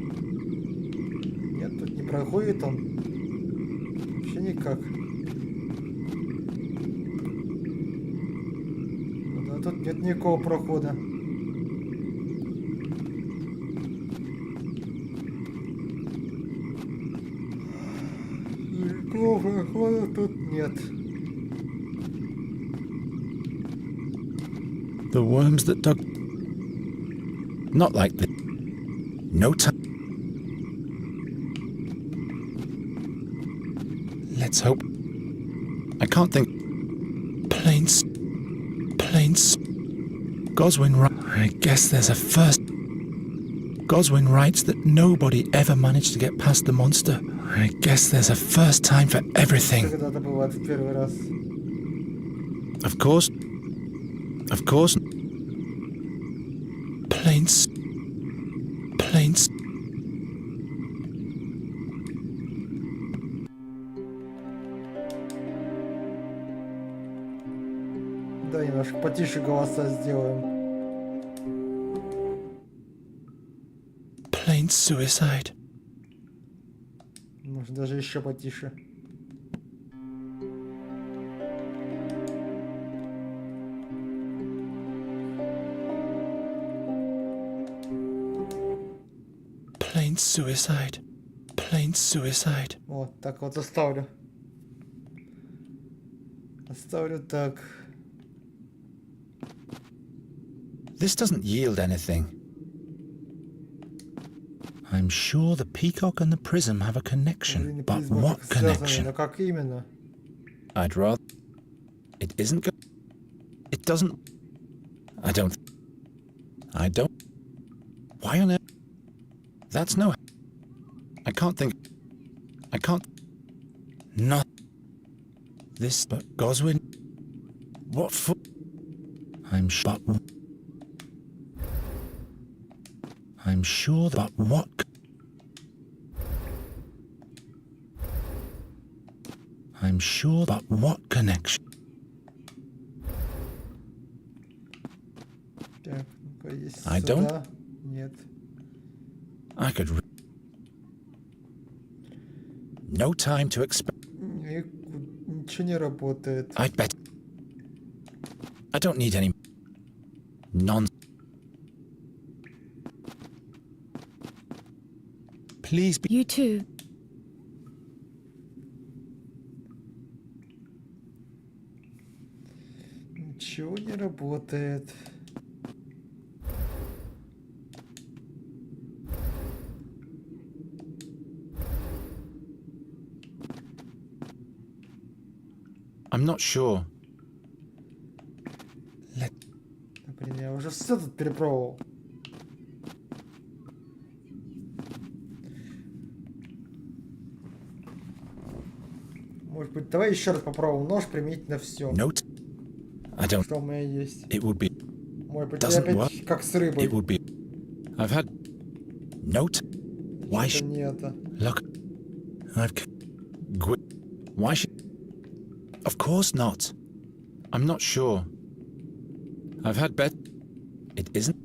Нет, тут не проходит он. Вообще никак. Ну да, тут нет никакого прохода. Никакого прохода тут нет.
The worms that dug. Not like this. No time. Let's hope. I can't think. Planes. Goswin I guess there's a first. Goswin writes that nobody ever managed to get past the monster. I guess there's a first time for everything.
Когда-то бывает в первый раз.
Of course. Planes.
Да, немножко потише голоса сделаем.
Plain suicide.
Может даже еще потише.
Plain suicide.
Вот, так вот оставлю. Оставлю так.
This doesn't yield anything. I'm sure the peacock and the prism have a connection, but what connection?
Но как именно?
I'd rather... It isn't good. It doesn't... I don't... Why on earth? That's no... I can't... Not... This... But Goswin... What for... I'm sure... I'm sure that... But what... I'm sure that... What connection?
Так, ну-ка, есть
I
сюда.
don't-
Нет.
I could... No time to expect...
Ничего не работает.
I bet... I don't need any... Nonsense. Please be...
You too.
Ничего не работает.
I'm not sure.
Да, блин, я уже все тут перепробовал. Может быть, давай еще раз попробуем нож применить на все.
Note. I don't...
Что у меня есть.
It would be...
Может быть, я
Doesn't
опять
work.
как с рыбой.
It would be... I've had... Note. Why
Это
should...
не это.
Look. I've... Why should... Of course not. I'm not sure. I've had bet... It isn't...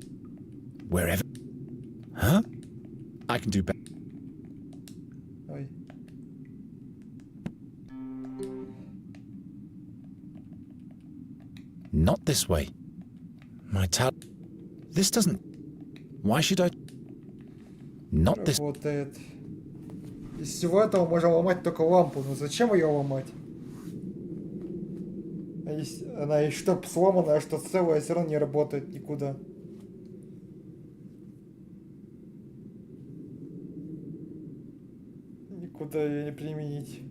Wherever... Huh? I can do better.
Ой.
Not this way. My talent... This doesn't... Why should I... Not this...
Работает. Из всего этого можно ломать только лампу. Но зачем ее ломать? Она и что сломанная, что целая, все равно не работает никуда. Никуда ее не применить.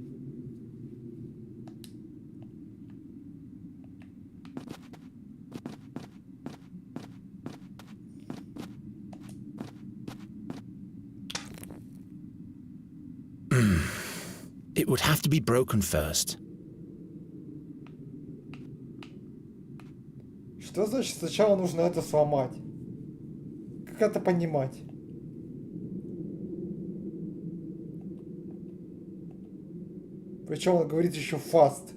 would have to be broken first.
Что значит сначала нужно это сломать? Как это понимать? Причем он говорит еще fast.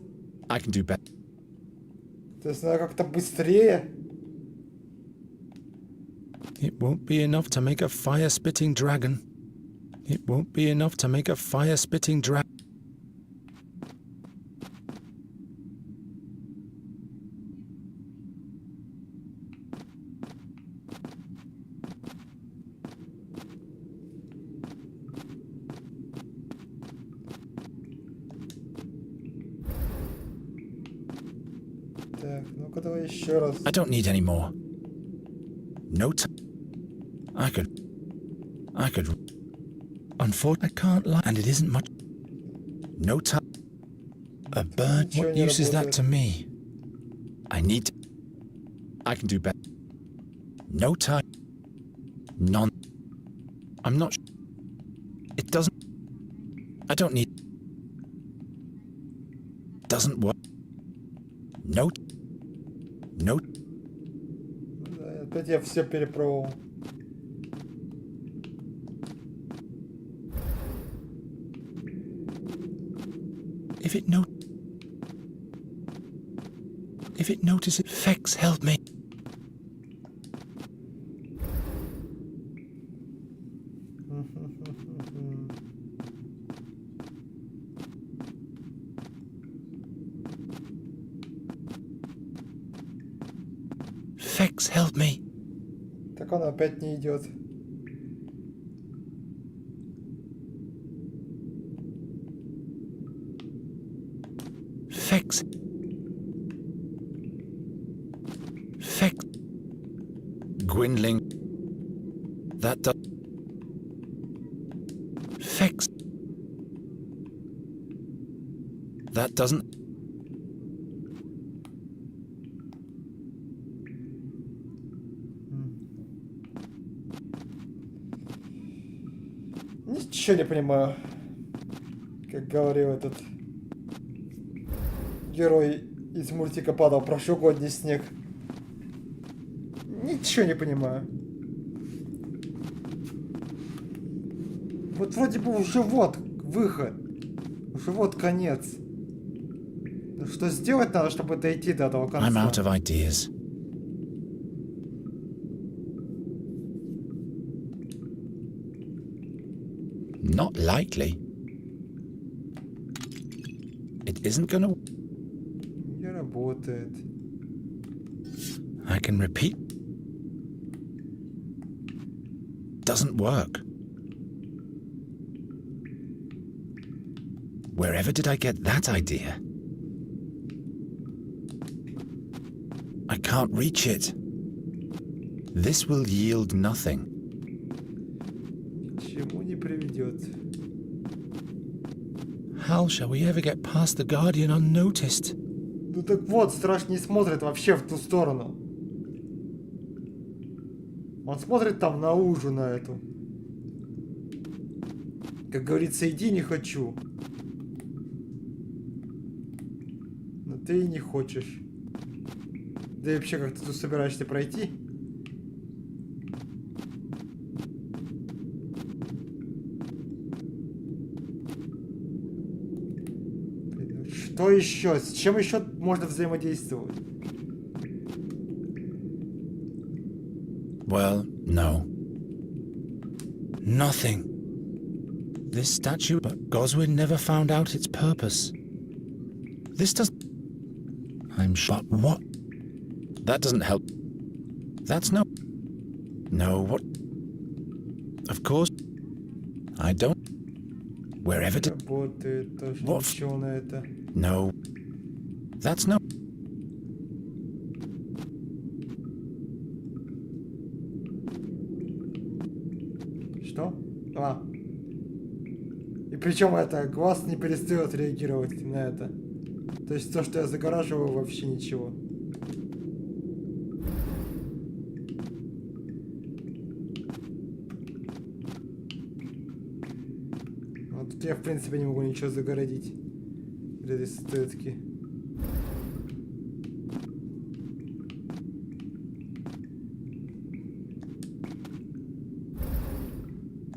I can do better.
То есть надо как-то быстрее.
It won't be enough to make a fire-spitting dragon. It won't be enough to make a fire-spitting dragon.
Так, ну-ка давай еще раз.
I don't need any more. No time. I could. Unfortunately, I can't lie, and it isn't much. No time. A bird. What use is that to me? I need. I can do better. No time. None. I'm not. It doesn't. I don't need. Doesn't work. No. No.
Опять я все перепробовал.
If it notices, Fex, help me. Fex, help me.
Так он опять не идет.
Fex. Gwynling. That does. Fex. That doesn't.
Ничего не понимаю. Как говорил этот герой из мультика «Падал прошлогодний снег». Ничего не понимаю. Вот вроде бы уже вот выход. Уже вот конец. Но что сделать надо, чтобы дойти до этого конца?
I'm out of ideas. Not likely. It isn't gonna.
Не работает.
I can repeat. Doesn't work. Wherever did I get that idea? I can't reach it. This will yield nothing.
Чему не приведет.
How shall we ever get past the Guardian unnoticed?
Ну так вот, страж не смотрит вообще в ту сторону. Он смотрит там на лужу, на эту. Как говорится, иди, не хочу. Но ты и не хочешь. Да и вообще, как ты тут собираешься пройти? Что еще? С чем еще можно взаимодействовать?
Well, no. Nothing. This statue, but Goswin never found out its purpose. This doesn't. I'm sure. But what? That doesn't help. That's no. No, what? Of course. I don't. Wherever did.
Работает тоже.
What?
Ничего на это.
No. That's no.
Что? А. И причем это, глаз не перестает реагировать на это. То есть то, что я загораживаю, вообще ничего. Я, в принципе, не могу ничего загородить для этой статуэтки.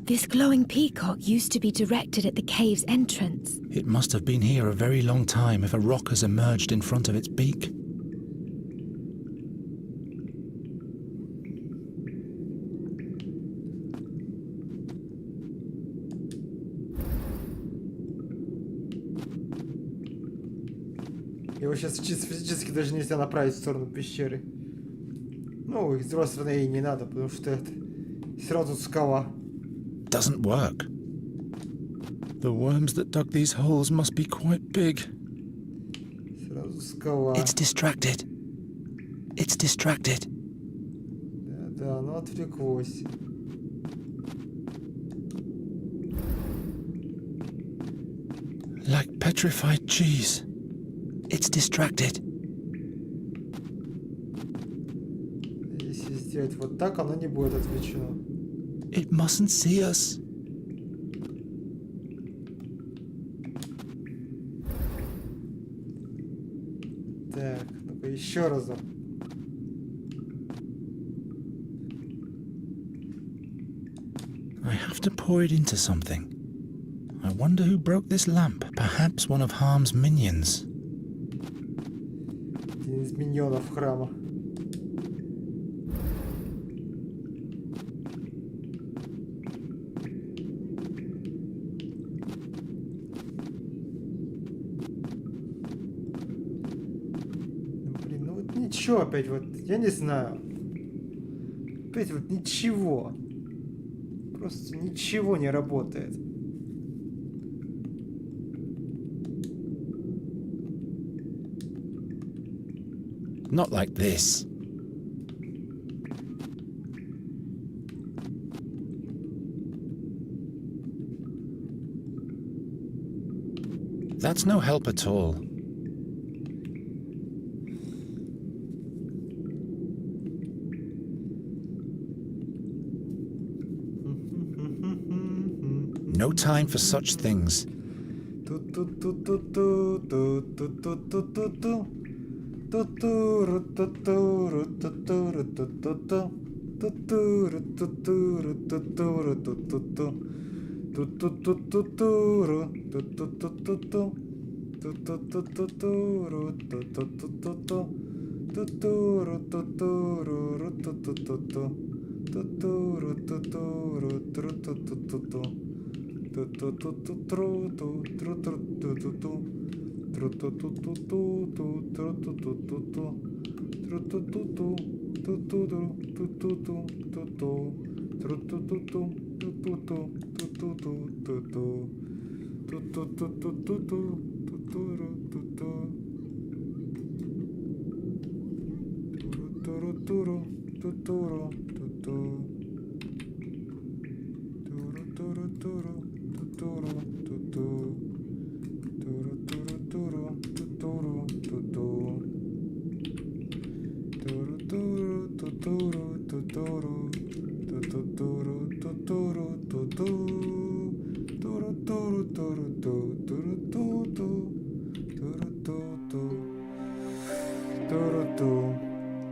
This glowing peacock used to be directed at the cave's entrance.
It must have been here a very long time if a rock has emerged in front of its beak.
Его сейчас чисто физически даже нельзя направить в сторону пещеры. Ну, и с другой стороны, и не надо, потому что это все равно тут скала.
Doesn't work. The worms that dug these holes must be quite big.
Сразу скала.
It's distracted. It's distracted.
Да, оно отвлеклось.
Like petrified cheese. It's distracted.
Если сделать вот так, оно не будет отвлечено.
It mustn't see us.
Так, ну-ка еще разок.
I have to pour it into something. I wonder who broke this lamp. Perhaps one of Harm's minions.
Один из миньонов храма. Блин, ну вот ничего опять вот, я не знаю. Опять вот ничего. Просто ничего не работает.
Not like this. That's no help at all. No time for such things.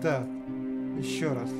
Так, еще раз.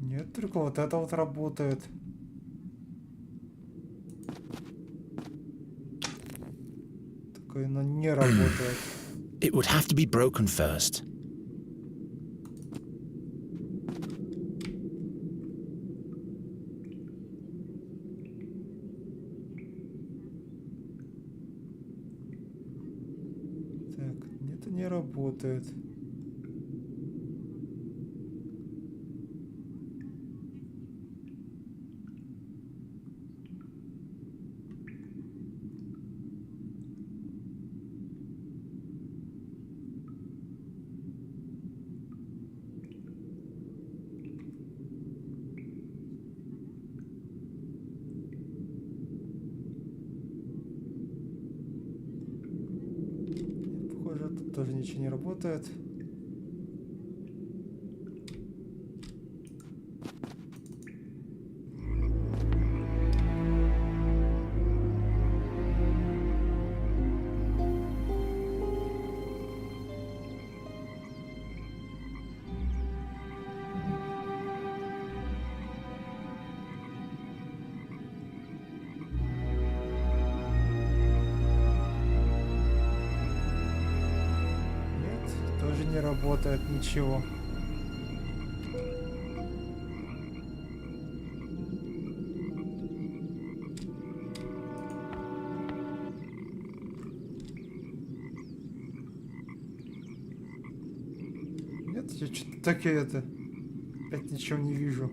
Нет, только вот это вот работает. Такое, но не работает.
It would have to be broken first.
Так, это не работает. Похоже, тут тоже ничего не работает. Тоже не работает ничего. Нет, я что-то так и это. Опять ничего не вижу.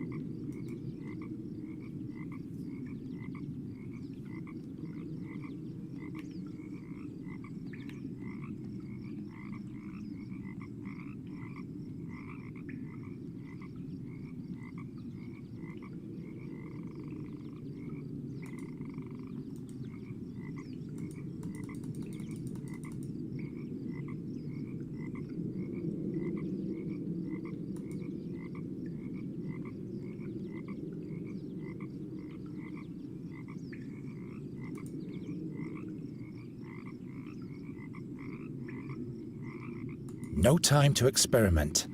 No time to experiment.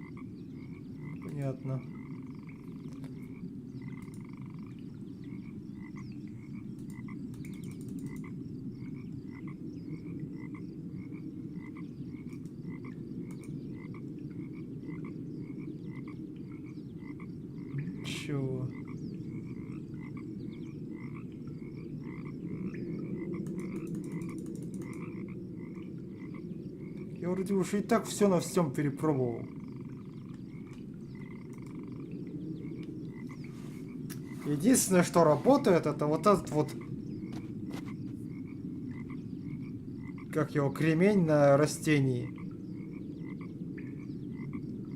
Понятно. Чего? Я вроде уж и так все на всем перепробовал. Единственное, что работает, это вот этот вот, как его, кремень на растении.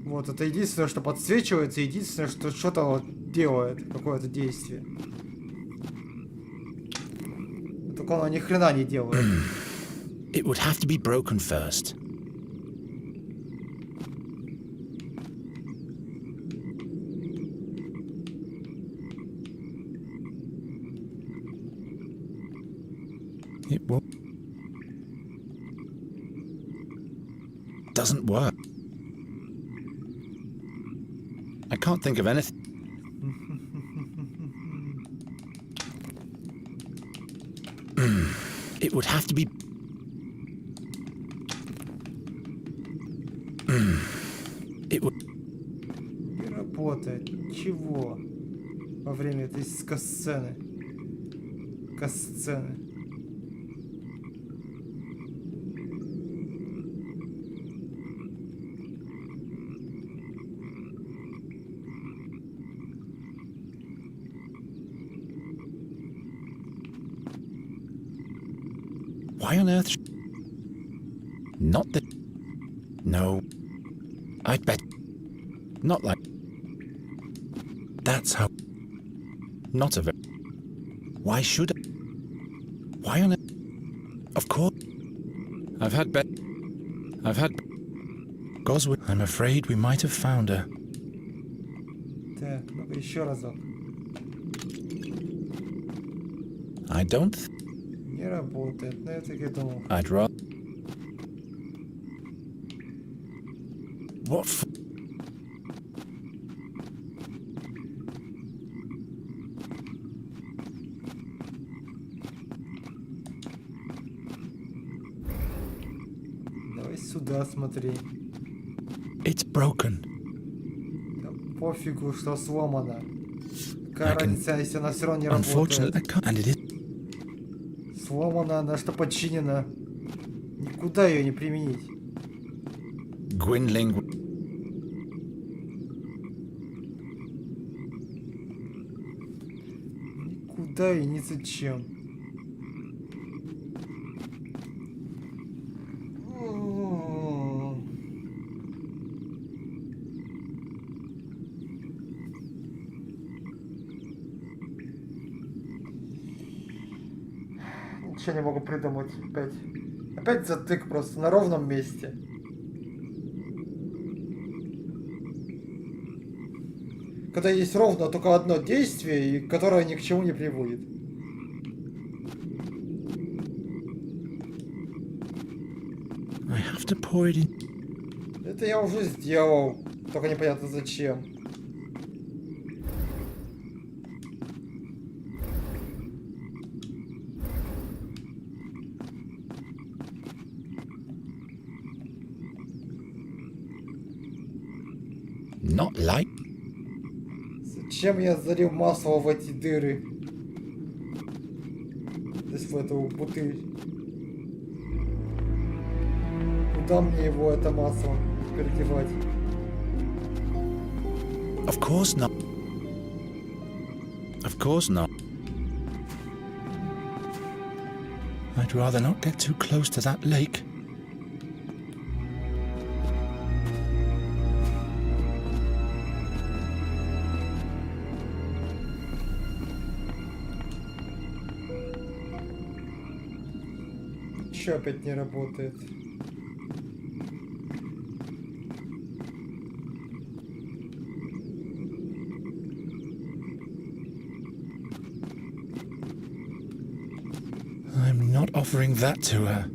Вот, это единственное, что подсвечивается, единственное, что что-то вот делает, какое-то действие. Только оно ни хрена не делает.
It would have to be broken first. It will. Doesn't work. I can't think of anything. It would have to be. It would.
Не работает ничего во время этой касцены. Касцены.
Why on earth? Not the. No. I'd bet. Not like. That's how. Not of it. Why should I? Why on earth? Of course. I've had bet. I've had. Goswood. I'm afraid we might have found her.
Так, ну-ка еще разок.
I don't.
Не работает, но я так и думал.
I'd rather. What?
Да, смотри.
It's broken.
Да пофигу, что сломано. Какая
I can-
разница, если она все равно не
Unfortunately, I
работает?
can't. And it is.
Сломана, на что подчинена. Никуда ее не применить.
Gwynling.
Никуда и ни зачем. Ничего не могу придумать опять. Опять затык просто на ровном месте. Когда есть ровно только одно действие, и которое ни к чему не приводит.
I have to pour it in.
Это я уже сделал, только непонятно зачем.
Not like.
Зачем я залил масло в эти дыры? Здесь в эту бутыль. Куда мне его, это масло, теперь девать?
Of course not. Of course not. I'd rather not get too close to that lake.
Чё опять не работает?
I'm not offering that to her.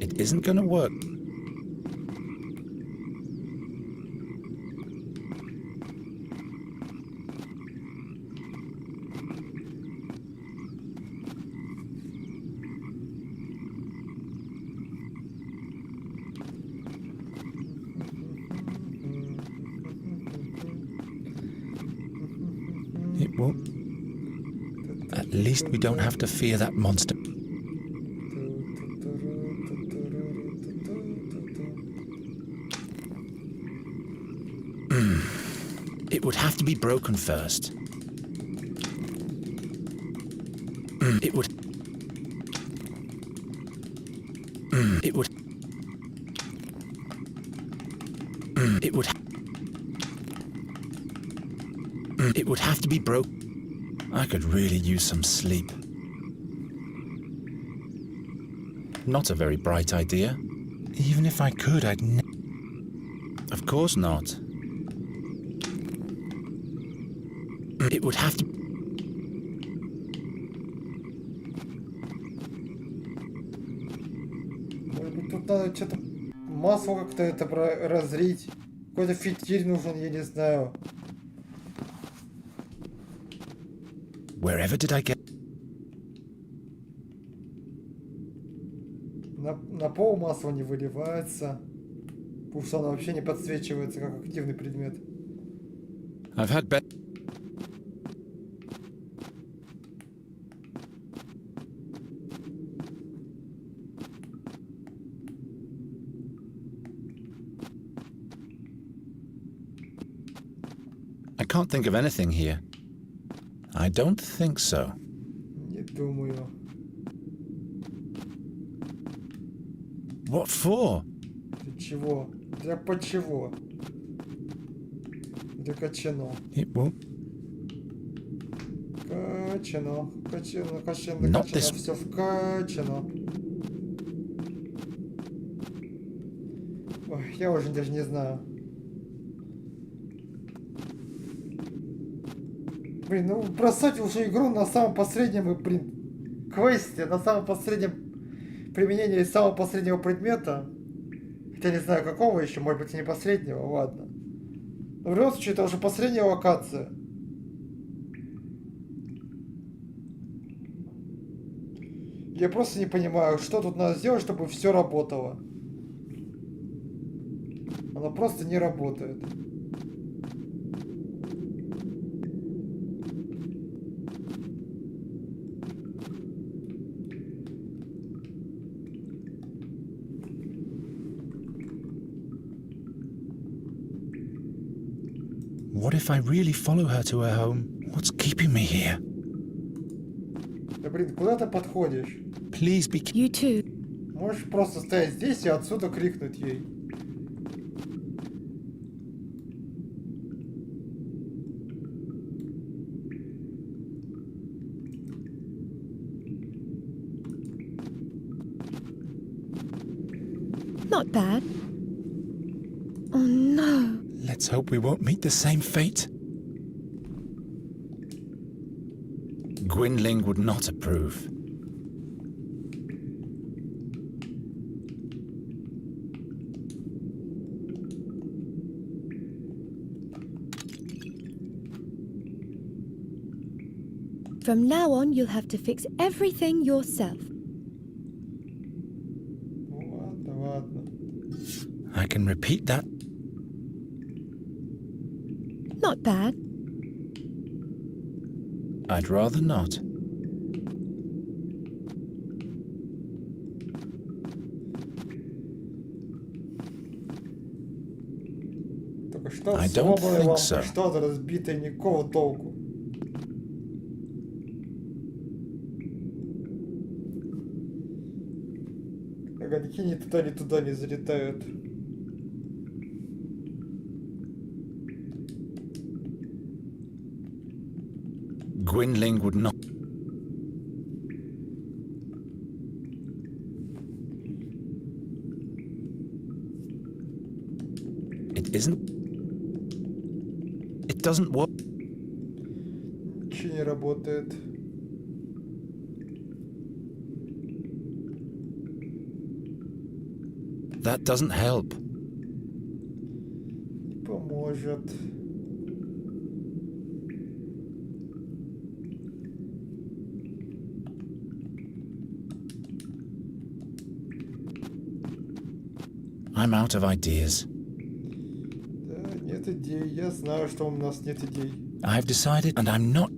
It isn't gonna work. It won't. At least we don't have to fear that monster. It would have to be broken first. It would. It would. It would. It would have to be broke. I could really use some sleep. Not a very bright idea. Even if I could, I'd Of course not. It would have to...
Может быть, тут надо что-то... Масло как-то это разрить. Какой-то фитиль нужен, я не знаю.
Wherever did I get...
На пол масло не выливается. Потому что оно вообще не подсвечивается как активный предмет.
I've had bet... I can't think of anything here. I don't think so.
Не думаю.
What for?
Для чего? Для почего? Для качано.
It won't.
Качано. Качано. Качано.
Not
Качано.
this-
Все вкачано. Ой, я уже даже не знаю. Блин, ну бросать уже игру на самом последнем, квесте, на самом последнем применении самого последнего предмета. Хотя не знаю какого еще, может быть и не последнего, ладно. Но в любом случае это уже последняя локация. Я просто не понимаю, что тут надо сделать, чтобы все работало. Она просто не работает.
What if I really follow her to her home? What's keeping me here?
Да блин, куда ты подходишь?
Please be...
You too.
Можешь просто стоять здесь и отсюда крикнуть ей.
Not bad. Oh no.
Let's hope we won't meet the same fate. Gwynling would not approve.
From now on, you'll have to fix everything yourself.
Ладно, ладно.
I can repeat that.
Not bad.
I'd rather not.
Только что
I
все
don't
было
think
вам
so.
что-то разбитое, никакого толку. Огоньки ни туда не залетают.
Gwynling would not. It isn't. It doesn't work.
Ничего не работает.
That doesn't help.
Не поможет.
I'm out of ideas.
Да, нет идей. Я знаю, что у нас нет идей.
I've decided, and I'm not.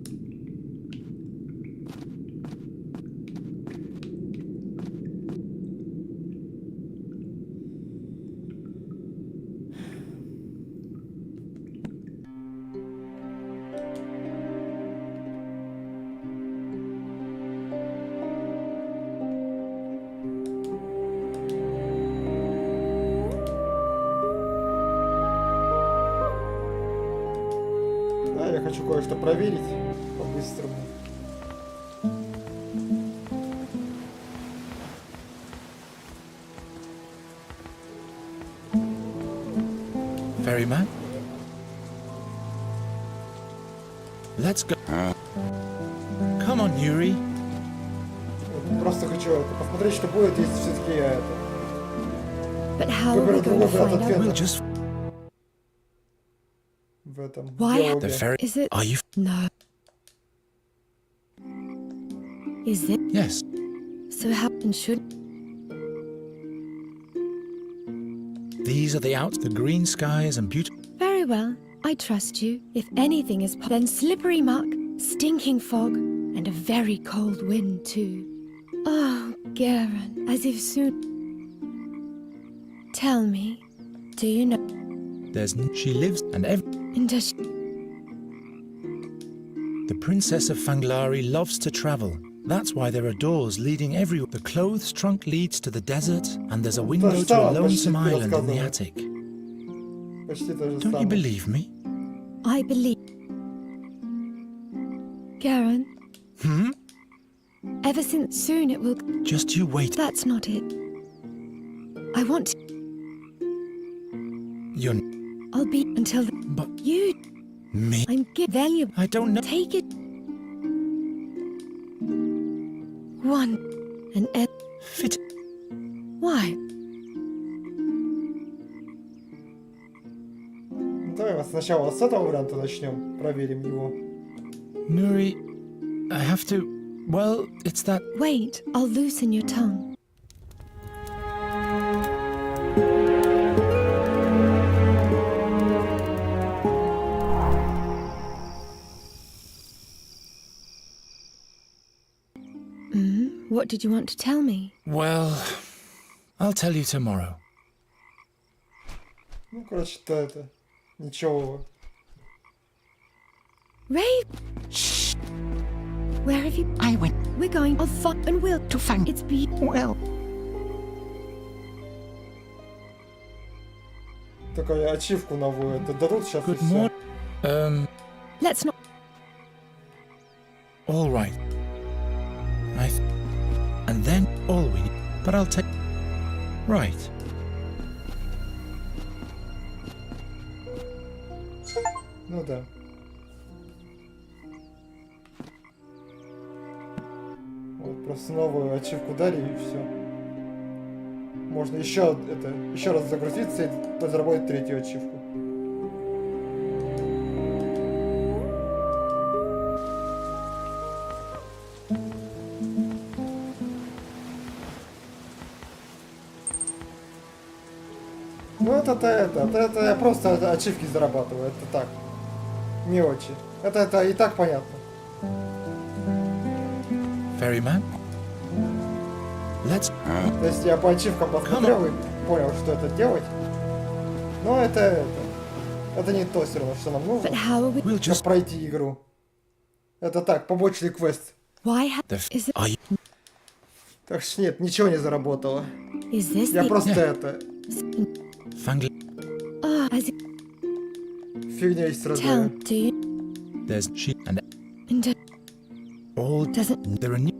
Да, я хочу кое-что проверить по-быстрому.
Ferryman? Let's go. Come on, Yuri.
Просто хочу посмотреть, что будет, если все-таки я это...
But how are we
Выберу
going to
другой вариант
find out?
We'll
ответа
just.
в этом
Why
The
диалоге.
ferry.
Is it?
Are you?
No. Is it?
Yes.
So how and should?
These are the outs, the green skies and beautiful.
Very well. I trust you. If anything is then slippery muck, stinking fog, and a very cold wind too. Oh, Garen, as if soon. Tell me, do you know?
She lives and
And does she?
the princess of Fanglari loves to travel. That's why there are doors leading everywhere. The clothes trunk leads to the desert, and there's a window to a lonesome island in the attic.
Почти то же
Don't you
самое.
believe me?
I believe. Garen,
Hmm?
ever since soon it will.
Just you wait.
That's not it. I want to.
You're.
I'll be until
But
you.
me?
I'm valuable.
I don't know.
Take it. One. And
Fit.
why?
Давай сначала с этого варианта начнем, проверим его.
Nuri, I have to. Well, it's that.
Wait, I'll loosen your tongue. What did you want to tell me?
Well, I'll tell you tomorrow.
Ну, короче, это... Ничего.
Ray! Shh! Where have you...
I went
We're going off fun and we'll...
to find...
It's be...
Well,
Такая ачивку новую. Это дадут сейчас и
Good
всё.
morning.
Let's not...
All right. And then all we need. But I'll take. Right.
Ну да. Вот просто новую ачивку дали и все. Можно еще раз загрузиться и разработать третью ачивку. Ну это я просто ачивки зарабатываю, это так. Мелочи. Это и так понятно.
Ferryman. Let's.
То есть я по ачивкам посмотрел и понял, что это делать. Но это не то все равно, что нам нужно,
But how are we...
We'll
чтобы
just.
пройти игру. Это так, побочный квест.
Why have...
The
Is it...
Are you?
Так что нет, ничего не заработало.
Is this
Я
the...
просто это...
Fangli.
Ah, as it...
Фигня есть
Tell,
раздаю.
do you...
There's she and
And
all.
doesn't...
There are new.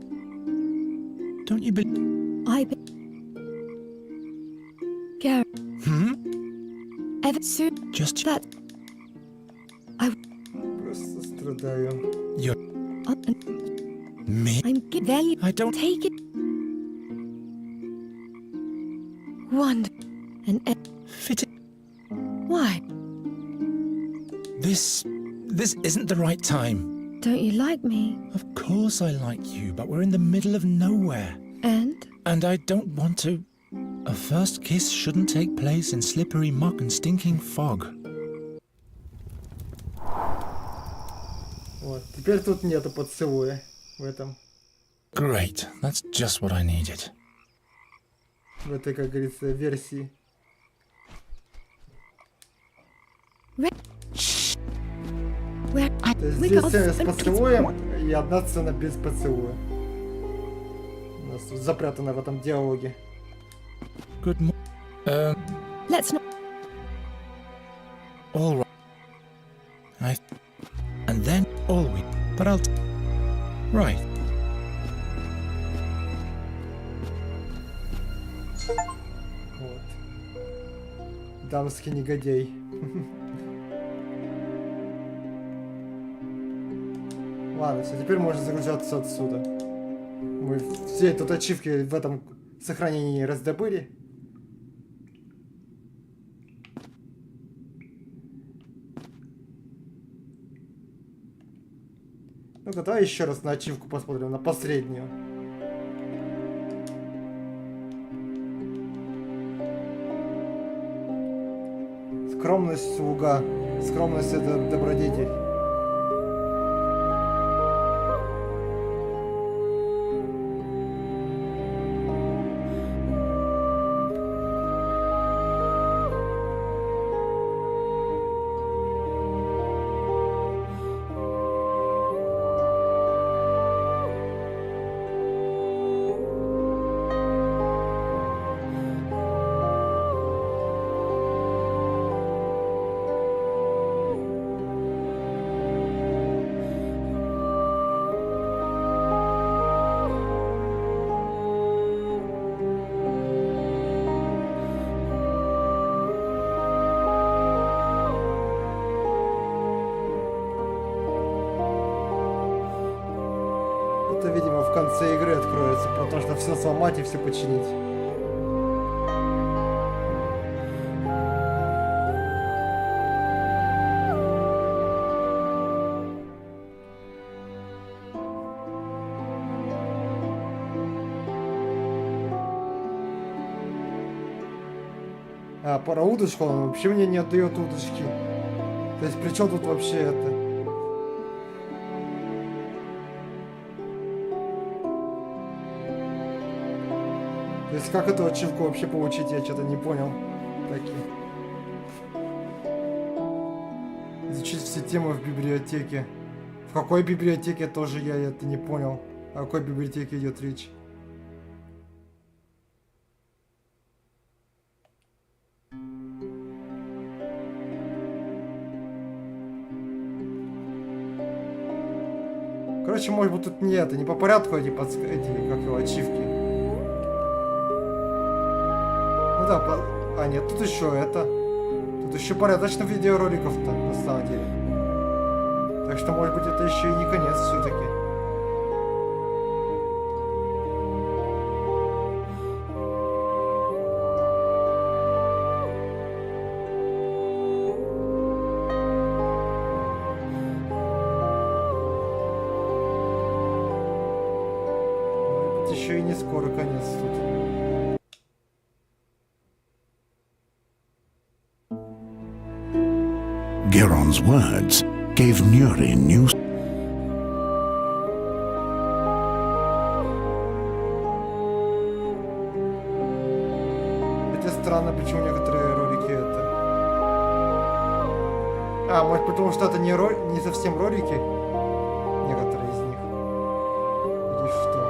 Don't you believe?
I... Be... Garrett, ever soon...
Just
That...
Просто страдаю.
you're
And
me.
I'm give value...
I don't.
Take it... Wonder... And...
Fit it.
Why?
This isn't the right time.
Don't you like me?
Of course I like you, but we're in the middle of nowhere.
And?
And I don't want to. A first kiss shouldn't take place in slippery muck and stinking fog.
Вот. Теперь тут нету поцелуя в этом.
Great, that's just what I needed.
В этой, как говорится, версии.
Where...
То есть
We
здесь
got...
сцена с
and-
поцелуем и одна сцена без поцелуя. У нас тут запрятано в этом диалоге.
Good morning.
Let's not...
All right. And then all we. But I'll. Right.
Вот. Дамский негодяй. Ладно, все, теперь можно загружаться отсюда. Мы все тут ачивки в этом сохранении раздобыли. Ну-ка, давай еще раз на ачивку посмотрим, на последнюю. Скромность слуга. Скромность это добродетель. Это, видимо, в конце игры откроется, потому что все сломать и все починить. А, про удочку он вообще мне не отдает удочки. То есть при чем тут вообще это? То есть как эту ачивку вообще получить, я что-то не понял. Таки. Изучить все темы в библиотеке. В какой библиотеке тоже я это не понял. О какой библиотеке идет речь? Короче, может быть тут не это, не по порядку эти, как его, ачивки. Ну да, а нет, тут еще это. Тут еще порядочно видеороликов-то, на самом деле. Так что, может быть, это еще и не конец все-таки. Может быть, еще и не скоро конец тут.
Geron's words gave Nuri new...
Хотя странно, почему некоторые ролики это... А, может потому что это не совсем ролики? Некоторые из них. Или что?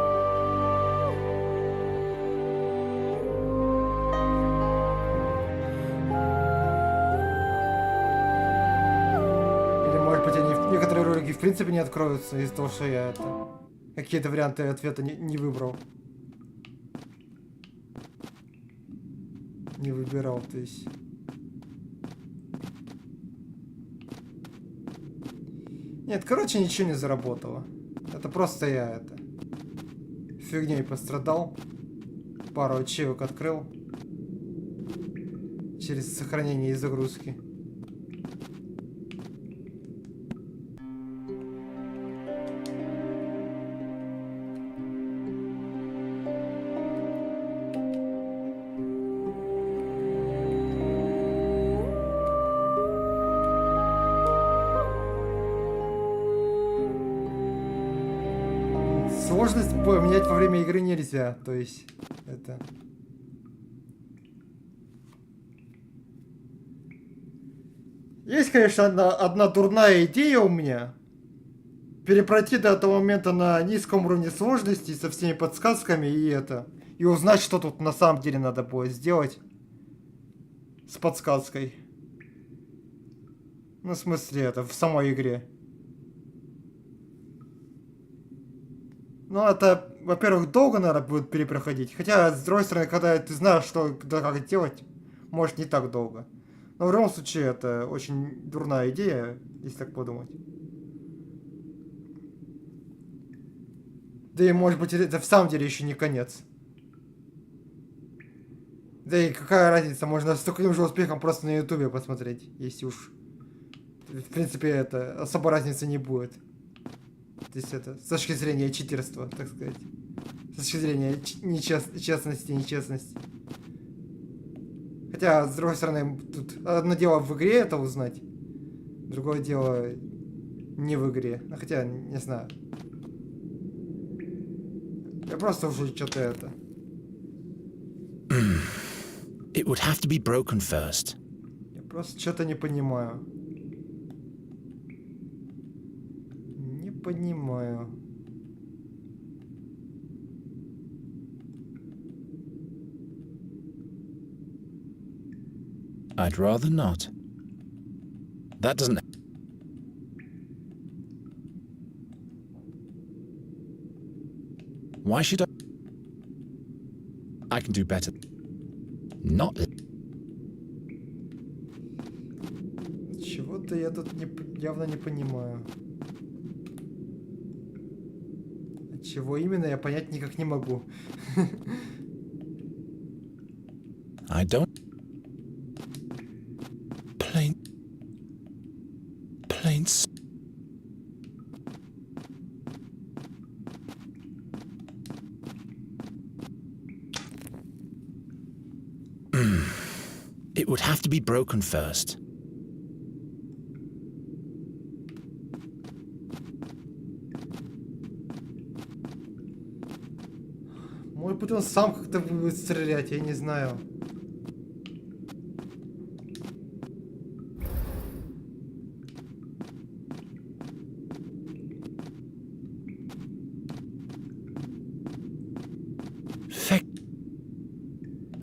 Или может быть некоторые ролики в принципе не откроются из-за того, что я это... Какие-то варианты ответа не выбрал. Не выбирал, то есть. Нет, короче, ничего не заработало. Это просто я это... Фигней пострадал. Пару ачивок открыл. Через сохранение и загрузки. Сложность поменять во время игры нельзя, то есть это... Есть, конечно, одна дурная идея у меня. Перепройти до этого момента на низком уровне сложности со всеми подсказками и это... И узнать, что тут на самом деле надо будет сделать. С подсказкой. Ну, в смысле, это в самой игре. Ну, это, во-первых, долго надо будет перепроходить. Хотя, с другой стороны, когда ты знаешь, что как делать, может не так долго. Но в любом случае, это очень дурная идея, если так подумать. Да и, может быть, это в самом деле еще не конец. Да и какая разница, можно с таким же успехом просто на ютубе посмотреть, если уж... В принципе, это особо разницы не будет. То есть это с точки зрения читерства, так сказать. С точки зрения честности, нечестности. Хотя, с другой стороны, тут одно дело в игре это узнать, другое дело не в игре. Ну, хотя, не знаю. Я просто уже что-то это...
It would have to be broken first.
Я просто что-то не понимаю. Не понимаю.
I'd rather not. That doesn't... Why should I can do better. Not...
Чего-то я тут явно не понимаю. Чего именно, я понять никак не могу.
I don't... Plain... It would have to be broken first.
Может Может быть, он сам как-то будет стрелять, я не знаю.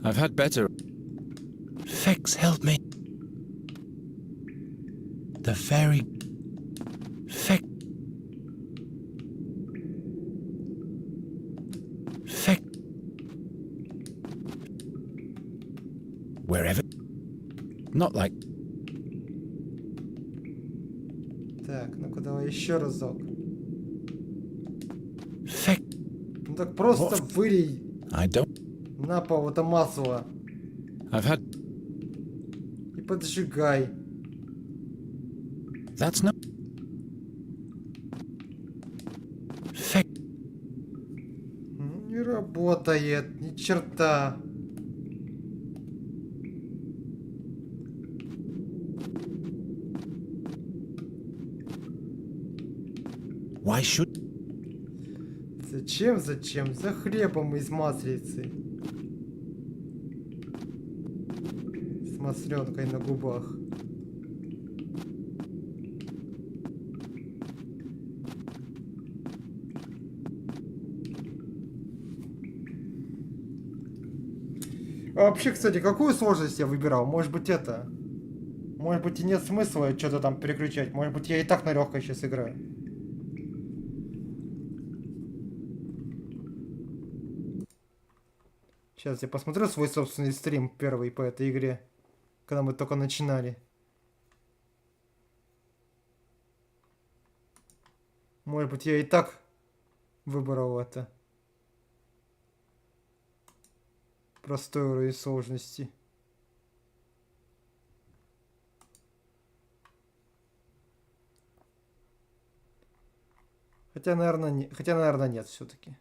I've had better. Fex, help me. The fairy. Fex. Fex. Wherever. Not like.
Так, ну-ка давай еще разок.
Fex.
Ну так просто вылей
I don't.
на пол это масло
I've had.
и поджигай.
That's not. Fex.
Не работает, ни черта.
Why should.
Зачем? За хлебом из маслицы. С масленкой на губах. А вообще, кстати, какую сложность я выбирал? Может быть это? Может быть и нет смысла что-то там переключать. Может быть я и так на легкой сейчас играю. Сейчас я посмотрю свой собственный стрим первый по этой игре, когда мы только начинали. Может быть я и так выбрал это. Простой уровень сложности. Хотя, наверное, нет все-таки.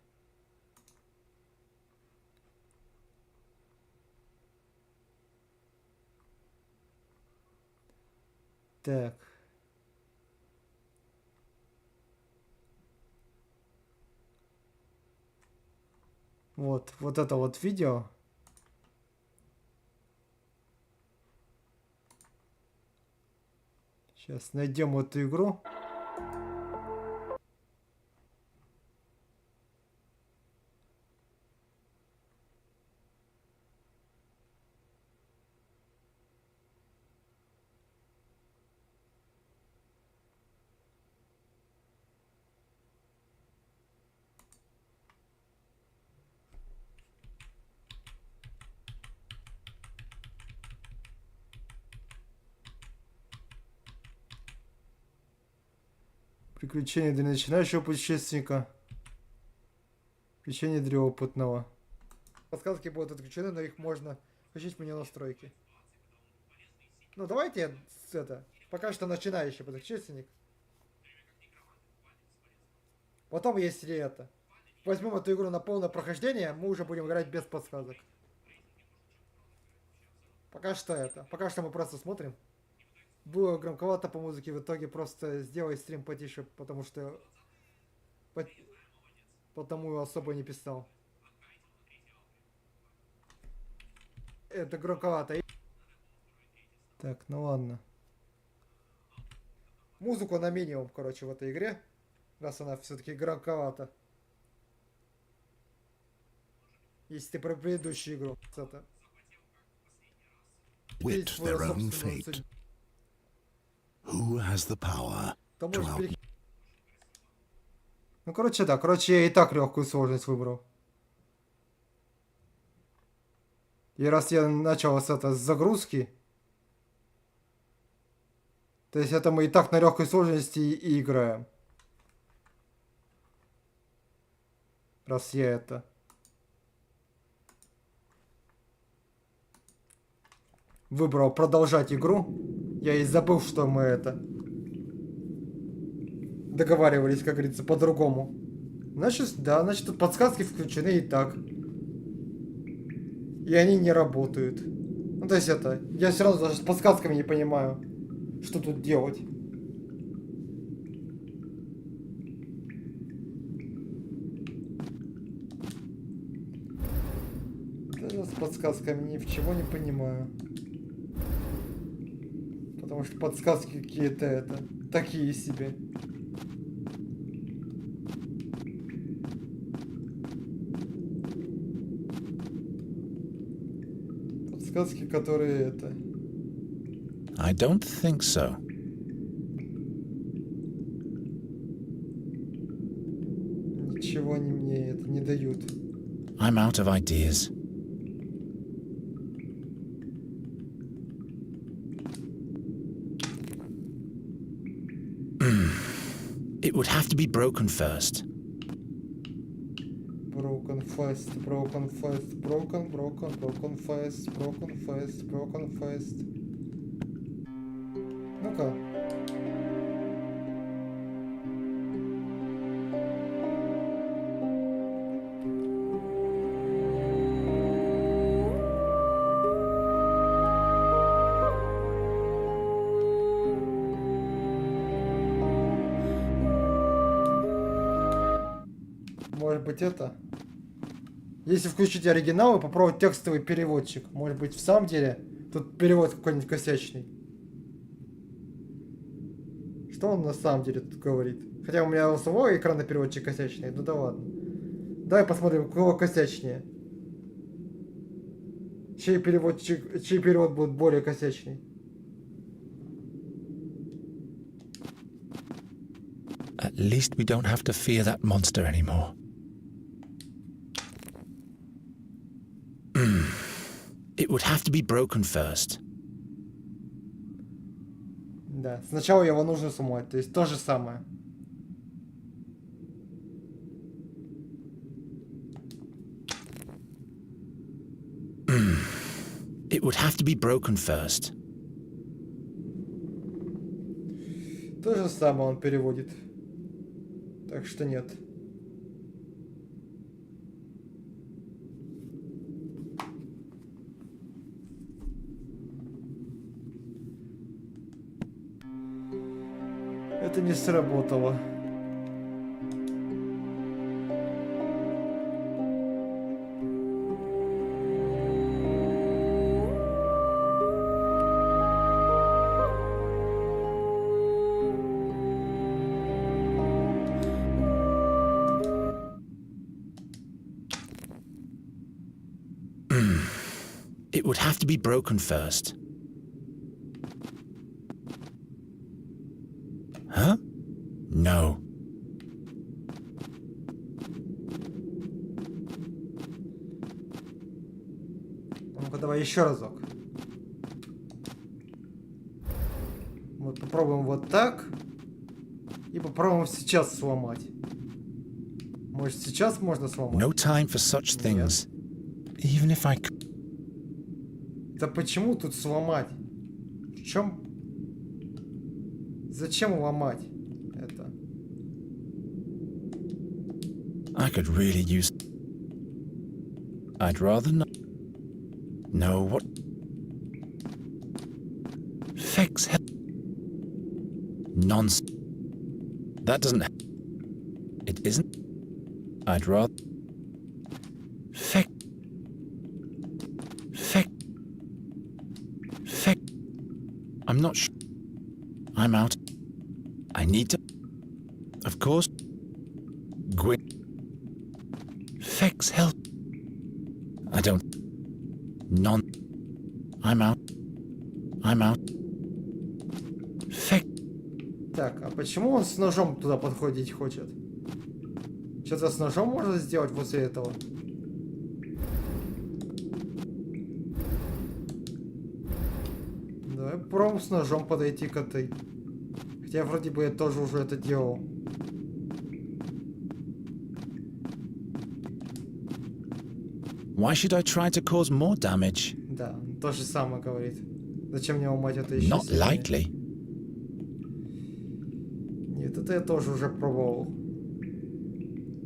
Так. Вот это вот видео. Сейчас найдем эту игру. Приключения для начинающего путешественника. Приключения для опытного. Подсказки будут отключены, но их можно включить в меню настройки. Ну давайте это. Пока что начинающий путешественник. Потом, если это. Возьмем эту игру на полное прохождение, мы уже будем играть без подсказок. Пока что это. Пока что мы просто смотрим. Было громковато по музыке, в итоге просто сделай стрим потише, потому что... Потому особо не писал. Это громковато. Так, ну ладно. Музыку на минимум, короче, в этой игре. Раз она все-таки громковата. Если ты про предыдущую игру. Это...
Wit their own fate. Who has the power to
Ну, короче, да. Короче, я и так легкую сложность выбрал. И раз я начал с загрузки, то есть это мы и так на легкой сложности и играем. Раз я это... выбрал продолжать игру. Я и забыл, что мы это... договаривались, как говорится, по-другому. Значит, да, значит тут подсказки включены и так. И они не работают. Ну, то есть это... я все равно даже с подсказками не понимаю, что тут делать. С подсказками ни в чего не понимаю. Потому что подсказки какие-то такие себе. Подсказки, которые
I don't think so.
Ничего они мне не дают.
I'm out of ideas. It would have to be broken first.
Broken fast, broken fast, broken fast, broken fast, broken fast. Ну-ка. Может быть Если включить оригинал и попробовать текстовый переводчик, может быть в самом деле тут перевод какой-нибудь косячный. Что он на самом деле тут говорит? Хотя у меня у самого экранный переводчик косячный, ну да ладно. Давай посмотрим, у кого косячнее. Чей перевод будет более косячный.
At least we don't have to fear that monster anymore. It would have to be broken first.
Да, сначала его нужно сломать, то есть то же самое.
It would have to be broken first.
То же самое он переводит. Так что нет. Это не сработало.
It would have to be broken first. Huh? No.
Ну-ка, давай еще разок. Вот попробуем вот так. И попробуем сейчас сломать. Может, сейчас можно сломать?
No time for such things. Even if I could.
Да почему тут сломать? В чем? Зачем ломать это?
I could really use. I'd rather not. No, what? Fix. Nonsense. That doesn't. It isn't. I'd rather. Fix. I'm not sure. I'm out. I need to. Of course. Gwyn. Fix help. I don't. None. I'm out. I'm out. Fix.
Так, а почему он с ножом туда подходить хочет? Что-то с ножом можно сделать после этого? Давай попробуем с ножом подойти к этой. Хотя вроде бы я тоже уже это делал.
Why should I try to cause more damage?
Да, то же самое говорит. Зачем мне ломать это еще
Not
сильнее?
likely.
Нет, это я тоже уже пробовал.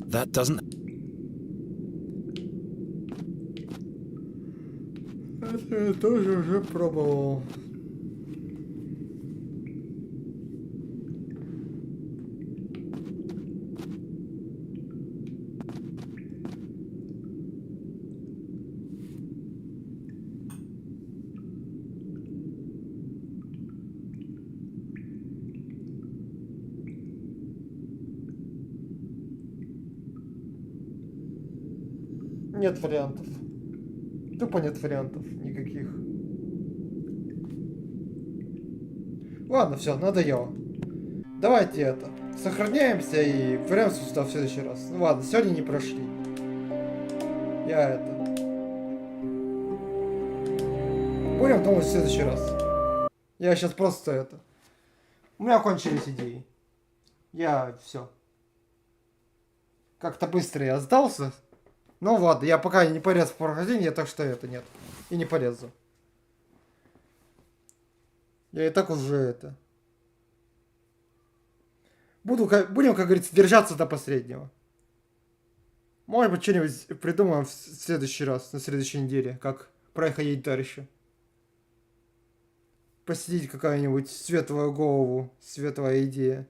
That doesn't.
Это я тоже уже пробовал. Нет вариантов. Тупо нет вариантов никаких. Ладно, все, надоело. Давайте это. Сохраняемся и вернемся сюда в следующий раз. Ну ладно, сегодня не прошли. Я это. Будем думать в следующий раз. Я сейчас просто это. У меня кончились идеи. Я все. Как-то быстро я сдался. Ну ладно, я пока не полез в прохождение, так что это нет. И не полезу. Я и так уже это. Будем, как говорится, держаться до последнего. Может быть, что-нибудь придумаем в следующий раз, на следующей неделе, как проходить дальше. Посетить какая-нибудь светлую голову, светлая идея.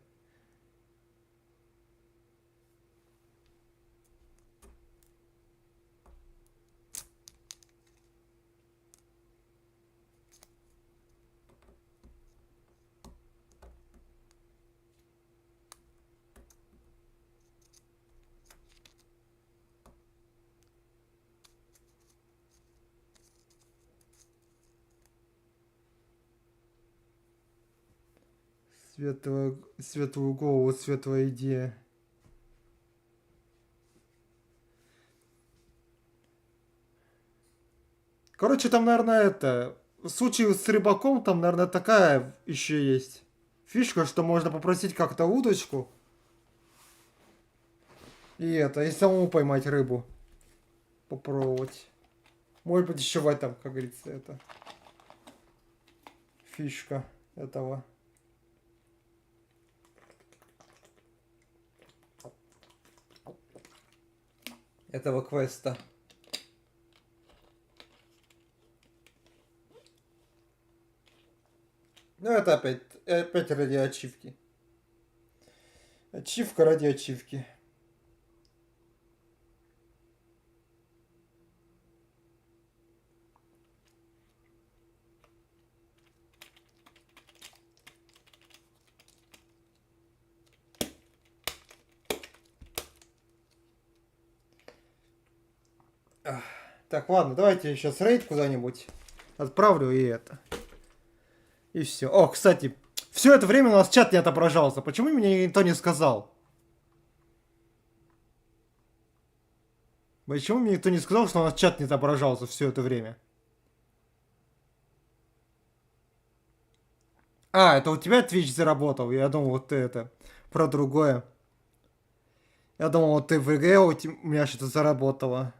Светлую голову, светлая идея. Короче, там, наверное, это... В случае с рыбаком, там, наверное, такая еще есть фишка, что можно попросить как-то удочку. И это, и самому поймать рыбу. Попробовать. Может быть, еще в этом, как говорится, это... Фишка этого. Этого квеста. Ну это опять ради ачивки. Ачивка ради ачивки. Так, ладно, давайте я сейчас рейд куда-нибудь отправлю и это. И все. О, кстати, все это время у нас чат не отображался. Почему мне никто не сказал? Почему мне никто не сказал, что у нас чат не отображался все это время? А, это у тебя Twitch заработал. Я думал, вот ты это про другое. Я думал, вот ты в игре у меня что-то заработало.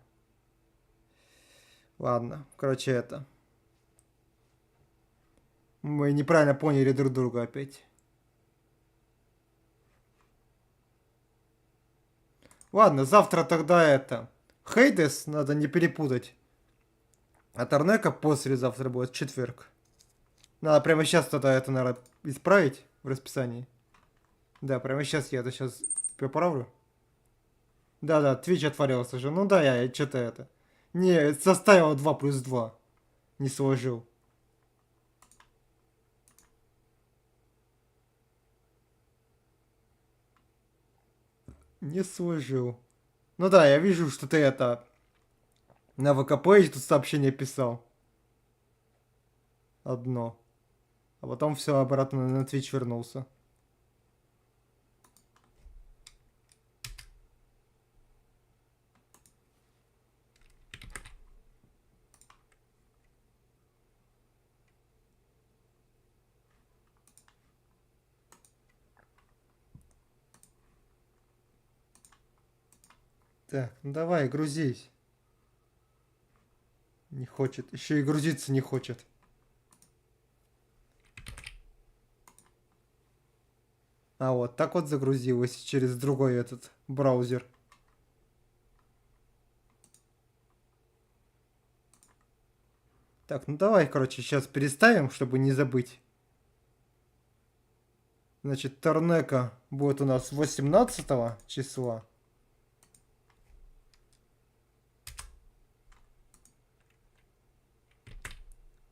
Ладно, короче, это. Мы неправильно поняли друг друга опять. Ладно, завтра тогда это. Хейдес надо не перепутать. А Торнека послезавтра будет четверг. Надо прямо сейчас тогда это, наверное, исправить в расписании. Да, прямо сейчас я это сейчас поправлю. Да, Twitch отвалился же. Ну да, я что-то это. Не, составил 2 плюс 2. Не сложил. Не сложил. Ну да, я вижу, что ты это... На ВКП тут сообщение писал. Одно. А потом все обратно на Twitch вернулся. Так, ну давай, грузись. Не хочет. Еще и грузиться не хочет. А вот так вот загрузилось через другой этот браузер. Так, ну давай, короче, сейчас переставим, чтобы не забыть. Значит, Торнека будет у нас 18 числа.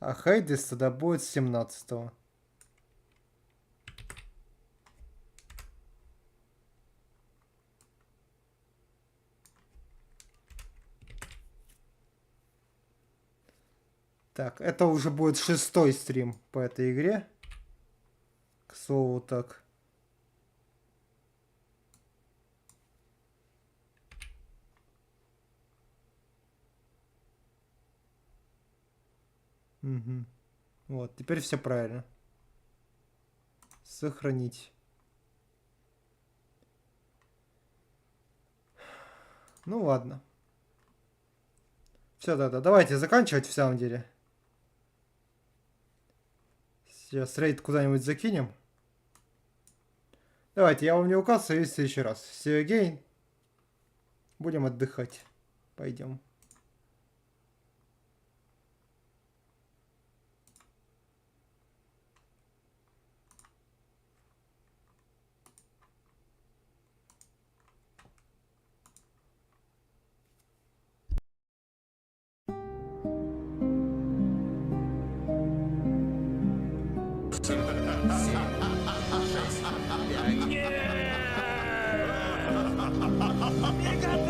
А Хайдес тогда будет 17. Так, это уже будет 6-й стрим по этой игре. К слову, так. Угу. Вот, теперь все правильно. Сохранить. Ну ладно. Все, да, давайте заканчивать в самом деле. Сейчас рейд куда-нибудь закинем. Давайте, я вам не указываю, и в следующий раз. Все, гейн. Будем отдыхать. Пойдем.
Игра!